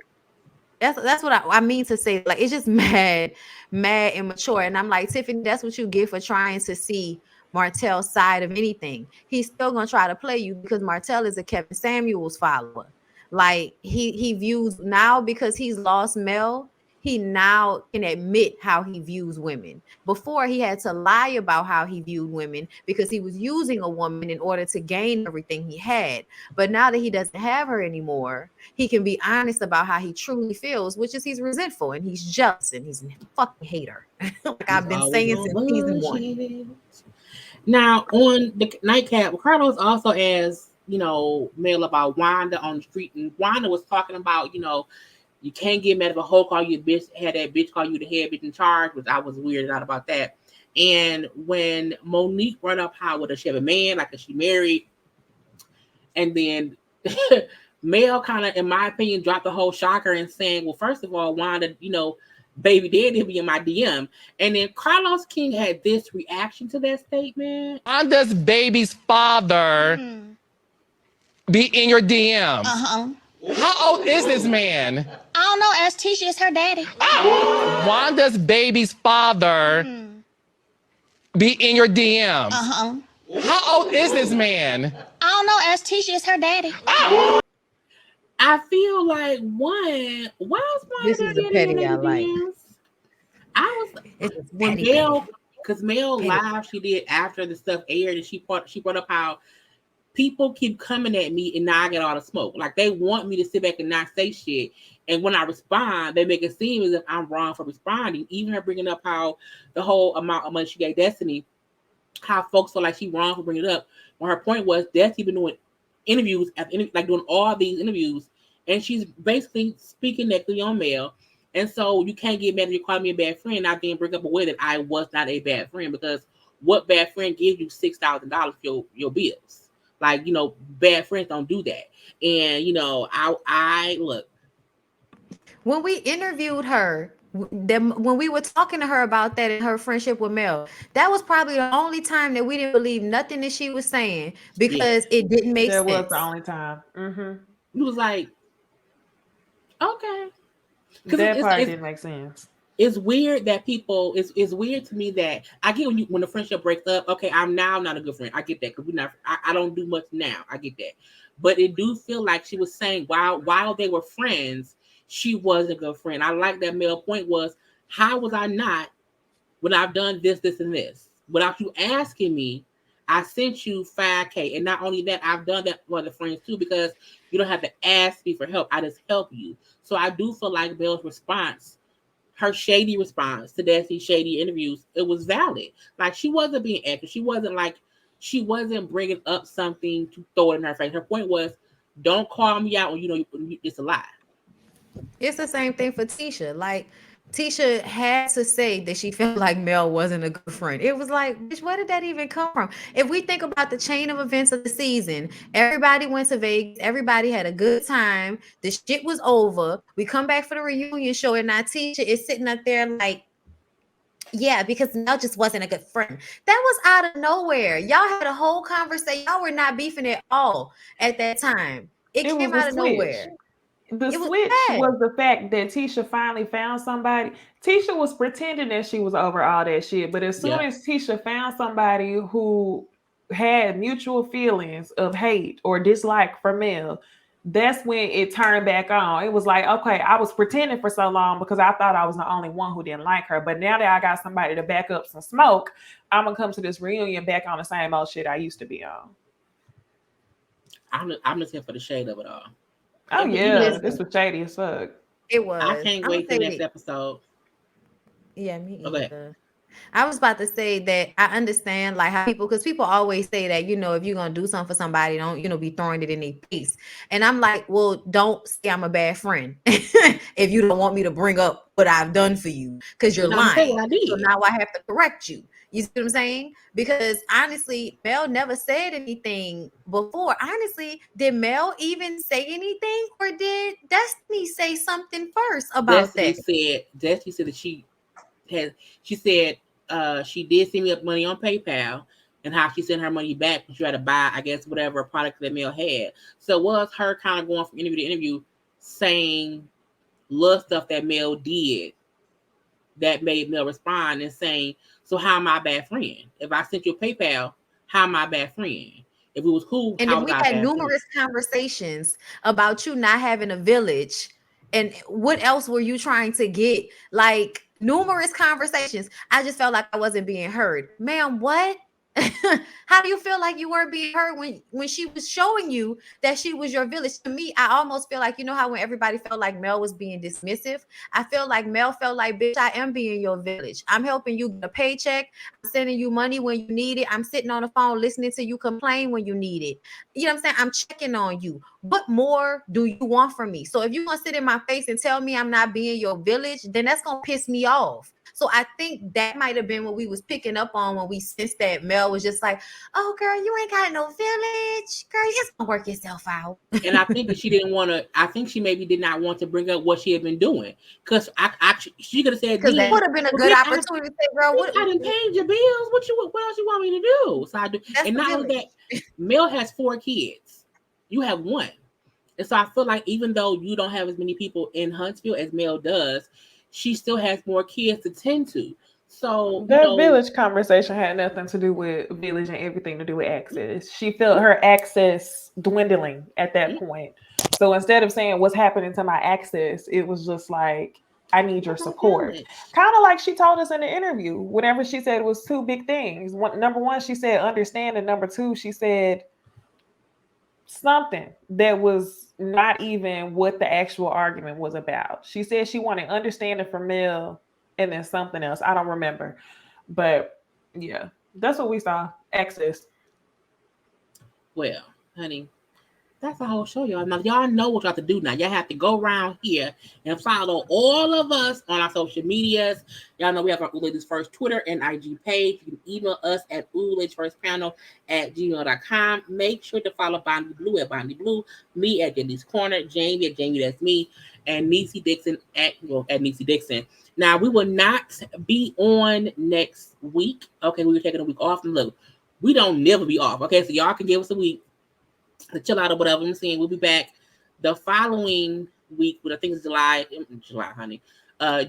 Speaker 3: That's what I mean to say. Like, it's just mad immature. And I'm like, Tiffany, that's what you get for trying to see Martell's side of anything. He's still gonna try to play you because Martell is a Kevin Samuels follower. Like, he views now, because he's lost Mel, he now can admit how he views women. Before, he had to lie about how he viewed women because he was using a woman in order to gain everything he had. But now that he doesn't have her anymore, he can be honest about how he truly feels, which is he's resentful and he's jealous and he's a fucking hater. Like
Speaker 1: He's
Speaker 3: I've been
Speaker 1: always
Speaker 3: saying
Speaker 1: on
Speaker 3: since season 1.
Speaker 1: bullshit. Now on the nightcap, Carlos also asked, Mel about Wanda on the street, and Wanda was talking about, you can't get mad if a hoe call you a bitch, had that bitch call you the head bitch in charge, which I was weirded out about that. And when Monique brought up how does she have a man, like is she married? And then Mel kind of, in my opinion, dropped the whole shocker and saying, well, first of all, Wanda, baby daddy be in my DM. And then Carlos King had this reaction to that statement.
Speaker 4: Wanda's baby's father be in your DMs. How old is this man?
Speaker 5: I don't know. Ask Tisha, is her daddy.
Speaker 4: Wanda's baby's father be in your DMs. How old is this man?
Speaker 5: I don't know. Ask Tisha, is her daddy.
Speaker 1: I feel like why is
Speaker 3: This
Speaker 1: Wanda
Speaker 3: is the
Speaker 1: daddy
Speaker 3: petty
Speaker 1: in
Speaker 3: I
Speaker 1: the
Speaker 3: like.
Speaker 1: DMs? I was
Speaker 3: It's
Speaker 1: when
Speaker 3: petty.
Speaker 1: Mel, because Mel live she did after the stuff aired, and she brought up how people keep coming at me and now I get all the smoke. Like they want me to sit back and not say shit. And when I respond, they make it seem as if I'm wrong for responding. Even her bringing up how the whole amount of money she gave Destiny, how folks feel like she wrong for bringing it up. When her point was Destiny been doing interviews like doing all these interviews, and she's basically speaking negatively on Mel. And so you can't get mad if you call me a bad friend. I didn't bring up a way that I was not a bad friend, because what bad friend gives you $6,000 for your bills? Like, bad friends don't do that. And, I look.
Speaker 3: When we interviewed her, when we were talking to her about that in her friendship with Mel, that was probably the only time that we didn't believe nothing that she was saying, because it didn't make sense.
Speaker 2: That was the only time.
Speaker 1: It was like, okay.
Speaker 2: That part didn't make sense.
Speaker 1: It's weird that people. It's weird to me that I get when the friendship breaks up. Okay, I'm now not a good friend. I get that because we're not. I don't do much now. I get that, but it do feel like she was saying while they were friends, she wasn't a good friend. I like that Mel point was, how was I not when I've done this, and this without you asking me? I sent you $5,000, and not only that, I've done that for other friends too, because you don't have to ask me for help. I just help you. So I do feel like Mel's response, her shady response to Destiny's shady interviews, it was valid. Like she wasn't being extra. She wasn't bringing up something to throw it in her face. Her point was, don't call me out when it's a lie.
Speaker 3: It's the same thing for Tisha. Like Tisha had to say that she felt like Mel wasn't a good friend. It was like, bitch, where did that even come from? If we think about the chain of events of the season, everybody went to Vegas, everybody had a good time, the shit was over. We come back for the reunion show, and now Tisha is sitting up there like, yeah, because Mel just wasn't a good friend. That was out of nowhere. Y'all had a whole conversation. Y'all were not beefing at all at that time. It came out of nowhere.
Speaker 2: The switch was the fact that Tisha finally found somebody. Tisha was pretending that she was over all that shit, but as soon as Tisha found somebody who had mutual feelings of hate or dislike for Mel, that's when it turned back on. It was like, okay, I was pretending for so long because I thought I was the only one who didn't like her. But now that I got somebody to back up some smoke, I'm gonna come to this reunion back on the same old shit I used to be on.
Speaker 1: I'm just here for the shade of it all.
Speaker 2: Oh yeah, this was shady as fuck.
Speaker 3: It was.
Speaker 1: I can't wait for the next episode.
Speaker 3: Yeah, me either. I was about to say that I understand like how because people always say that, if you're going to do something for somebody, don't, be throwing it in their face. And I'm like, well, don't say I'm a bad friend if you don't want me to bring up what I've done for you, because you're lying. So now I have to correct you. You see what I'm saying? Because honestly, Mel never said anything before. Honestly, did Mel even say anything, or did Destiny say something first about that?
Speaker 1: Destiny said that she said she did send me up money on PayPal, and how she sent her money back when she had to buy, I guess, whatever product that Mel had. So it was her kind of going from interview to interview saying little stuff that Mel did that made Mel respond and saying, so how am I a bad friend? If I sent you a PayPal, how am I a bad friend? If it was cool,
Speaker 3: And
Speaker 1: how
Speaker 3: if
Speaker 1: was
Speaker 3: we
Speaker 1: I a
Speaker 3: had
Speaker 1: bad
Speaker 3: numerous conversations about you not having a village, and what else were you trying to get? Like numerous conversations. I just felt like I wasn't being heard. Ma'am, what? How do you feel like you weren't being heard when she was showing you that she was your village? To me, I almost feel like, you know how when everybody felt like Mel was being dismissive, I feel like Mel felt like, bitch, I am being your village. I'm helping you get a paycheck. I'm sending you money when you need it. I'm sitting on the phone listening to you complain when you need it. You know what I'm saying? I'm checking on you. What more do you want from me? So if you want to sit in my face and tell me I'm not being your village, then that's going to piss me off. So I think that might have been what we was picking up on when we sensed that Mel was just like, oh, girl, you ain't got no village. Girl, you just gonna work yourself out.
Speaker 1: And I think that she didn't want to, I think she maybe did not want to bring up what she had been doing. Because she could have said,
Speaker 3: because that would have been a good opportunity to say, girl,
Speaker 1: what I didn't pay your bills. What else you want me to do? So I do. And not only that, Mel has 4 kids. You have 1. And so I feel like even though you don't have as many people in Huntsville as Mel does, she still has more kids to tend to. So
Speaker 2: that village conversation had nothing to do with village and everything to do with access. She felt her access dwindling at that point. So instead of saying what's happening to my access, it was just like, I need your support. Kind of like she told us in the interview, whenever she said it was 2 big things. Number 1, she said understand, and number 2, she said something that was not even what the actual argument was about. She said she wanted understanding from Mel and then something else. I don't remember. But yeah, that's what we saw. Access.
Speaker 1: Well, honey, that's the whole show, y'all. Now, y'all know what y'all have to do now. Y'all have to go around here and follow all of us on our social medias. Y'all know we have our Ooh Ladies First Twitter and IG page. You can email us at OohLadiesFirstPanel@gmail.com. Make sure to follow Bondy Blue at Bondy Blue, me at Jamie's Corner, Jamie at Jami ThatsMe, and Necey Dixon at Necey Dixon. Now, we will not be on next week. Okay, we were taking a week off. And look, we don't never be off. Okay, so y'all can give us a week to chill out or whatever. I'm saying we'll be back the following week, but I think it's July, honey.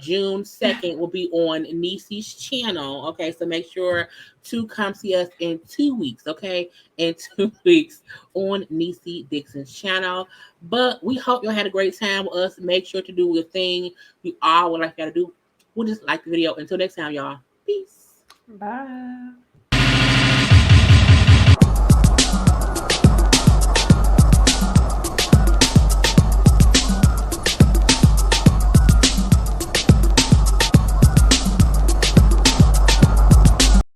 Speaker 1: June 2nd will be on Necey's channel. Okay, so make sure to come see us in 2 weeks. Okay, in 2 weeks on Necey Dixon's channel. But we hope you had a great time with us. Make sure to do your thing. We all would like you to do. We'll just like the video. Until next time, y'all. Peace.
Speaker 2: Bye.